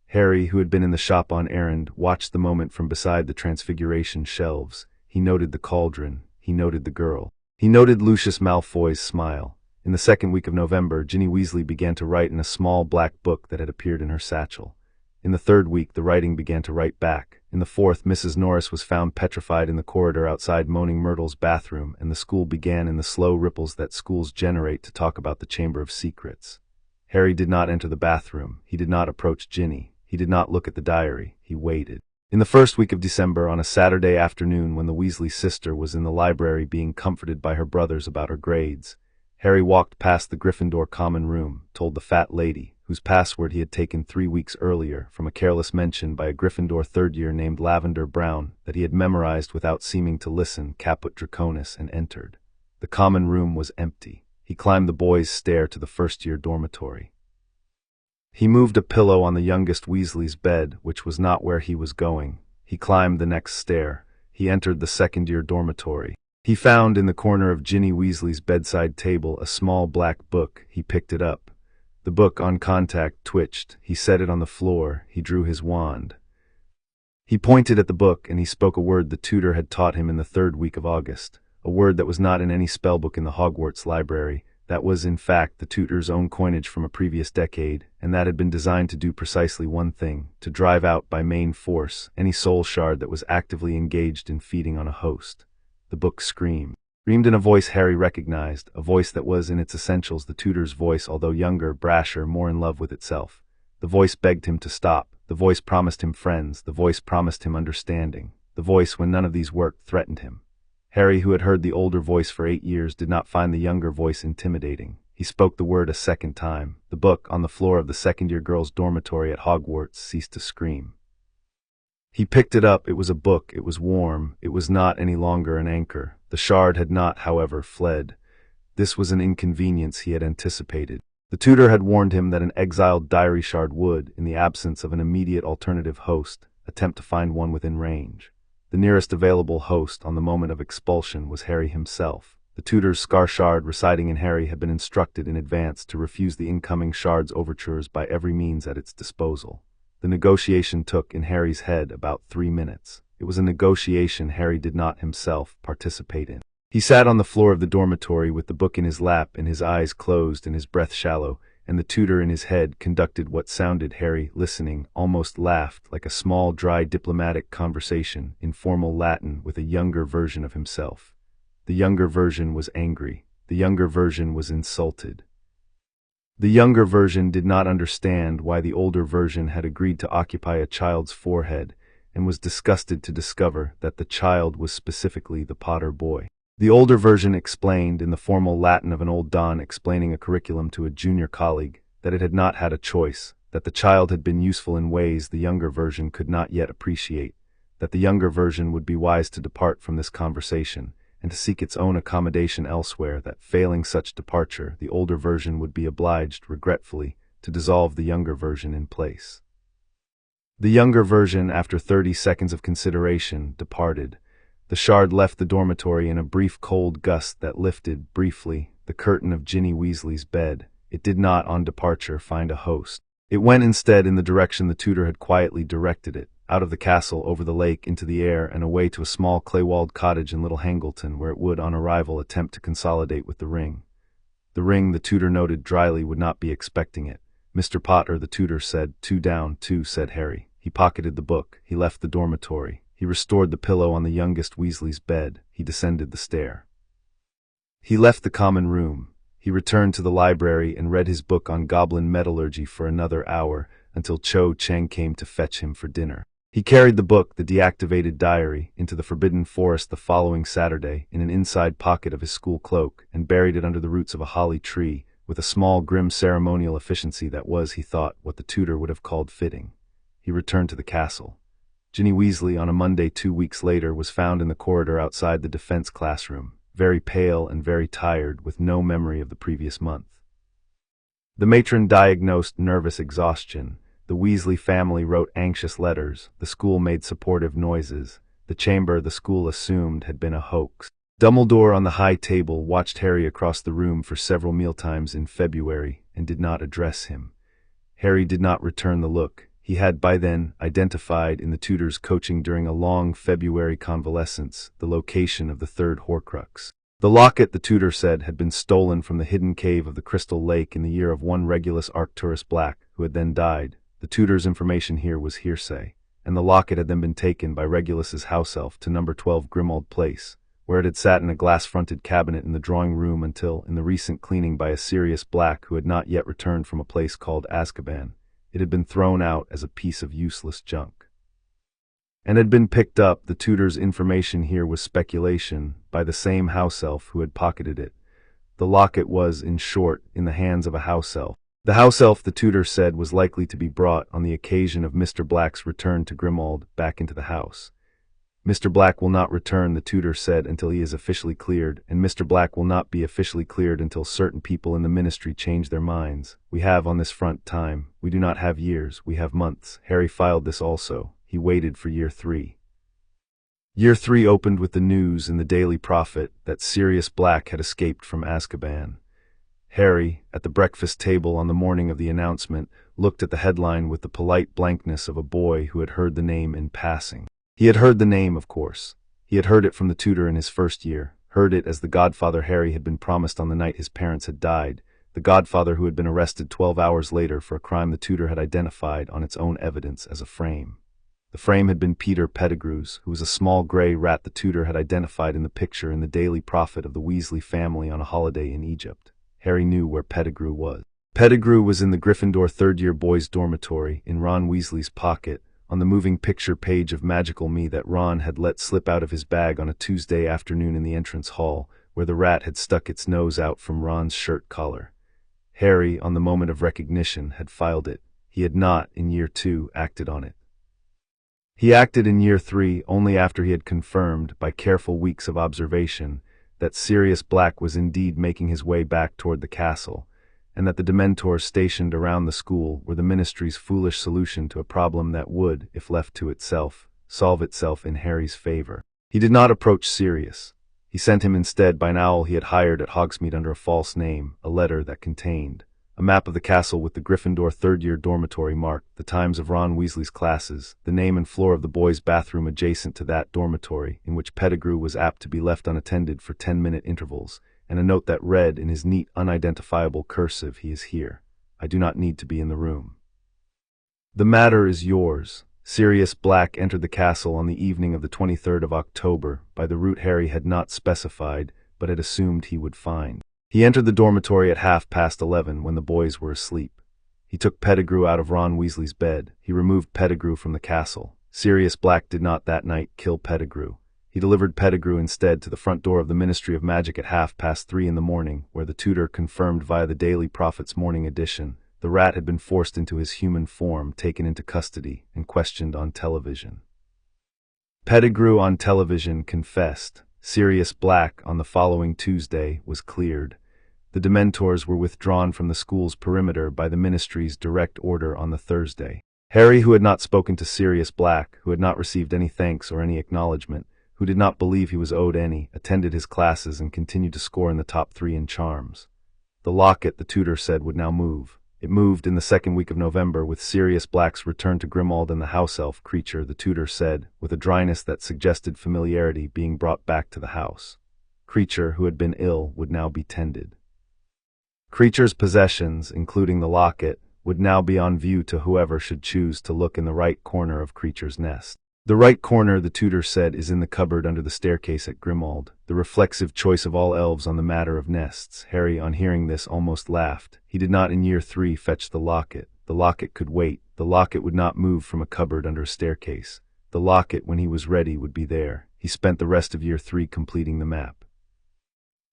Harry, who had been in the shop on errand, watched the moment from beside the transfiguration shelves. He noted the cauldron. He noted the girl. He noted Lucius Malfoy's smile. In the second week of November, Ginny Weasley began to write in a small black book that had appeared in her satchel. In the third week, the writing began to write back. In the fourth, Mrs. Norris was found petrified in the corridor outside Moaning Myrtle's bathroom, and the school began in the slow ripples that schools generate to talk about the Chamber of Secrets. Harry did not enter the bathroom. He did not approach Ginny. He did not look at the diary. He waited. In the first week of December, on a Saturday afternoon when the Weasley sister was in the library being comforted by her brothers about her grades, Harry walked past the Gryffindor common room, told the fat lady, whose password he had taken 3 weeks earlier from a careless mention by a Gryffindor third-year named Lavender Brown, that he had memorized without seeming to listen, Caput Draconis, and entered. The common room was empty. He climbed the boys' stair to the first-year dormitory. He moved a pillow on the youngest Weasley's bed, which was not where he was going. He climbed the next stair. He entered the second-year dormitory. He found in the corner of Ginny Weasley's bedside table a small black book. He picked it up. The book, on contact, twitched. He set it on the floor. He drew his wand. He pointed at the book, and he spoke a word the tutor had taught him in the third week of August, a word that was not in any spellbook in the Hogwarts library. That was, in fact, the tutor's own coinage from a previous decade, and that had been designed to do precisely one thing: to drive out by main force any soul shard that was actively engaged in feeding on a host. The book screamed in a voice Harry recognized, a voice that was, in its essentials, the tutor's voice, although younger, brasher, more in love with itself. The voice begged him to stop. The voice promised him friends. The voice promised him understanding. The voice, when none of these worked, threatened him. Harry, who had heard the older voice for 8 years, did not find the younger voice intimidating. He spoke the word a second time. The book, on the floor of the second-year girls' dormitory at Hogwarts, ceased to scream. He picked it up. It was a book. It was warm. It was not any longer an anchor. The shard had not, however, fled. This was an inconvenience he had anticipated. The tutor had warned him that an exiled diary shard would, in the absence of an immediate alternative host, attempt to find one within range. The nearest available host on the moment of expulsion was Harry himself. The tutor's scar shard residing in Harry had been instructed in advance to refuse the incoming shard's overtures by every means at its disposal. The negotiation took, in Harry's head, about 3 minutes. It was a negotiation Harry did not himself participate in. He sat on the floor of the dormitory with the book in his lap and his eyes closed and his breath shallow, and the tutor in his head conducted what sounded, Harry, listening, almost laughed, like a small, dry diplomatic conversation in formal Latin with a younger version of himself. The younger version was angry. The younger version was insulted. The younger version did not understand why the older version had agreed to occupy a child's forehead, and was disgusted to discover that the child was specifically the Potter boy. The older version explained, in the formal Latin of an old Don explaining a curriculum to a junior colleague, that it had not had a choice, that the child had been useful in ways the younger version could not yet appreciate, that the younger version would be wise to depart from this conversation, and to seek its own accommodation elsewhere, that failing such departure, the older version would be obliged, regretfully, to dissolve the younger version in place. The younger version, after 30 seconds of consideration, departed. The shard left the dormitory in a brief cold gust that lifted, briefly, the curtain of Ginny Weasley's bed. It did not, on departure, find a host. It went instead in the direction the tutor had quietly directed it, out of the castle, over the lake, into the air, and away to a small clay-walled cottage in Little Hangleton, where it would, on arrival, attempt to consolidate with the ring. The ring, the tutor noted dryly, would not be expecting it. "Mr. Potter," the tutor said. "Two down, two," said Harry. He pocketed the book. He left the dormitory. He restored the pillow on the youngest Weasley's bed. He descended the stair. He left the common room. He returned to the library and read his book on goblin metallurgy for another hour, until Cho Chang came to fetch him for dinner. He carried the book, the deactivated diary, into the Forbidden Forest the following Saturday in an inside pocket of his school cloak, and buried it under the roots of a holly tree, with a small, grim ceremonial efficiency that was, he thought, what the tutor would have called fitting. He returned to the castle. Ginny Weasley, on a Monday 2 weeks later, was found in the corridor outside the defense classroom, very pale and very tired, with no memory of the previous month. The matron diagnosed nervous exhaustion. The Weasley family wrote anxious letters. The school made supportive noises. The chamber, the school assumed, had been a hoax. Dumbledore on the high table watched Harry across the room for several mealtimes in February and did not address him. Harry did not return the look. He had by then identified in the tutor's coaching during a long February convalescence the location of the third Horcrux. The locket, the tutor said, had been stolen from the hidden cave of the Crystal Lake in the year of one Regulus Arcturus Black, who had then died. The tutor's information here was hearsay, and the locket had then been taken by Regulus's house elf to number 12 Grimmauld Place, where it had sat in a glass-fronted cabinet in the drawing room until, in the recent cleaning by a Sirius Black who had not yet returned from a place called Azkaban, it had been thrown out as a piece of useless junk. And had been picked up, the tutor's information here was speculation, by the same house elf who had pocketed it. The locket was, in short, in the hands of a house elf. The house elf, the tutor said, was likely to be brought on the occasion of Mr. Black's return to Grimmauld back into the house. Mr. Black will not return, the tutor said, until he is officially cleared, and Mr. Black will not be officially cleared until certain people in the ministry change their minds. We have on this front time. We do not have years, we have months. Harry filed this also. He waited for year 3. Year 3 opened with the news in the Daily Prophet that Sirius Black had escaped from Azkaban. Harry, at the breakfast table on the morning of the announcement, looked at the headline with the polite blankness of a boy who had heard the name in passing. He had heard the name, of course. He had heard it from the tutor in his first year, heard it as the godfather Harry had been promised on the night his parents had died, the godfather who had been arrested 12 hours later for a crime the tutor had identified on its own evidence as a frame. The frame had been Peter Pettigrew's, who was a small gray rat the tutor had identified in the picture in the Daily Prophet of the Weasley family on a holiday in Egypt. Harry knew where Pettigrew was. Pettigrew was in the Gryffindor third-year boys' dormitory, in Ron Weasley's pocket, on the moving picture page of Magical Me that Ron had let slip out of his bag on a Tuesday afternoon in the entrance hall, where the rat had stuck its nose out from Ron's shirt collar. Harry, on the moment of recognition, had filed it. He had not, in year 2, acted on it. He acted in year 3 only after he had confirmed, by careful weeks of observation, that Sirius Black was indeed making his way back toward the castle, and that the Dementors stationed around the school were the Ministry's foolish solution to a problem that would, if left to itself, solve itself in Harry's favor. He did not approach Sirius. He sent him instead by an owl he had hired at Hogsmeade under a false name, a letter that contained a map of the castle with the Gryffindor third-year dormitory marked, the times of Ron Weasley's classes, the name and floor of the boys' bathroom adjacent to that dormitory, in which Pettigrew was apt to be left unattended for 10-minute intervals, and a note that read in his neat, unidentifiable cursive, "He is here. I do not need to be in the room. The matter is yours." Sirius Black entered the castle on the evening of the 23rd of October, by the route Harry had not specified, but had assumed he would find. He entered the dormitory at 11:30 when the boys were asleep. He took Pettigrew out of Ron Weasley's bed. He removed Pettigrew from the castle. Sirius Black did not that night kill Pettigrew. He delivered Pettigrew instead to the front door of the Ministry of Magic at 3:30 in the morning, where the tutor confirmed via the Daily Prophet's morning edition the rat had been forced into his human form, taken into custody, and questioned on television. Pettigrew on television confessed. Sirius Black, on the following Tuesday, was cleared. The Dementors were withdrawn from the school's perimeter by the Ministry's direct order on the Thursday. Harry, who had not spoken to Sirius Black, who had not received any thanks or any acknowledgement, who did not believe he was owed any, attended his classes and continued to score in the top 3 in charms. The locket, the tutor said, would now move. It moved in the second week of November with Sirius Black's return to Grimmauld and the house elf creature, the tutor said, with a dryness that suggested familiarity, being brought back to the house. Creature, who had been ill, would now be tended. Creature's possessions, including the locket, would now be on view to whoever should choose to look in the right corner of Creature's nest. The right corner, the tutor said, is in the cupboard under the staircase at Grimmauld, the reflexive choice of all elves on the matter of nests. Harry, on hearing this, almost laughed. He did not in year 3 fetch the locket. The locket could wait. The locket would not move from a cupboard under a staircase. The locket, when he was ready, would be there. He spent the rest of year 3 completing the map.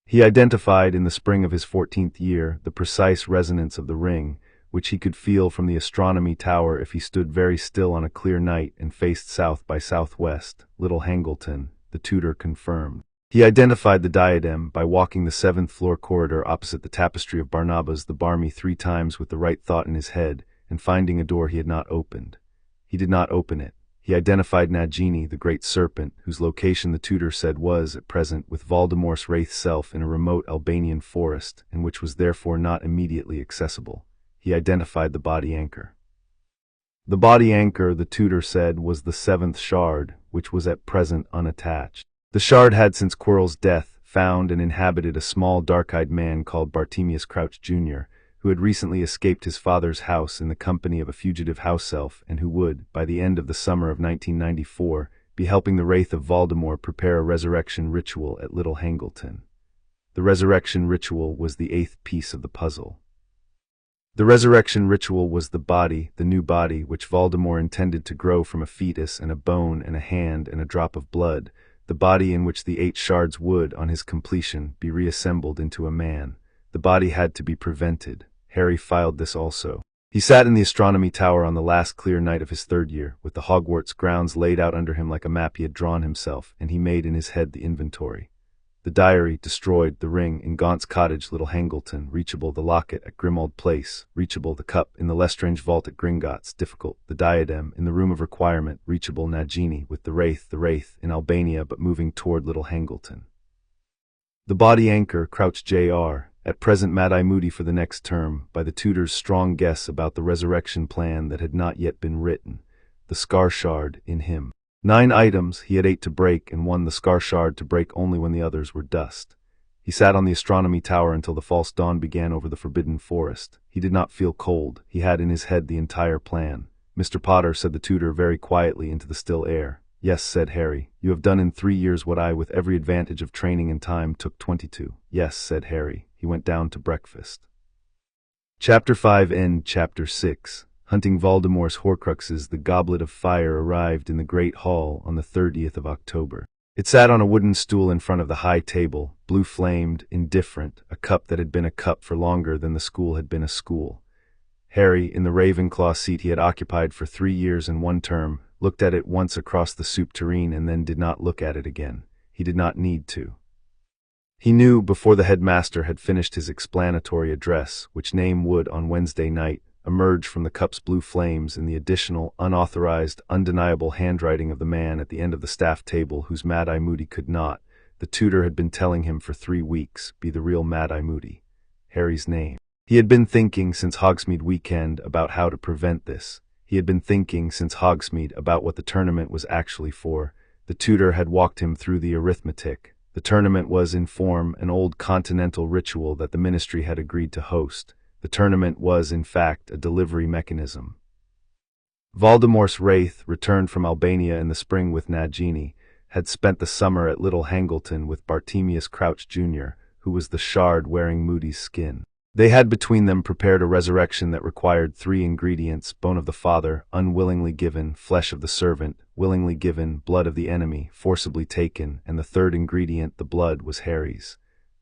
He identified, in the spring of his 14th year, the precise resonance of the ring, which he could feel from the astronomy tower if he stood very still on a clear night and faced south by southwest. Little Hangleton, the tutor confirmed. He identified the diadem by walking the 7th-floor corridor opposite the tapestry of Barnabas the Barmy 3 times with the right thought in his head, and finding a door he had not opened. He did not open it. He identified Nagini, the great serpent, whose location the tutor said was, at present, with Voldemort's wraith self in a remote Albanian forest, and which was therefore not immediately accessible. He identified the body anchor. The body anchor, the tutor said, was the 7th shard, which was at present unattached. The shard had since Quirrell's death found and inhabited a small dark-eyed man called Bartemius Crouch Jr., who had recently escaped his father's house in the company of a fugitive house elf and who would, by the end of the summer of 1994, be helping the wraith of Voldemort prepare a resurrection ritual at Little Hangleton. The resurrection ritual was the 8th piece of the puzzle. The resurrection ritual was the body, the new body, which Voldemort intended to grow from a fetus and a bone and a hand and a drop of blood, the body in which the 8 shards would, on his completion, be reassembled into a man. The body had to be prevented. Harry filed this also. He sat in the astronomy tower on the last clear night of his 3rd year, with the Hogwarts grounds laid out under him like a map he had drawn himself, and he made in his head the inventory. The diary, destroyed, the ring, in Gaunt's cottage, Little Hangleton, reachable, the locket at Grimmauld Place, reachable, the cup, in the Lestrange vault at Gringotts, difficult, the diadem, in the room of requirement, reachable, Nagini, with the wraith, in Albania, but moving toward Little Hangleton. The body anchor, Crouch Jr., at present Mad-Eye Moody for the next term, by the tutor's strong guess about the resurrection plan that had not yet been written, the Scar Shard, in him. 9 items, he had 8 to break, and 1 the Scar Shard to break only when the others were dust. He sat on the astronomy tower until the false dawn began over the forbidden forest. He did not feel cold. He had in his head the entire plan. "Mr. Potter," said the tutor very quietly into the still air. "Yes," said Harry. "You have done in 3 years what I, with every advantage of training and time, took 22. "Yes," said Harry. He went down to breakfast. Chapter 5 End Chapter 6 Hunting Voldemort's Horcruxes, the Goblet of Fire arrived in the Great Hall on the 30th of October. It sat on a wooden stool in front of the high table, blue-flamed, indifferent, a cup that had been a cup for longer than the school had been a school. Harry, in the Ravenclaw seat he had occupied for 3 years and 1 term, looked at it once across the soup tureen and then did not look at it again. He did not need to. He knew, before the headmaster had finished his explanatory address, which name would, on Wednesday night, emerge from the cup's blue flames in the additional, unauthorized, undeniable handwriting of the man at the end of the staff table whose Mad-Eye Moody could not, the tutor had been telling him for 3 weeks, be the real Mad-Eye Moody. Harry's name. He had been thinking since Hogsmeade weekend about how to prevent this. He had been thinking since Hogsmeade about what the tournament was actually for. The tutor had walked him through the arithmetic. The tournament was, in form, an old continental ritual that the ministry had agreed to host. The tournament was, in fact, a delivery mechanism. Voldemort's wraith, returned from Albania in the spring with Nagini, had spent the summer at Little Hangleton with Bartemius Crouch Jr., who was the shard wearing Moody's skin. They had between them prepared a resurrection that required 3 ingredients: bone of the father, unwillingly given; flesh of the servant, willingly given; blood of the enemy, forcibly taken; and the 3rd ingredient, the blood, was Harry's.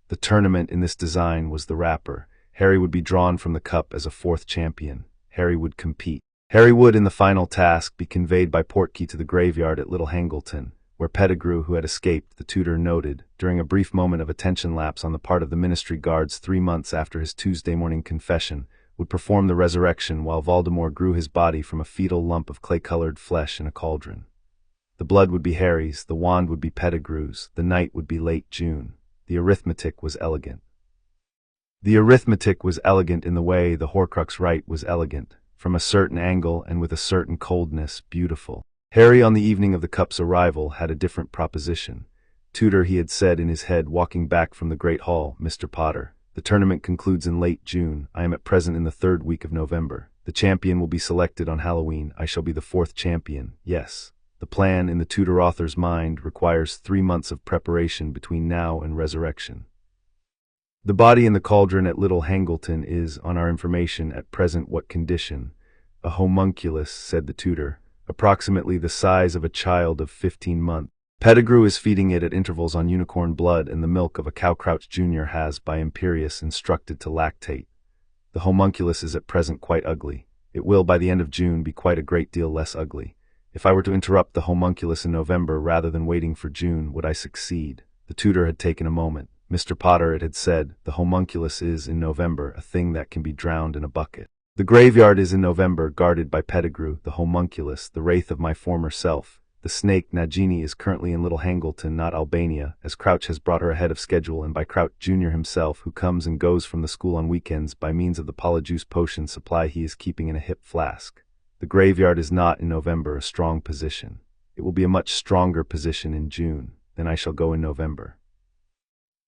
The tournament in this design was the wrapper. Harry would be drawn from the cup as a 4th champion. Harry would compete. Harry would, in the final task, be conveyed by portkey to the graveyard at Little Hangleton, where Pettigrew, who had escaped, the tutor noted, during a brief moment of attention lapse on the part of the ministry guards 3 months after his Tuesday morning confession, would perform the resurrection while Voldemort grew his body from a fetal lump of clay-colored flesh in a cauldron. The blood would be Harry's, the wand would be Pettigrew's, the night would be late June. The arithmetic was elegant. The arithmetic was elegant in the way the Horcrux rite was elegant, from a certain angle and with a certain coldness, beautiful. Harry, on the evening of the cup's arrival, had a different proposition. "Tutor," he had said in his head, walking back from the Great Hall, "Mr. Potter, the tournament concludes in late June. I am at present in the 3rd week of November. The champion will be selected on Halloween. I shall be the 4th champion. Yes. The plan, in the tutor author's mind, requires 3 months of preparation between now and resurrection. The body in the cauldron at Little Hangleton is, on our information, at present what condition? A homunculus," said the tutor, "approximately the size of a child of 15 months. Pettigrew is feeding it at intervals on unicorn blood and the milk of a cow. Crouch Jr. has, by Imperius, instructed to lactate." The homunculus is at present quite ugly. It will, by the end of June, be quite a great deal less ugly. If I were to interrupt the homunculus in November rather than waiting for June, would I succeed? The tutor had taken a moment. Mr. Potter, it had said, the homunculus is, in November, a thing that can be drowned in a bucket. The graveyard is in November, guarded by Pettigrew, the homunculus, the wraith of my former self. The snake, Nagini, is currently in Little Hangleton, not Albania, as Crouch has brought her ahead of schedule, and by Crouch Jr. himself, who comes and goes from the school on weekends by means of the polyjuice potion supply he is keeping in a hip flask. The graveyard is not, in November, a strong position. It will be a much stronger position in June. Then I shall go in November.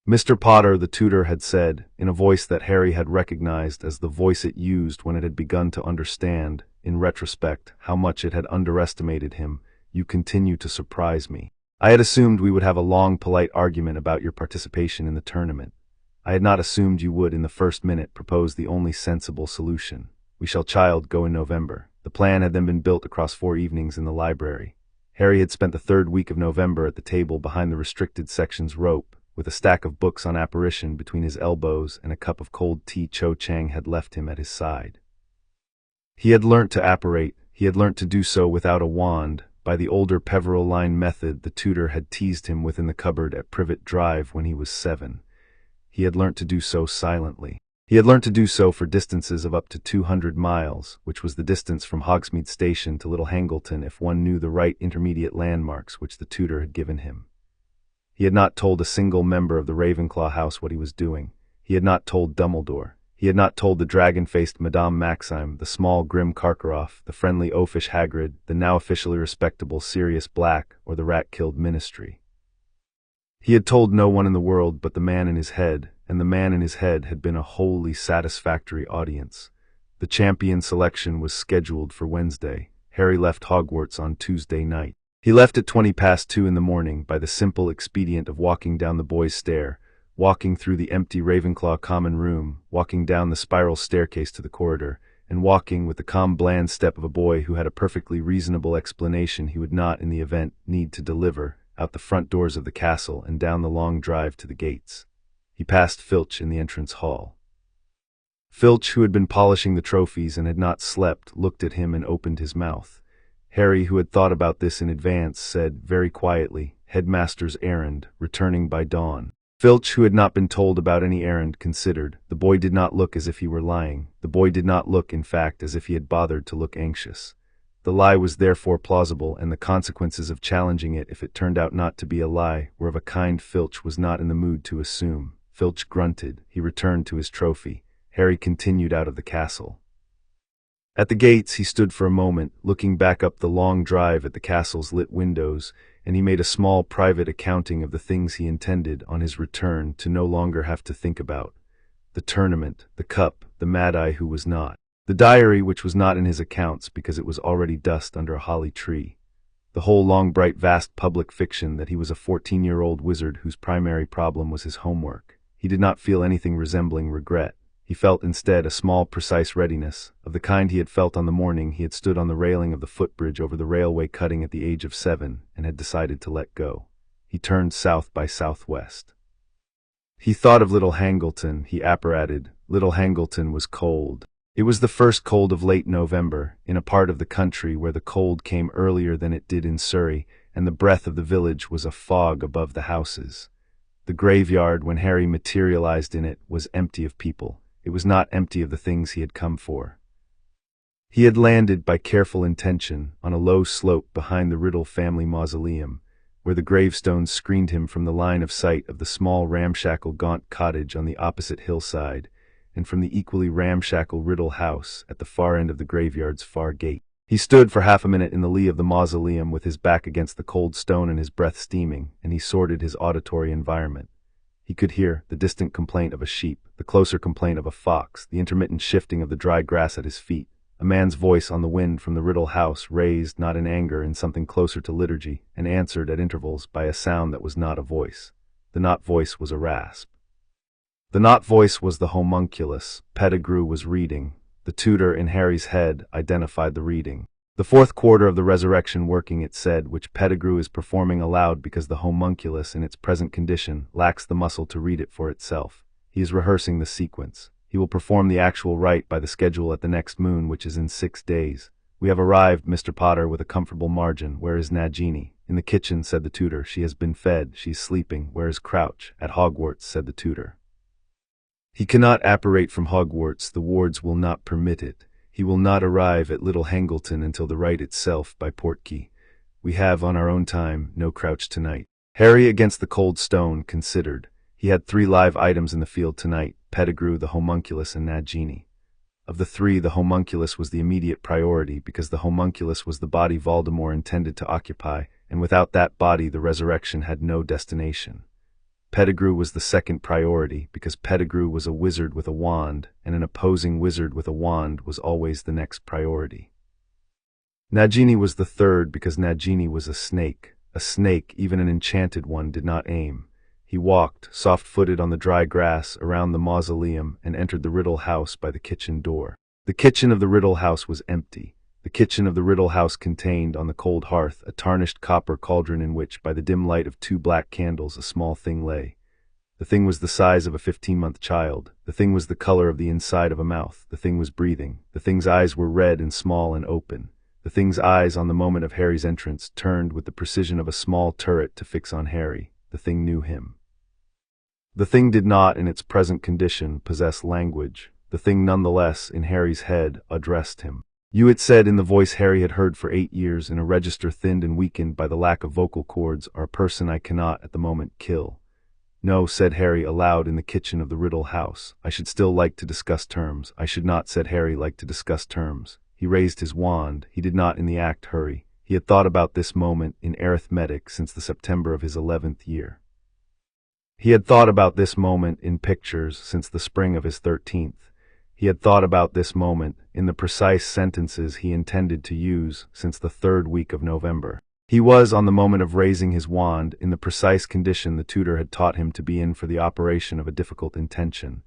Mr. Potter, the tutor, had said, in a voice that Harry had recognized as the voice it used when it had begun to understand, in retrospect, how much it had underestimated him, "You continue to surprise me. I had assumed we would have a long, polite argument about your participation in the tournament. I had not assumed you would, in the first minute, propose the only sensible solution. We shall go in November." The plan had then been built across 4 evenings in the library. Harry had spent the 3rd week of November at the table behind the restricted section's rope, with a stack of books on apparition between his elbows and a cup of cold tea Cho Chang had left him at his side. He had learnt to apparate. He had learnt to do so without a wand, by the older Peveril line method the tutor had teased him with in the cupboard at Privet Drive when he was 7. He had learnt to do so silently. He had learnt to do so for distances of up to 200 miles, which was the distance from Hogsmeade Station to Little Hangleton if one knew the right intermediate landmarks which the tutor had given him. He had not told a single member of the Ravenclaw house what he was doing. He had not told Dumbledore. He had not told the dragon-faced Madame Maxime, the small grim Karkaroff, the friendly oafish Hagrid, the now officially respectable Sirius Black, or the rat-killed Ministry. He had told no one in the world but the man in his head, and the man in his head had been a wholly satisfactory audience. The champion selection was scheduled for Wednesday. Harry left Hogwarts on Tuesday night. He left at 2:20 in the morning by the simple expedient of walking down the boys' stair, walking through the empty Ravenclaw common room, walking down the spiral staircase to the corridor, and walking with the calm bland step of a boy who had a perfectly reasonable explanation he would not, in the event, need to deliver, out the front doors of the castle and down the long drive to the gates. He passed Filch in the entrance hall. Filch, who had been polishing the trophies and had not slept, looked at him and opened his mouth. Harry, who had thought about this in advance, said, very quietly, "Headmaster's errand, returning by dawn." Filch, who had not been told about any errand, considered. The boy did not look as if he were lying. The boy did not look, in fact, as if he had bothered to look anxious. The lie was therefore plausible, and the consequences of challenging it, if it turned out not to be a lie, were of a kind Filch was not in the mood to assume. Filch grunted. He returned to his trophy. Harry continued out of the castle. At the gates he stood for a moment, looking back up the long drive at the castle's lit windows, and he made a small private accounting of the things he intended, on his return, to no longer have to think about. The tournament, the cup, the Mad-Eye who was not. The diary which was not in his accounts because it was already dust under a holly tree. The whole long bright vast public fiction that he was a 14-year-old wizard whose primary problem was his homework. He did not feel anything resembling regret. He felt instead a small precise readiness, of the kind he had felt on the morning he had stood on the railing of the footbridge over the railway cutting at the age of 7 and had decided to let go. He turned south by southwest. He thought of Little Hangleton, he apparated. Little Hangleton was cold. It was the first cold of late November, in a part of the country where the cold came earlier than it did in Surrey, and the breath of the village was a fog above the houses. The graveyard, when Harry materialized in it, was empty of people. It was not empty of the things he had come for. He had landed, by careful intention, on a low slope behind the Riddle family mausoleum, where the gravestones screened him from the line of sight of the small ramshackle gaunt cottage on the opposite hillside, and from the equally ramshackle Riddle house at the far end of the graveyard's far gate. He stood for half a minute in the lee of the mausoleum with his back against the cold stone and his breath steaming, and he sorted his auditory environment. He could hear the distant complaint of a sheep, the closer complaint of a fox, the intermittent shifting of the dry grass at his feet, a man's voice on the wind from the Riddle house, raised, not in anger, in something closer to liturgy, and answered at intervals by a sound that was not a voice. The not voice was a rasp. The not voice was the homunculus. Pettigrew was reading. The tutor, in Harry's head, identified the reading. The 4th quarter of the resurrection working, it said, which Pettigrew is performing aloud because the homunculus, in its present condition, lacks the muscle to read it for itself. He is rehearsing the sequence. He will perform the actual rite by the schedule at the next moon, which is in 6 days. We have arrived, Mr. Potter, with a comfortable margin. Where is Nagini? In the kitchen, said the tutor. She has been fed. She is sleeping. Where is Crouch? At Hogwarts, said the tutor. He cannot apparate from Hogwarts. The wards will not permit it. He will not arrive at Little Hangleton until the rite itself by Portkey. We have, on our own time, no Crouch tonight. Harry, against the cold stone, considered. He had 3 live items in the field tonight: Pettigrew, the homunculus, and Nagini. Of the 3, the homunculus was the immediate priority, because the homunculus was the body Voldemort intended to occupy, and without that body the resurrection had no destination. Pettigrew was the second priority, because Pettigrew was a wizard with a wand, and an opposing wizard with a wand was always the next priority. Nagini was the third, because Nagini was a snake. A snake, even an enchanted one, did not aim. He walked, soft-footed on the dry grass, around the mausoleum and entered the Riddle House by the kitchen door. The kitchen of the Riddle House was empty. The kitchen of the Riddle House contained, on the cold hearth, a tarnished copper cauldron in which, by the dim light of 2 black candles, a small thing lay. The thing was the size of a 15-month child. The thing was the color of the inside of a mouth. The thing was breathing. The thing's eyes were red and small and open. The thing's eyes, on the moment of Harry's entrance, turned with the precision of a small turret to fix on Harry. The thing knew him. The thing did not, in its present condition, possess language. The thing nonetheless, in Harry's head, addressed him. You, it said in the voice Harry had heard for 8 years, in a register thinned and weakened by the lack of vocal cords, are a person I cannot, at the moment, kill. No, said Harry aloud in the kitchen of the Riddle House. I should still like to discuss terms. I should not, said Harry, like to discuss terms. He raised his wand. He did not in the act hurry. He had thought about this moment in arithmetic since the September of his 11th year. He had thought about this moment in pictures since the spring of his 13th. He had thought about this moment in the precise sentences he intended to use since the 3rd week of November. He was, on the moment of raising his wand, in the precise condition the tutor had taught him to be in for the operation of a difficult intention.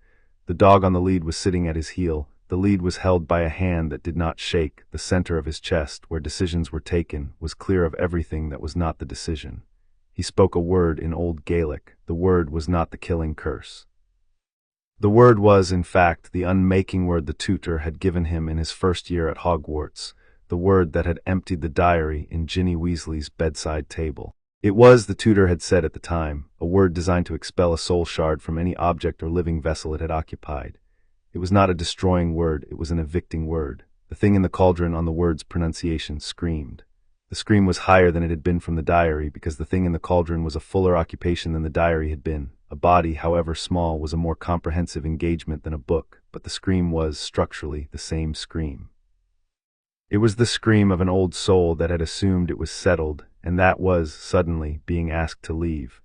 The dog on the lead was sitting at his heel. The lead was held by a hand that did not shake. The center of his chest, where decisions were taken, was clear of everything that was not the decision. He spoke a word in Old Gaelic. The word was not the killing curse. The word was, in fact, the unmaking word the tutor had given him in his first year at Hogwarts, the word that had emptied the diary in Ginny Weasley's bedside table. It was, the tutor had said at the time, a word designed to expel a soul shard from any object or living vessel it had occupied. It was not a destroying word, it was an evicting word. The thing in the cauldron, on the word's pronunciation, screamed. The scream was higher than it had been from the diary, because the thing in the cauldron was a fuller occupation than the diary had been. A body, however small, was a more comprehensive engagement than a book, but the scream was, structurally, the same scream. It was the scream of an old soul that had assumed it was settled, and that was, suddenly, being asked to leave.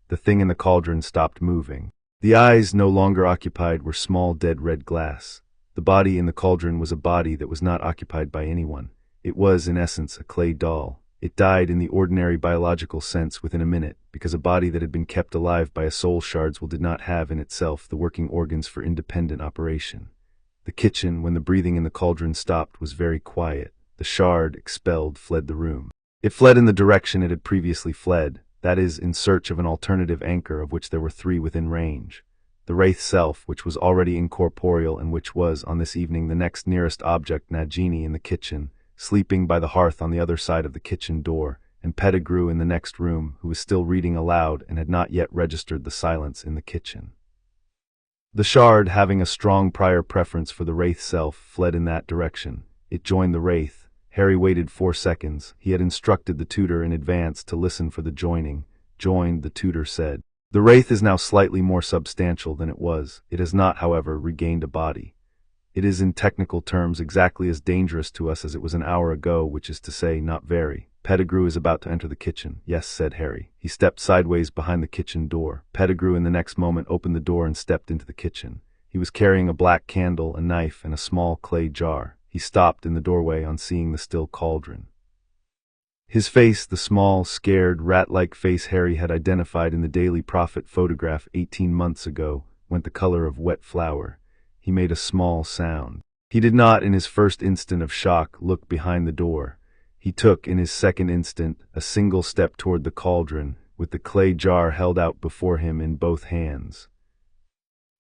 The thing in the cauldron stopped moving. The eyes, no longer occupied, were small dead red glass. The body in the cauldron was a body that was not occupied by anyone. It was, in essence, a clay doll. It died in the ordinary biological sense within a minute, because a body that had been kept alive by a soul shards did not have in itself the working organs for independent operation. The kitchen, when the breathing in the cauldron stopped, was very quiet. The shard, expelled, fled the room. It fled in the direction it had previously fled, that is, in search of an alternative anchor of which there were 3 within range. The wraith self, which was already incorporeal and which was, on this evening, the next nearest object, Nagini in the kitchen, sleeping by the hearth on the other side of the kitchen door, and Pettigrew in the next room, who was still reading aloud and had not yet registered the silence in the kitchen. The shard, having a strong prior preference for the wraith self, fled in that direction. It joined the wraith. Harry waited 4 seconds. He had instructed the tutor in advance to listen for the joining. Joined, the tutor said. The wraith is now slightly more substantial than it was. It has not, however, regained a body. It is in technical terms exactly as dangerous to us as it was an hour ago, which is to say, not very. Pettigrew is about to enter the kitchen. Yes, said Harry. He stepped sideways behind the kitchen door. Pettigrew in the next moment opened the door and stepped into the kitchen. He was carrying a black candle, a knife, and a small clay jar. He stopped in the doorway on seeing the still cauldron. His face, the small, scared, rat-like face Harry had identified in the Daily Prophet photograph 18 months ago, went the color of wet flour. He made a small sound. He did not, in his first instant of shock, look behind the door. He took, in his second instant, a single step toward the cauldron, with the clay jar held out before him in both hands.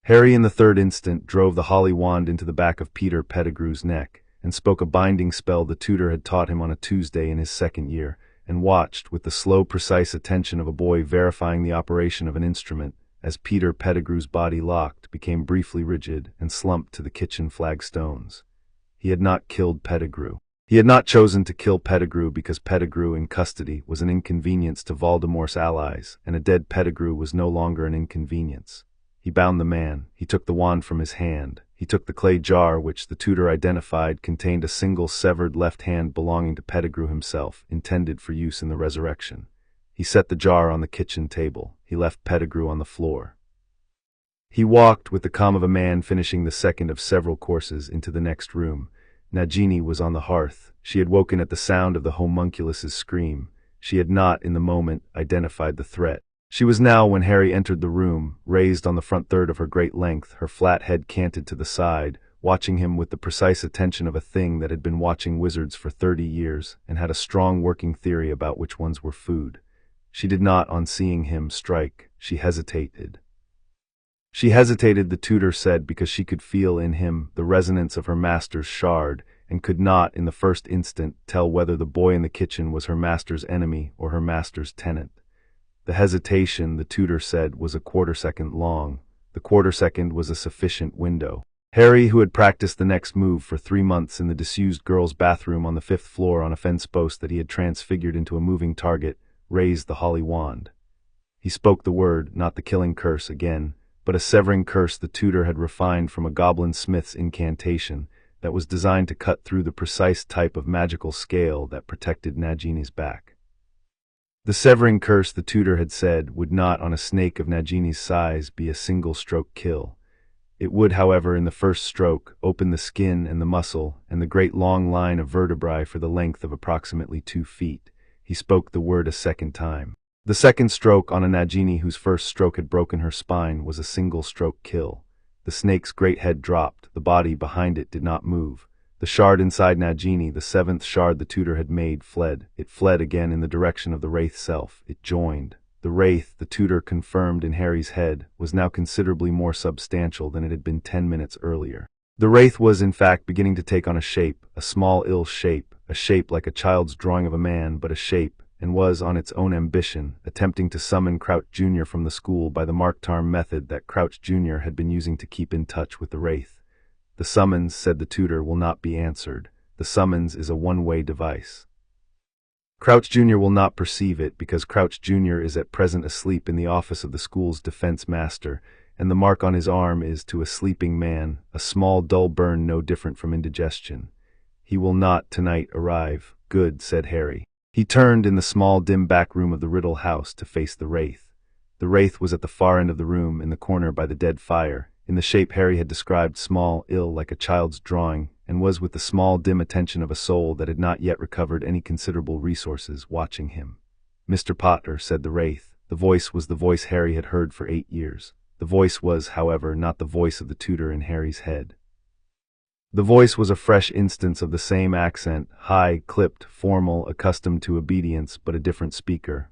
Harry in the third instant drove the holly wand into the back of Peter Pettigrew's neck, and spoke a binding spell the tutor had taught him on a Tuesday in his second year, and watched, with the slow, precise attention of a boy verifying the operation of an instrument, as Peter Pettigrew's body locked, became briefly rigid, and slumped to the kitchen flagstones. He had not killed Pettigrew. He had not chosen to kill Pettigrew because Pettigrew in custody was an inconvenience to Voldemort's allies, and a dead Pettigrew was no longer an inconvenience. He bound the man, he took the wand from his hand, he took the clay jar which the tutor identified contained a single severed left hand belonging to Pettigrew himself, intended for use in the resurrection. He set the jar on the kitchen table. He left Pettigrew on the floor. He walked, with the calm of a man finishing the second of several courses, into the next room. Nagini was on the hearth. She had woken at the sound of the homunculus's scream. She had not, in the moment, identified the threat. She was now, when Harry entered the room, raised on the front third of her great length, her flat head canted to the side, watching him with the precise attention of a thing that had been watching wizards for 30 years, and had a strong working theory about which ones were food. She did not, on seeing him, strike. She hesitated. She hesitated, the tutor said, because she could feel in him the resonance of her master's shard, and could not, in the first instant, tell whether the boy in the kitchen was her master's enemy or her master's tenant. The hesitation, the tutor said, was a quarter-second long. The quarter-second was a sufficient window. Harry, who had practiced the next move for 3 months in the disused girls' bathroom on the 5th floor on a fence post that he had transfigured into a moving target, raised the holly wand. He spoke the word, not the killing curse again, but a severing curse the tutor had refined from a goblin smith's incantation that was designed to cut through the precise type of magical scale that protected Nagini's back. The severing curse, the tutor had said, would not, on a snake of Nagini's size, be a single-stroke kill. It would, however, in the first stroke, open the skin and the muscle and the great long line of vertebrae for the length of approximately 2 feet. He spoke the word a second time. The second stroke on a Nagini whose first stroke had broken her spine was a single-stroke kill. The snake's great head dropped. The body behind it did not move. The shard inside Nagini, the 7th shard the tutor had made, fled. It fled again in the direction of the wraith self. It joined. The wraith, the tutor confirmed in Harry's head, was now considerably more substantial than it had been 10 minutes earlier. The wraith was, in fact, beginning to take on a shape, a small, ill shape, a shape like a child's drawing of a man, but a shape, and was, on its own ambition, attempting to summon Crouch Jr. from the school by the Marktarm method that Crouch Jr. had been using to keep in touch with the wraith. The summons, said the tutor, will not be answered. The summons is a one-way device. Crouch Jr. will not perceive it because Crouch Jr. is at present asleep in the office of the school's defense master, and the mark on his arm is, to a sleeping man, a small dull burn no different from indigestion. He will not, tonight, arrive. Good, said Harry. He turned in the small dim back room of the Riddle house to face the wraith. The wraith was at the far end of the room, in the corner by the dead fire, in the shape Harry had described, small, ill, like a child's drawing, and was with the small, dim attention of a soul that had not yet recovered any considerable resources, watching him. Mr. Potter, said the wraith. The voice was the voice Harry had heard for 8 years. The voice was, however, not the voice of the tutor in Harry's head. The voice was a fresh instance of the same accent, high, clipped, formal, accustomed to obedience, but a different speaker.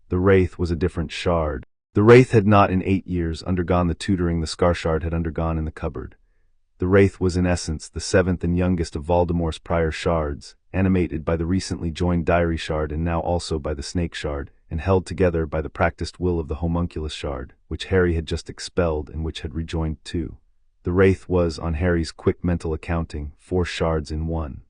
The wraith was a different shard. The wraith had not in 8 years undergone the tutoring the Scarshard had undergone in the cupboard. The wraith was in essence the 7th and youngest of Voldemort's prior shards, animated by the recently joined diary shard and now also by the snake shard, and held together by the practiced will of the homunculus shard, which Harry had just expelled and which had rejoined too. The wraith was, on Harry's quick mental accounting, 4 shards in 1.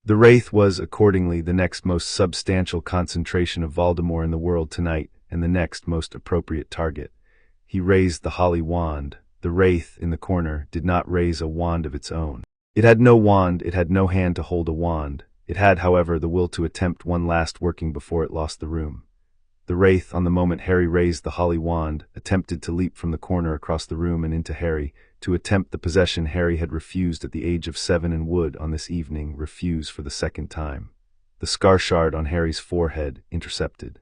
The wraith was, accordingly, the next most substantial concentration of Voldemort in the world tonight, and the next most appropriate target. He raised the holly wand. The wraith, in the corner, did not raise a wand of its own. It had no wand, it had no hand to hold a wand. It had, however, the will to attempt one last working before it lost the room. The wraith, on the moment Harry raised the holly wand, attempted to leap from the corner across the room and into Harry, to attempt the possession Harry had refused at the age of 7 and would, on this evening, refuse for the 2nd time. The Scarshard on Harry's forehead intercepted.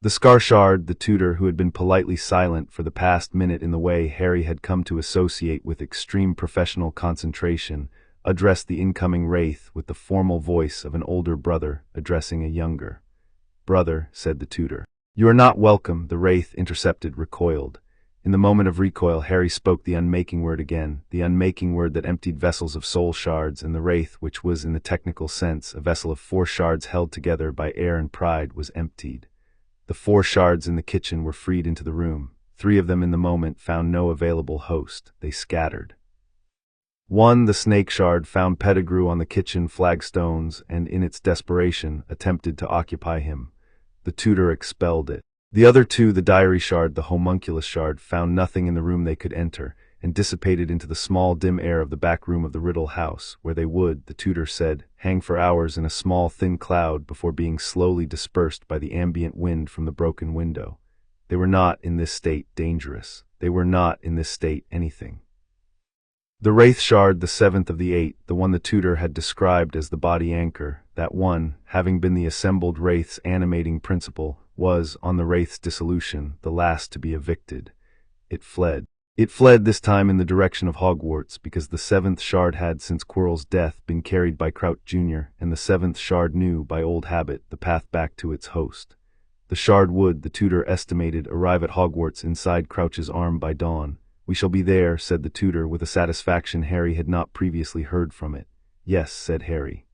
The Scarshard, the tutor, who had been politely silent for the past minute in the way Harry had come to associate with extreme professional concentration, addressed the incoming wraith with the formal voice of an older brother addressing a younger. "Brother," said the tutor. "You are not welcome," the wraith intercepted, recoiled. In the moment of recoil, Harry spoke the unmaking word again, the unmaking word that emptied vessels of soul shards, and the wraith, which was in the technical sense a vessel of 4 shards held together by air and pride, was emptied. The 4 shards in the kitchen were freed into the room. 3 of them in the moment found no available host. They scattered. 1. The snake shard found Pettigrew on the kitchen flagstones and, in its desperation, attempted to occupy him. The tutor expelled it. The other 2, the diary shard, the homunculus shard, found nothing in the room they could enter, and dissipated into the small dim air of the back room of the Riddle house, where they would, the tutor said, hang for hours in a small thin cloud before being slowly dispersed by the ambient wind from the broken window. They were not, in this state, dangerous. They were not, in this state, anything. The wraith shard, the 7th of the 8, the one the tutor had described as the body anchor, that one, having been the assembled wraith's animating principle, was, on the wraith's dissolution, the last to be evicted. It fled. It fled this time in the direction of Hogwarts, because the 7th shard had, since Quirrell's death, been carried by Crouch Jr., and the 7th shard knew, by old habit, the path back to its host. The shard would, the tutor estimated, arrive at Hogwarts inside Crouch's arm by dawn. "We shall be there," said the tutor, with a satisfaction Harry had not previously heard from it. "Yes," said Harry.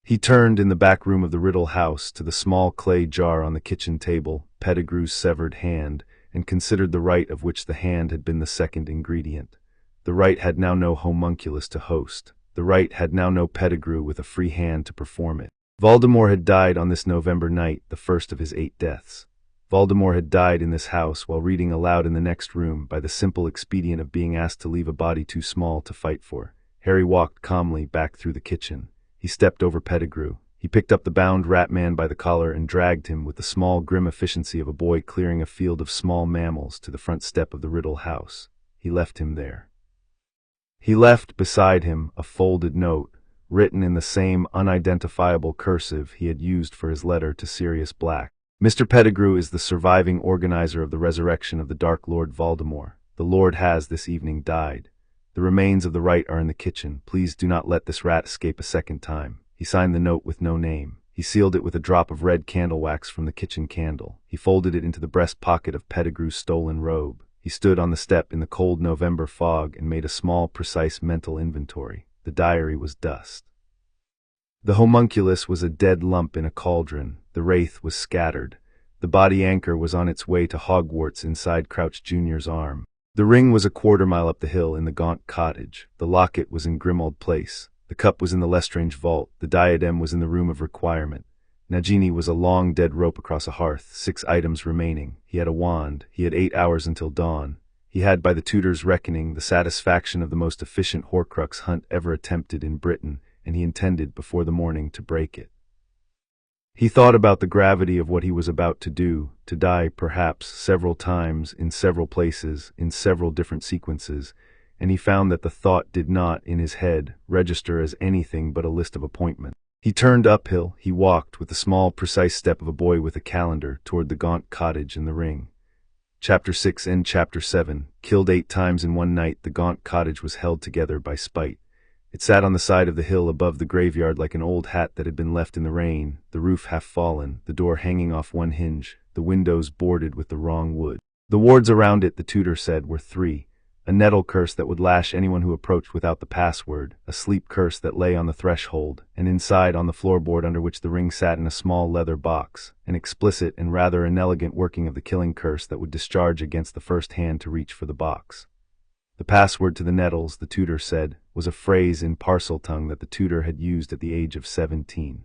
He turned in the back room of the Riddle house to the small clay jar on the kitchen table, Pettigrew's severed hand, and considered the rite of which the hand had been the second ingredient. The rite had now no homunculus to host. The rite had now no Pettigrew with a free hand to perform it. Voldemort had died on this November night, the first of his 8 deaths. Voldemort had died in this house while reading aloud in the next room by the simple expedient of being asked to leave a body too small to fight for. Harry walked calmly back through the kitchen. He stepped over Pettigrew. He picked up the bound rat man by the collar and dragged him with the small grim efficiency of a boy clearing a field of small mammals to the front step of the Riddle house. He left him there. He left beside him a folded note, written in the same unidentifiable cursive he had used for his letter to Sirius Black. "Mr. Pettigrew is the surviving organizer of the resurrection of the Dark Lord Voldemort. The Lord has this evening died. The remains of the rite are in the kitchen. Please do not let this rat escape a second time." He signed the note with no name. He sealed it with a drop of red candle wax from the kitchen candle. He folded it into the breast pocket of Pettigrew's stolen robe. He stood on the step in the cold November fog and made a small, precise mental inventory. The diary was dust. The homunculus was a dead lump in a cauldron. The wraith was scattered. The body anchor was on its way to Hogwarts inside Crouch Jr.'s arm. The ring was a quarter-mile up the hill in the Gaunt cottage. The locket was in Grimmauld Place. The cup was in the Lestrange vault. The diadem was in the room of requirement. Nagini was a long dead rope across a hearth, 6 items remaining. He had a wand. He had 8 hours until dawn. He had, by the tutor's reckoning, the satisfaction of the most efficient Horcrux hunt ever attempted in Britain, and he intended, before the morning, to break it. He thought about the gravity of what he was about to do, to die, perhaps, several times, in several places, in several different sequences, and he found that the thought did not, in his head, register as anything but a list of appointments. He turned uphill. He walked, with the small, precise step of a boy with a calendar, toward the Gaunt cottage and the ring. Chapter 6 and Chapter 7. Killed 8 times in one night, the Gaunt cottage was held together by spite. It sat on the side of the hill above the graveyard like an old hat that had been left in the rain, the roof half fallen, the door hanging off one hinge, the windows boarded with the wrong wood. The wards around it, the tutor said, were 3. A nettle curse that would lash anyone who approached without the password, a sleep curse that lay on the threshold, and inside, on the floorboard under which the ring sat in a small leather box, an explicit and rather inelegant working of the killing curse that would discharge against the first hand to reach for the box. The password to the nettles, the tutor said, was a phrase in Parseltongue that the tutor had used at the age of 17.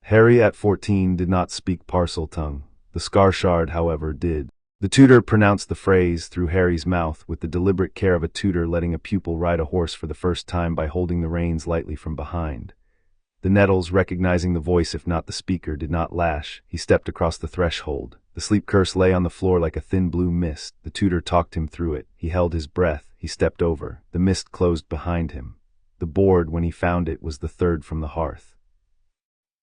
Harry, at 14, did not speak Parseltongue. The Scarshard, however, did. The tutor pronounced the phrase through Harry's mouth with the deliberate care of a tutor letting a pupil ride a horse for the first time by holding the reins lightly from behind. The nettles, recognizing the voice if not the speaker, did not lash. He stepped across the threshold. The sleep curse lay on the floor like a thin blue mist. The tutor talked him through it. He held his breath. He stepped over. The mist closed behind him. The board, when he found it, was the 3rd from the hearth.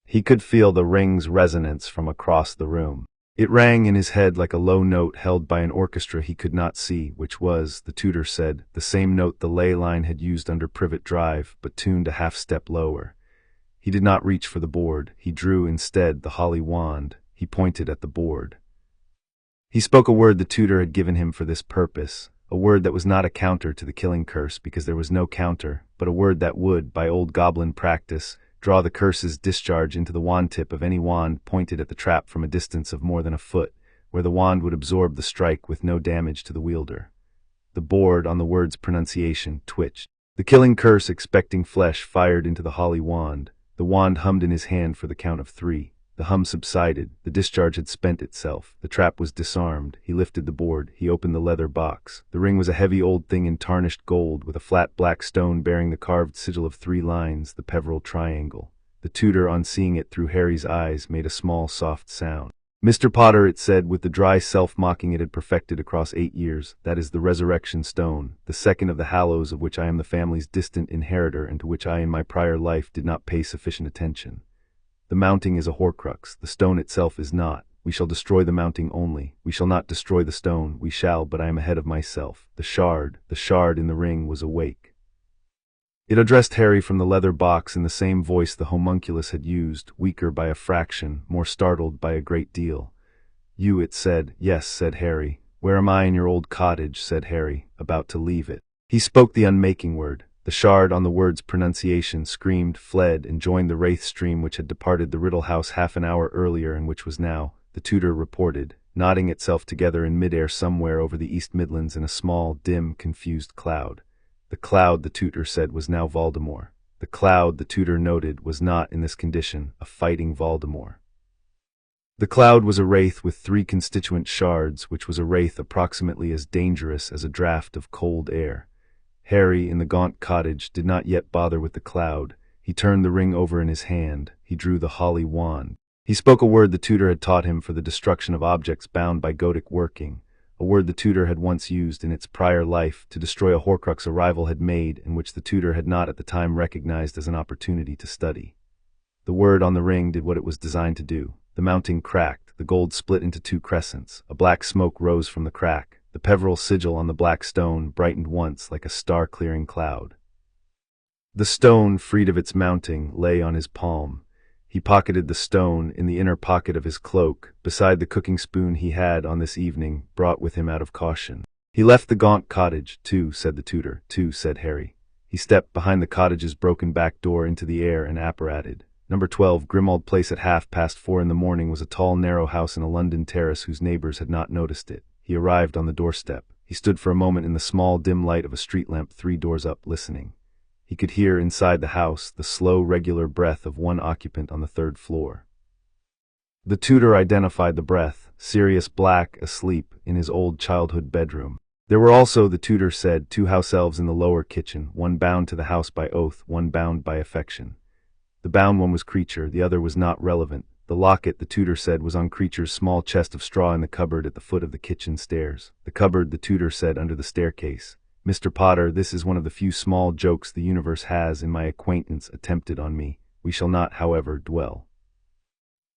He could feel the ring's resonance from across the room. It rang in his head like a low note held by an orchestra he could not see, which was, the tutor said, the same note the ley line had used under Privet Drive, but tuned a half-step lower. He did not reach for the board. He drew, instead, the holly wand. He pointed at the board. He spoke a word the tutor had given him for this purpose, a word that was not a counter to the killing curse because there was no counter, but a word that would, by old goblin practice, draw the curse's discharge into the wand tip of any wand pointed at the trap from a distance of more than a foot, where the wand would absorb the strike with no damage to the wielder. The board, on the word's pronunciation, twitched. The killing curse, expecting flesh, fired into the holly wand. The wand hummed in his hand for the count of 3. The hum subsided. The discharge had spent itself. The trap was disarmed. He lifted the board. He opened the leather box. The ring was a heavy old thing in tarnished gold, with a flat black stone bearing the carved sigil of 3 lines, the Peveril triangle. The tutor, on seeing it through Harry's eyes, made a small, soft sound. "Mr. Potter," it said, with the dry self-mocking it had perfected across 8 years, "that is the resurrection stone, the second of the hallows of which I am the family's distant inheritor and to which I in my prior life did not pay sufficient attention. The mounting is a Horcrux, the stone itself is not. We shall destroy the mounting only. We shall not destroy the stone. We shall, but I am ahead of myself. The shard in the ring was awake." It addressed Harry from the leather box in the same voice the homunculus had used, weaker by a fraction, more startled by a great deal. "You," it said. "Yes," said Harry. "Where am I in your old cottage?" said Harry, about to leave it. He spoke the unmaking word. The shard, on the word's pronunciation, screamed, fled, and joined the wraith stream which had departed the Riddle House half an hour earlier and which was now, the tutor reported, knotting itself together in mid-air somewhere over the East Midlands in a small, dim, confused cloud. The cloud, the tutor said, was now Voldemort. The cloud, the tutor noted, was not, in this condition, a fighting Voldemort. The cloud was a wraith with 3 constituent shards, which was a wraith approximately as dangerous as a draught of cold air. Harry, in the gaunt cottage, did not yet bother with the cloud. He turned the ring over in his hand. He drew the holly wand. He spoke a word the tutor had taught him for the destruction of objects bound by goetic working, a word the tutor had once used in its prior life to destroy a Horcrux a rival had made and which the tutor had not at the time recognized as an opportunity to study. The word on the ring did what it was designed to do. The mounting cracked, the gold split into 2 crescents, a black smoke rose from the crack, the Peveril sigil on the black stone brightened once like a star-clearing cloud. The stone, freed of its mounting, lay on his palm. He pocketed the stone in the inner pocket of his cloak, beside the cooking spoon he had, on this evening, brought with him out of caution. He left the gaunt cottage. "2," said the tutor. "2," said Harry. He stepped behind the cottage's broken back door into the air and apparated. Number 12, Grimmauld Place at 4:30 in the morning was a tall, narrow house in a London terrace whose neighbors had not noticed it. He arrived on the doorstep. He stood for a moment in the small, dim light of a street lamp 3 doors up, listening. He could hear, inside the house, the slow, regular breath of one occupant on the 3rd floor. The tutor identified the breath, Sirius Black, asleep, in his old childhood bedroom. There were also, the tutor said, 2 house elves in the lower kitchen, one bound to the house by oath, one bound by affection. The bound one was Creature, the other was not relevant. The locket, the tutor said, was on Creature's small chest of straw in the cupboard at the foot of the kitchen stairs. The cupboard, the tutor said, under the staircase. "Mr. Potter, this is one of the few small jokes the universe has, in my acquaintance, attempted on me. We shall not, however, dwell."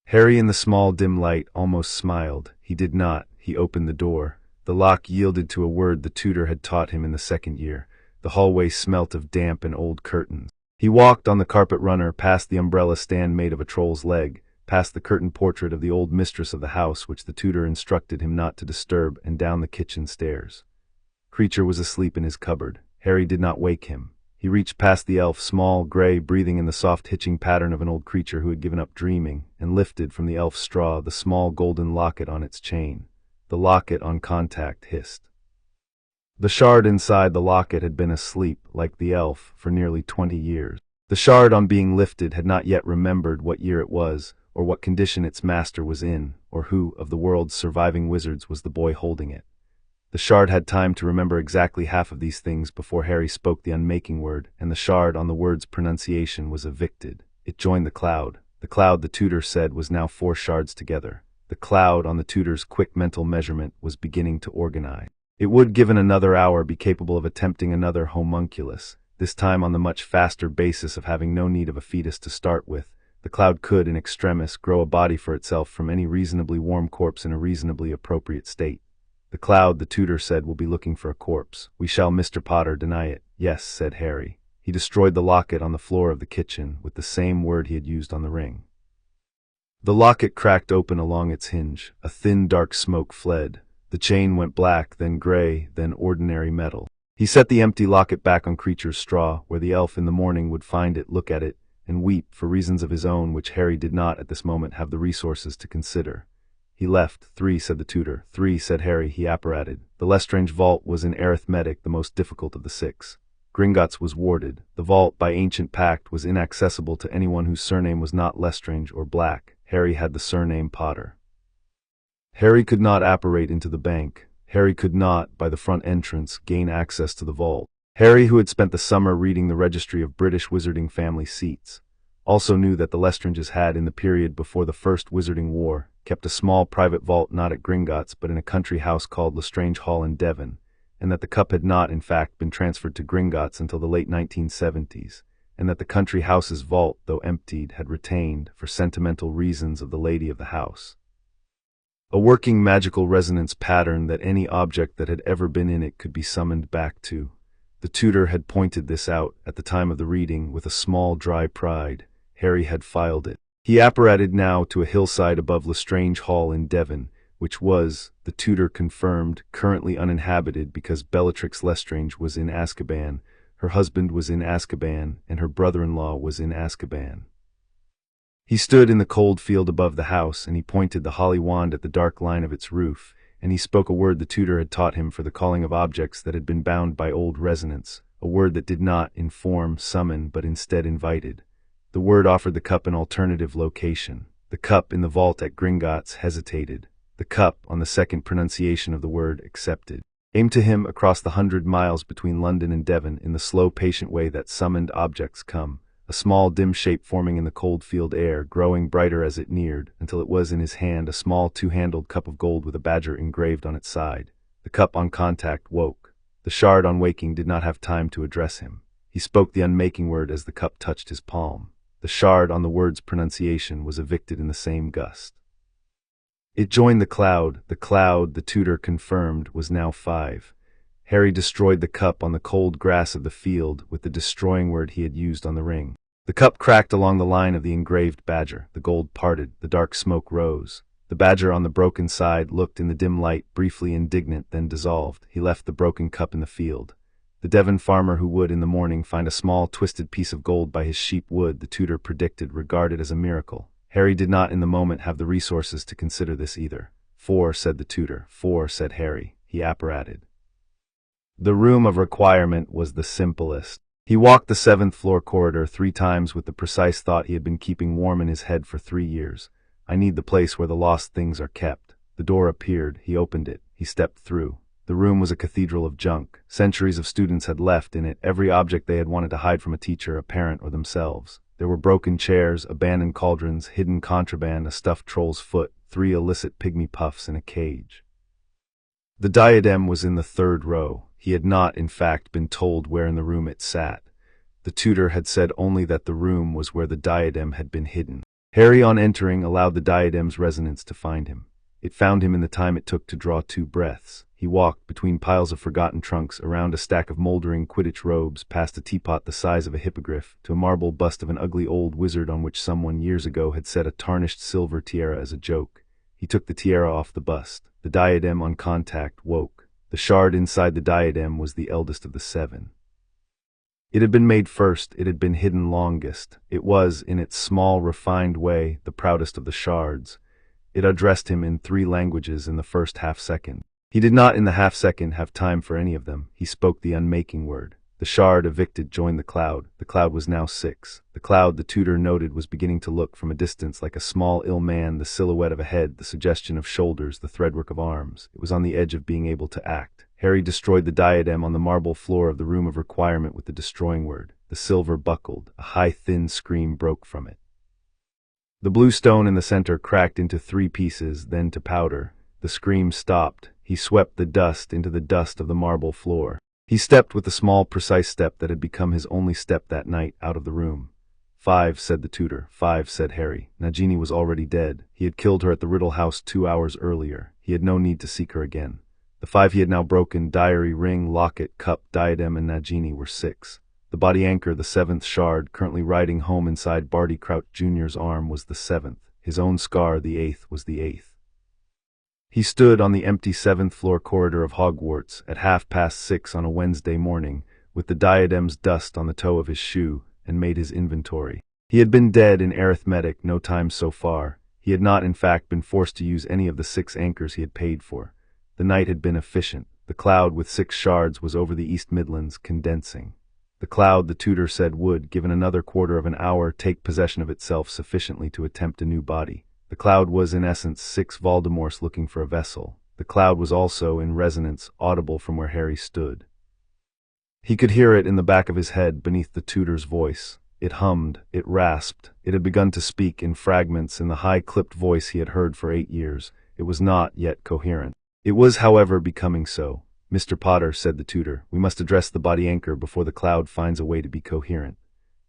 Harry, in the small dim light, almost smiled. He did not. He opened the door. The lock yielded to a word the tutor had taught him in the 2nd year. The hallway smelt of damp and old curtains. He walked on the carpet runner, past the umbrella stand made of a troll's leg, past the curtain portrait of the old mistress of the house which the tutor instructed him not to disturb, and down the kitchen stairs. Creature was asleep in his cupboard. Harry did not wake him. He reached past the elf, small, gray, breathing in the soft hitching pattern of an old creature who had given up dreaming, and lifted from the elf's straw the small golden locket on its chain. The locket, on contact, hissed. The shard inside the locket had been asleep, like the elf, for nearly 20 years. The shard, on being lifted, had not yet remembered what year it was, or what condition its master was in, or who, of the world's surviving wizards, was the boy holding it. The shard had time to remember exactly half of these things before Harry spoke the unmaking word, and the shard, on the word's pronunciation, was evicted. It joined the cloud. The cloud, the tutor said, was now 4 shards together. The cloud, on the tutor's quick mental measurement, was beginning to organize. It would, given another hour, be capable of attempting another homunculus, this time on the much faster basis of having no need of a fetus to start with. The cloud could, in extremis, grow a body for itself from any reasonably warm corpse in a reasonably appropriate state. The cloud, the tutor said, will be looking for a corpse. We shall, Mr. Potter, deny it. Yes, said Harry. He destroyed the locket on the floor of the kitchen with the same word he had used on the ring. The locket cracked open along its hinge. A thin, dark smoke fled. The chain went black, then gray, then ordinary metal. He set the empty locket back on Creature's straw, where the elf in the morning would find it, look at it, and weep for reasons of his own which Harry did not at this moment have the resources to consider. He left. 3, said the tutor. 3, said Harry, he apparated. The Lestrange vault was in arithmetic the most difficult of the 6. Gringotts was warded. The vault, by ancient pact, was inaccessible to anyone whose surname was not Lestrange or Black. Harry had the surname Potter. Harry could not apparate into the bank. Harry could not, by the front entrance, gain access to the vault. Harry, who had spent the summer reading the registry of British wizarding family seats, also knew that the Lestranges had, in the period before the First Wizarding War, kept a small private vault not at Gringotts but in a country house called Lestrange Hall in Devon, and that the cup had not, in fact, been transferred to Gringotts until the late 1970s, and that the country house's vault, though emptied, had retained, for sentimental reasons of the lady of the house, a working magical resonance pattern that any object that had ever been in it could be summoned back to. The tutor had pointed this out at the time of the reading with a small dry pride. Harry had filed it. He apparated now to a hillside above Lestrange Hall in Devon, which was, the tutor confirmed, currently uninhabited because Bellatrix Lestrange was in Azkaban, her husband was in Azkaban, and her brother-in-law was in Azkaban. He stood in the cold field above the house, and he pointed the holly wand at the dark line of its roof, and he spoke a word the tutor had taught him for the calling of objects that had been bound by old resonance, a word that did not, in form, summon, but instead invited. The word offered the cup an alternative location. The cup in the vault at Gringotts hesitated. The cup, on the second pronunciation of the word, accepted. Aimed to him across the 100 miles between London and Devon in the slow, patient way that summoned objects come, a small dim shape forming in the cold field air, growing brighter as it neared, until it was in his hand a small two-handled cup of gold with a badger engraved on its side. The cup on contact woke. The shard on waking did not have time to address him. He spoke the unmaking word as the cup touched his palm. The shard on the word's pronunciation was evicted in the same gust. It joined the cloud. The cloud, the tutor confirmed, was now 5. Harry destroyed the cup on the cold grass of the field with the destroying word he had used on the ring. The cup cracked along the line of the engraved badger. The gold parted. The dark smoke rose. The badger on the broken side looked in the dim light, briefly indignant, then dissolved. He left the broken cup in the field. The Devon farmer who would, in the morning, find a small twisted piece of gold by his sheep would, the tutor predicted, regard it as a miracle. Harry did not in the moment have the resources to consider this either. 4, said the tutor. 4, said Harry. He apparated. The room of requirement was the simplest. He walked the 7th floor corridor 3 times with the precise thought he had been keeping warm in his head for 3 years. I need the place where the lost things are kept. The door appeared. He opened it. He stepped through. The room was a cathedral of junk. Centuries of students had left in it every object they had wanted to hide from a teacher, a parent, or themselves. There were broken chairs, abandoned cauldrons, hidden contraband, a stuffed troll's foot, 3 illicit pygmy puffs in a cage. The diadem was in the 3rd row. He had not, in fact, been told where in the room it sat. The tutor had said only that the room was where the diadem had been hidden. Harry, on entering, allowed the diadem's resonance to find him. It found him in the time it took to draw 2 breaths. He walked between piles of forgotten trunks, around a stack of moldering Quidditch robes, past a teapot the size of a hippogriff, to a marble bust of an ugly old wizard on which someone years ago had set a tarnished silver tiara as a joke. He took the tiara off the bust. The diadem on contact woke. The shard inside the diadem was the eldest of the 7. It had been made first, it had been hidden longest. It was, in its small, refined way, the proudest of the shards. It addressed him in 3 languages in the first half-second. He did not in the half-second have time for any of them. He spoke the unmaking word. The shard, evicted, joined the cloud. The cloud was now 6. The cloud, the tutor noted, was beginning to look from a distance like a small, ill man, the silhouette of a head, the suggestion of shoulders, the threadwork of arms. It was on the edge of being able to act. Harry destroyed the diadem on the marble floor of the room of requirement with the destroying word. The silver buckled. A high, thin scream broke from it. The blue stone in the center cracked into 3 pieces, then to powder. The scream stopped. He swept the dust into the dust of the marble floor. He stepped with the small, precise step that had become his only step that night out of the room. 5, said the tutor. 5, said Harry. Nagini was already dead. He had killed her at the Riddle House 2 hours earlier. He had no need to seek her again. The 5 he had now broken, diary, ring, locket, cup, diadem, and Nagini, were 6. The body anchor, the 7th shard, currently riding home inside Barty Crouch Jr.'s arm, was the 7th. His own scar, the 8th, was the 8th. He stood on the empty seventh-floor corridor of Hogwarts at 6:30 on a Wednesday morning, with the diadem's dust on the toe of his shoe, and made his inventory. He had been dead in arithmetic no time so far. He had not in fact been forced to use any of the 6 anchors he had paid for. The night had been efficient. The cloud with 6 shards was over the East Midlands, condensing. The cloud, the tutor said, would, given another quarter of an hour, take possession of itself sufficiently to attempt a new body. The cloud was in essence 6 Voldemorts looking for a vessel. The cloud was also, in resonance, audible from where Harry stood. He could hear it in the back of his head beneath the tutor's voice. It hummed, it rasped, it had begun to speak in fragments in the high-clipped voice he had heard for 8 years. It was not yet coherent. It was, however, becoming so. "Mr. Potter," said the tutor, "we must address the body anchor before the cloud finds a way to be coherent.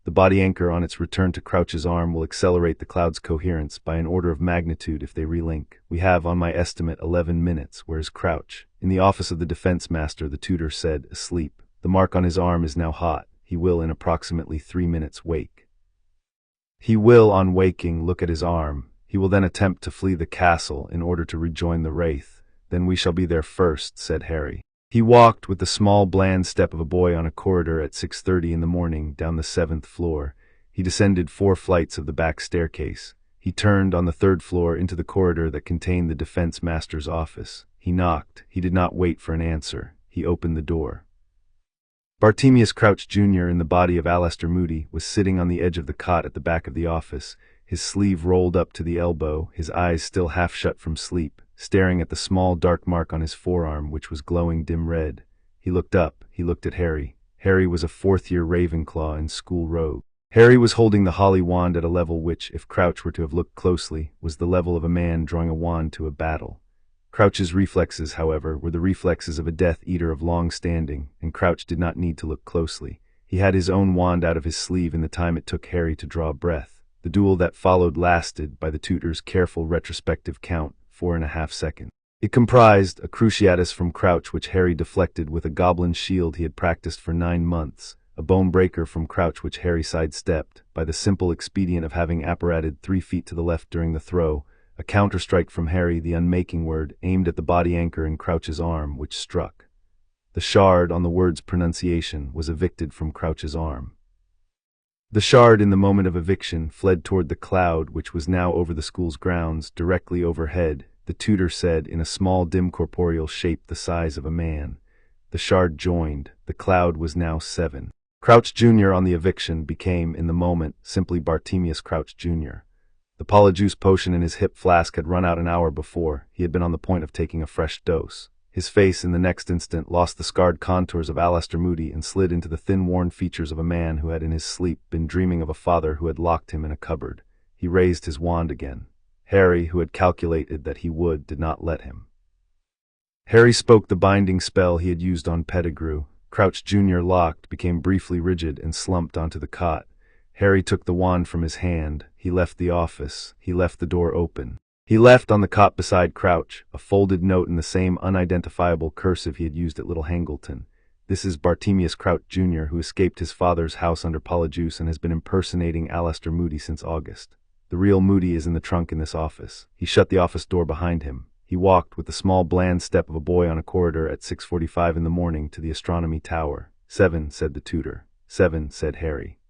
The body anchor on its return to Crouch's arm will accelerate the cloud's coherence by an order of magnitude if they relink. We have, on my estimate, 11 minutes. Where is Crouch?" "In the office of the defense master," the tutor said, "asleep. The mark on his arm is now hot. He will, in approximately 3 minutes, wake. He will, on waking, look at his arm. He will then attempt to flee the castle in order to rejoin the Wraith. Then we shall be there first," said Harry. He walked with the small, bland step of a boy on a corridor at 6:30 in the morning down the 7th floor. He descended 4 flights of the back staircase. He turned on the 3rd floor into the corridor that contained the defense master's office. He knocked. He did not wait for an answer. He opened the door. Bartemius Crouch Jr., in the body of Alastor Moody, was sitting on the edge of the cot at the back of the office, his sleeve rolled up to the elbow, his eyes still half shut from sleep, staring at the small dark mark on his forearm, which was glowing dim red. He looked up. He looked at Harry. Harry was a 4th-year Ravenclaw in school robe. Harry was holding the holly wand at a level which, if Crouch were to have looked closely, was the level of a man drawing a wand to a battle. Crouch's reflexes, however, were the reflexes of a Death Eater of long standing, and Crouch did not need to look closely. He had his own wand out of his sleeve in the time it took Harry to draw breath. The duel that followed lasted, by the tutor's careful retrospective count, 4.5 seconds. It comprised a cruciatus from Crouch which Harry deflected with a goblin shield he had practiced for 9 months, a bone breaker from Crouch which Harry sidestepped, by the simple expedient of having apparated 3 feet to the left during the throw, a counter-strike from Harry, the unmaking word, aimed at the body anchor in Crouch's arm, which struck. The shard, on the word's pronunciation, was evicted from Crouch's arm. The shard, in the moment of eviction, fled toward the cloud, which was now over the school's grounds, directly overhead, the tutor said, in a small dim corporeal shape the size of a man. The shard joined. The cloud was now 7. Crouch Jr. on the eviction became, in the moment, simply Bartemius Crouch Jr. The polyjuice potion in his hip flask had run out an hour before. He had been on the point of taking a fresh dose. His face, in the next instant, lost the scarred contours of Alastor Moody and slid into the thin, worn features of a man who had in his sleep been dreaming of a father who had locked him in a cupboard. He raised his wand again. Harry, who had calculated that he would, did not let him. Harry spoke the binding spell he had used on Pettigrew. Crouch Jr. locked, became briefly rigid, and slumped onto the cot. Harry took the wand from his hand. He left the office. He left the door open. He left on the cot beside Crouch a folded note in the same unidentifiable cursive he had used at Little Hangleton. "This is Bartemius Crouch Jr., who escaped his father's house under Polyjuice and has been impersonating Alastor Moody since August. The real Moody is in the trunk in this office." He shut the office door behind him. He walked with the small bland step of a boy on a corridor at 6:45 in the morning to the astronomy tower. 7, said the tutor. 7, said Harry.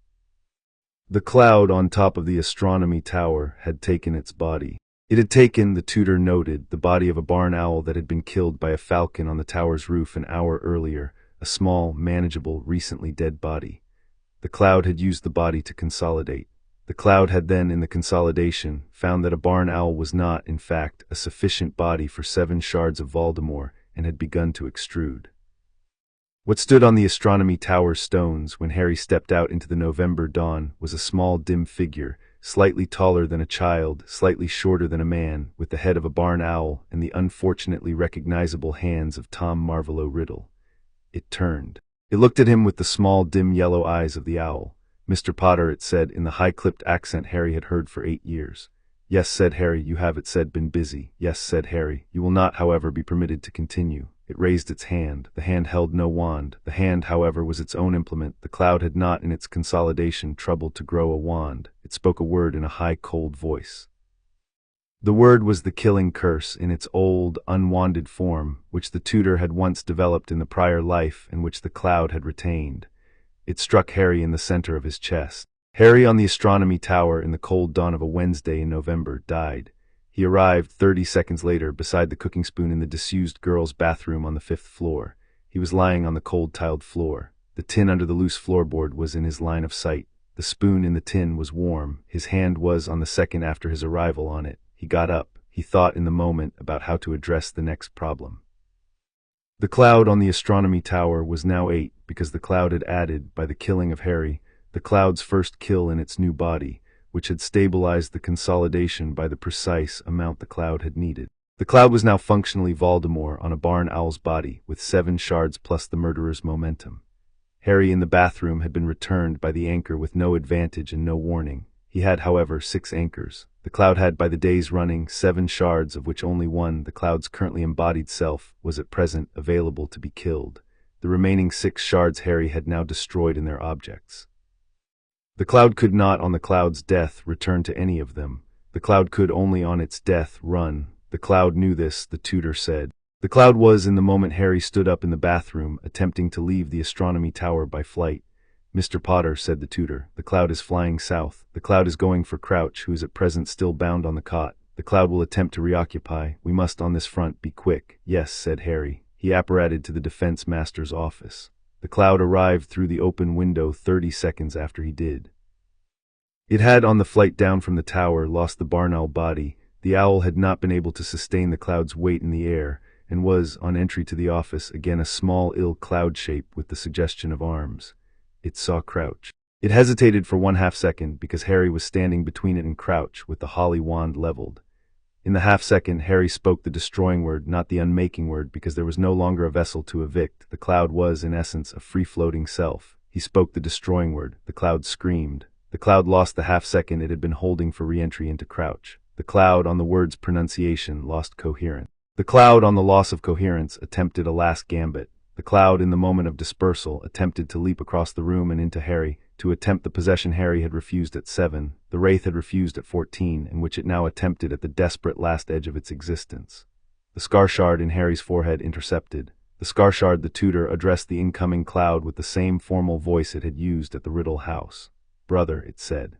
The cloud on top of the astronomy tower had taken its body. It had taken, the tutor noted, the body of a barn owl that had been killed by a falcon on the tower's roof an hour earlier, a small, manageable, recently dead body. The cloud had used the body to consolidate. The cloud had then, in the consolidation, found that a barn owl was not, in fact, a sufficient body for 7 shards of Voldemort, and had begun to extrude. What stood on the astronomy tower's stones when Harry stepped out into the November dawn was a small, dim figure, slightly taller than a child, slightly shorter than a man, with the head of a barn owl and the unfortunately recognizable hands of Tom Marvolo Riddle. It turned. It looked at him with the small, dim yellow eyes of the owl. "Mr. Potter," it said, in the high-clipped accent Harry had heard for 8 years. "Yes," said Harry, "you have," it said, "been busy." "Yes," said Harry. "You will not, however, be permitted to continue." It raised its hand. The hand held no wand. The hand, however, was its own implement. The cloud had not, in its consolidation, troubled to grow a wand. It spoke a word in a high, cold voice. The word was the killing curse in its old, unwanted form, which the tutor had once developed in the prior life and which the cloud had retained. It struck Harry in the center of his chest. Harry on the astronomy tower in the cold dawn of a Wednesday in November died. He arrived 30 seconds later beside the cooking spoon in the disused girls' bathroom on the 5th floor. He was lying on the cold tiled floor. The tin under the loose floorboard was in his line of sight. The spoon in the tin was warm. His hand was on the second after his arrival on it. He got up. He thought in the moment about how to address the next problem. The cloud on the astronomy tower was now 8 because the cloud had added, by the killing of Harry, the cloud's first kill in its new body, which had stabilized the consolidation by the precise amount the cloud had needed. The cloud was now functionally Voldemort on a barn owl's body, with 7 shards plus the murderer's momentum. Harry in the bathroom had been returned by the anchor with no advantage and no warning. He had, however, 6 anchors. The cloud had, by the days running, 7 shards, of which only one, the cloud's currently embodied self, was at present available to be killed. The remaining 6 shards Harry had now destroyed in their objects. The cloud could not, on the cloud's death, return to any of them. The cloud could only on its death run. The cloud knew this, the tutor said. The cloud was, in the moment Harry stood up in the bathroom, attempting to leave the astronomy tower by flight. "Mr. Potter," said the tutor, "the cloud is flying south. The cloud is going for Crouch, who is at present still bound on the cot. The cloud will attempt to reoccupy. We must on this front be quick." "Yes," said Harry. He apparated to the defense master's office. The cloud arrived through the open window 30 seconds after he did. It had, on the flight down from the tower, lost the barn owl body. The owl had not been able to sustain the cloud's weight in the air, and was, on entry to the office, again a small, ill cloud shape with the suggestion of arms. It saw Crouch. It hesitated for 1/2 second because Harry was standing between it and Crouch with the holly wand leveled. In the 1/2 second, Harry spoke the destroying word, not the unmaking word, because there was no longer a vessel to evict. The cloud was, in essence, a free-floating self. He spoke the destroying word. The cloud screamed. The cloud lost the 1/2 second it had been holding for re-entry into Crouch. The cloud, on the word's pronunciation, lost coherence. The cloud, on the loss of coherence, attempted a last gambit. The cloud, in the moment of dispersal, attempted to leap across the room and into Harry, to attempt the possession Harry had refused at 7, the Wraith had refused at 14, and which it now attempted at the desperate last edge of its existence. The scar shard in Harry's forehead intercepted. The scar shard, the tutor, addressed the incoming cloud with the same formal voice it had used at the Riddle House. "Brother," it said,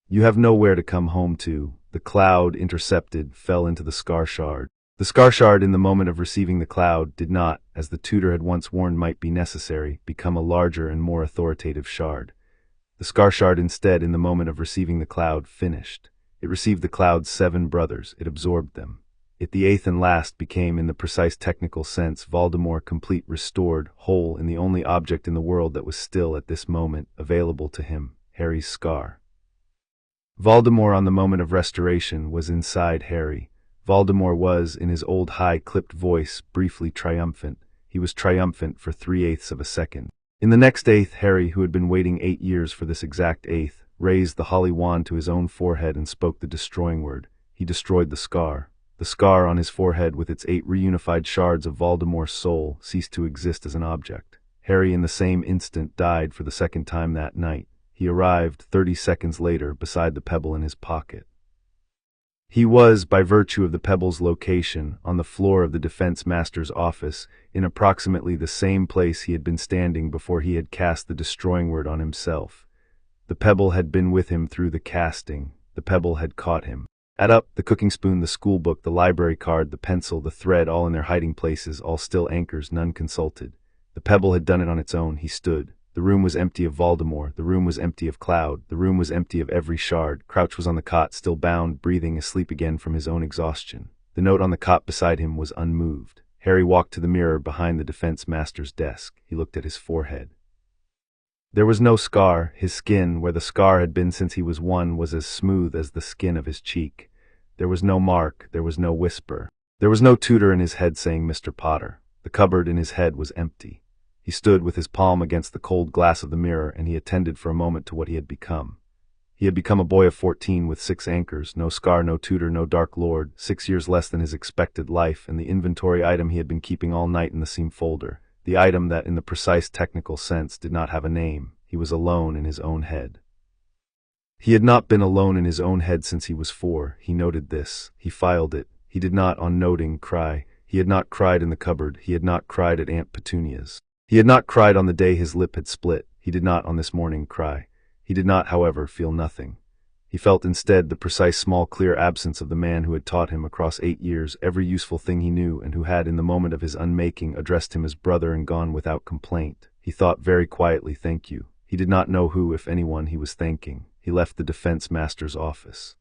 "you have nowhere to come home to." The cloud, intercepted, fell into the scar shard. The scar shard, in the moment of receiving the cloud, did not, as the tutor had once warned might be necessary, become a larger and more authoritative shard. The scar shard instead, in the moment of receiving the cloud, finished. It received the cloud's 7 brothers. It absorbed them. It, the 8th and last, became, in the precise technical sense, Voldemort, complete, restored, whole, in the only object in the world that was still, at this moment, available to him, Harry's scar. Voldemort, on the moment of restoration, was inside Harry. Voldemort was, in his old high-clipped voice, briefly triumphant. He was triumphant for 3/8 of a second. In the next 8th, Harry, who had been waiting 8 years for this exact 8th, raised the holly wand to his own forehead and spoke the destroying word. He destroyed the scar. The scar on his forehead, with its 8 reunified shards of Voldemort's soul, ceased to exist as an object. Harry, in the same instant, died for the 2nd time that night. He arrived, 30 seconds later, beside the pebble in his pocket. He was, by virtue of the pebble's location, on the floor of the defense master's office, in approximately the same place he had been standing before he had cast the destroying word on himself. The pebble had been with him through the casting. The pebble had caught him. Add up the cooking spoon, the school book, the library card, the pencil, the thread, all in their hiding places, all still anchors, none consulted. The pebble had done it on its own. He stood. The room was empty of Voldemort. The room was empty of Cloud. The room was empty of every shard. Crouch was on the cot, still bound, breathing, asleep again from his own exhaustion. The note on the cot beside him was unmoved. Harry walked to the mirror behind the defense master's desk. He looked at his forehead. There was no scar. His skin, where the scar had been since he was 1, was as smooth as the skin of his cheek. There was no mark. There was no whisper. There was no tutor in his head saying, "Mr. Potter." The cupboard in his head was empty. He stood with his palm against the cold glass of the mirror, and he attended for a moment to what he had become. He had become a boy of 14 with 6 anchors, no scar, no tutor, no dark lord, 6 years less than his expected life, and the inventory item he had been keeping all night in the seam folder, the item that, in the precise technical sense, did not have a name. He was alone in his own head. He had not been alone in his own head since he was 4. He noted this. He filed it. He did not, on noting, cry. He had not cried in the cupboard. He had not cried at Aunt Petunia's. He had not cried on the day his lip had split. He did not on this morning cry. He did not, however, feel nothing. He felt instead the precise small clear absence of the man who had taught him across 8 years every useful thing he knew and who had in the moment of his unmaking addressed him as brother and gone without complaint. He thought very quietly, thank you. He did not know who, if anyone, he was thanking. He left the defense master's office.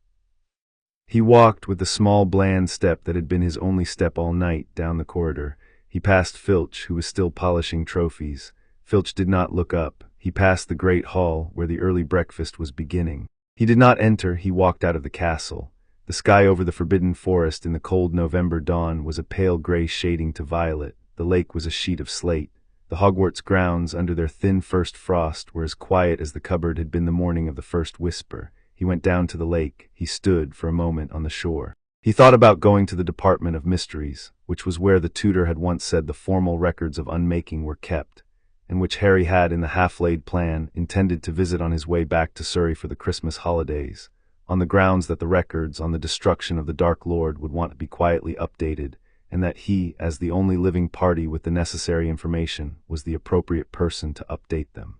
He walked with the small bland step that had been his only step all night down the corridor. He passed Filch, who was still polishing trophies. Filch did not look up. He passed the great hall where the early breakfast was beginning. He did not enter. He walked out of the castle. The sky over the forbidden forest in the cold November dawn was a pale gray shading to violet. The lake was a sheet of slate. The Hogwarts grounds, under their thin first frost, were as quiet as the cupboard had been the morning of the first whisper. He went down to the lake. He stood for a moment on the shore. He thought about going to the Department of Mysteries, which was where the tutor had once said the formal records of unmaking were kept, and which Harry had, in the half-laid plan, intended to visit on his way back to Surrey for the Christmas holidays, on the grounds that the records on the destruction of the Dark Lord would want to be quietly updated, and that he, as the only living party with the necessary information, was the appropriate person to update them.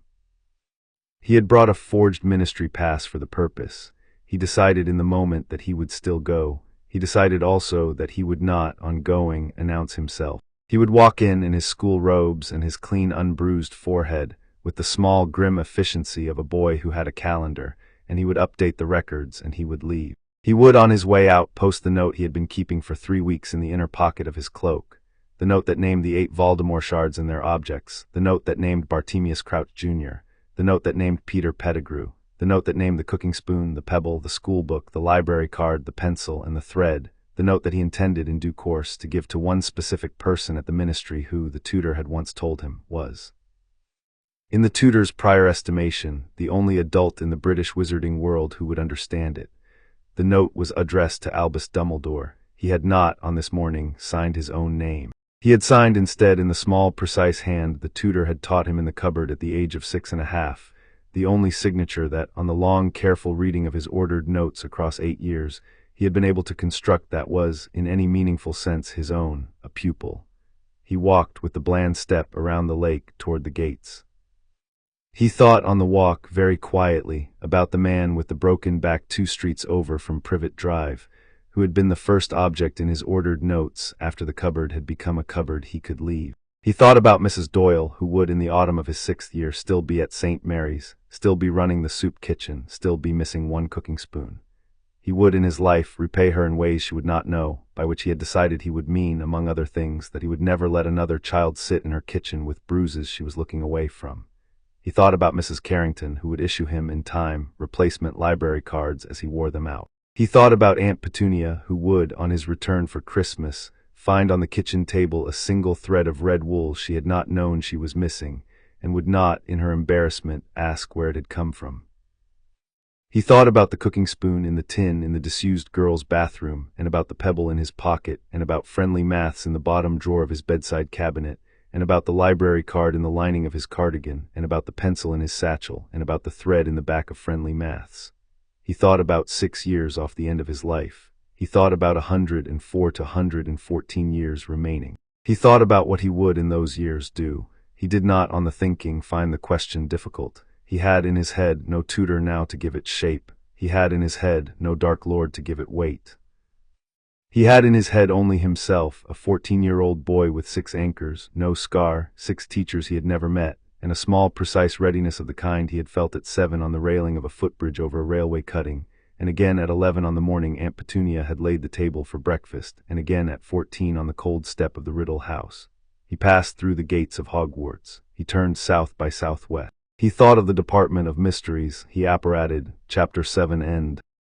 He had brought a forged ministry pass for the purpose. He decided in the moment that he would still go. He decided also that he would not, on going, announce himself. He would walk in his school robes and his clean, unbruised forehead, with the small, grim efficiency of a boy who had a calendar, and he would update the records, and he would leave. He would, on his way out, post the note he had been keeping for 3 weeks in the inner pocket of his cloak, the note that named the 8 Voldemort shards and their objects, the note that named Bartemius Crouch Jr., the note that named Peter Pettigrew, the note that named the cooking spoon, the pebble, the school book, the library card, the pencil, and the thread, the note that he intended, in due course, to give to one specific person at the ministry who, the tutor had once told him, was, in the tutor's prior estimation, the only adult in the British wizarding world who would understand it. The note was addressed to Albus Dumbledore. He had not, on this morning, signed his own name. He had signed instead in the small, precise hand the tutor had taught him in the cupboard at the age of 6½ the only signature that, on the long, careful reading of his ordered notes across 8 years, he had been able to construct that was, in any meaningful sense, his own, a pupil. He walked with the bland step around the lake toward the gates. He thought on the walk, very quietly, about the man with the broken back 2 streets over from Privet Drive, who had been the first object in his ordered notes after the cupboard had become a cupboard he could leave. He thought about Mrs. Doyle, who would, in the autumn of his 6th year, still be at St. Mary's, still be running the soup kitchen, still be missing 1 cooking spoon. He would, in his life, repay her in ways she would not know, by which he had decided he would mean, among other things, that he would never let another child sit in her kitchen with bruises she was looking away from. He thought about Mrs. Carrington, who would issue him, in time, replacement library cards as he wore them out. He thought about Aunt Petunia, who would, on his return for Christmas, find on the kitchen table a single thread of red wool she had not known she was missing, and would not, in her embarrassment, ask where it had come from. He thought about the cooking spoon in the tin in the disused girl's bathroom, and about the pebble in his pocket, and about friendly maths in the bottom drawer of his bedside cabinet, and about the library card in the lining of his cardigan, and about the pencil in his satchel, and about the thread in the back of friendly maths. He thought about 6 years off the end of his life. He thought about 104 to 114 years remaining. He thought about what he would in those years do. He did not, on the thinking, find the question difficult. He had in his head no tutor now to give it shape. He had in his head no Dark Lord to give it weight. He had in his head only himself, a 14-year-old boy with 6 anchors, no scar, 6 teachers he had never met, and a small, precise readiness of the kind he had felt at 7 on the railing of a footbridge over a railway cutting, and again at 11 on the morning Aunt Petunia had laid the table for breakfast, and again at 14 on the cold step of the Riddle house. He passed through the gates of Hogwarts. He turned south by southwest. He thought of the Department of Mysteries. He apparated, Chapter 7 end.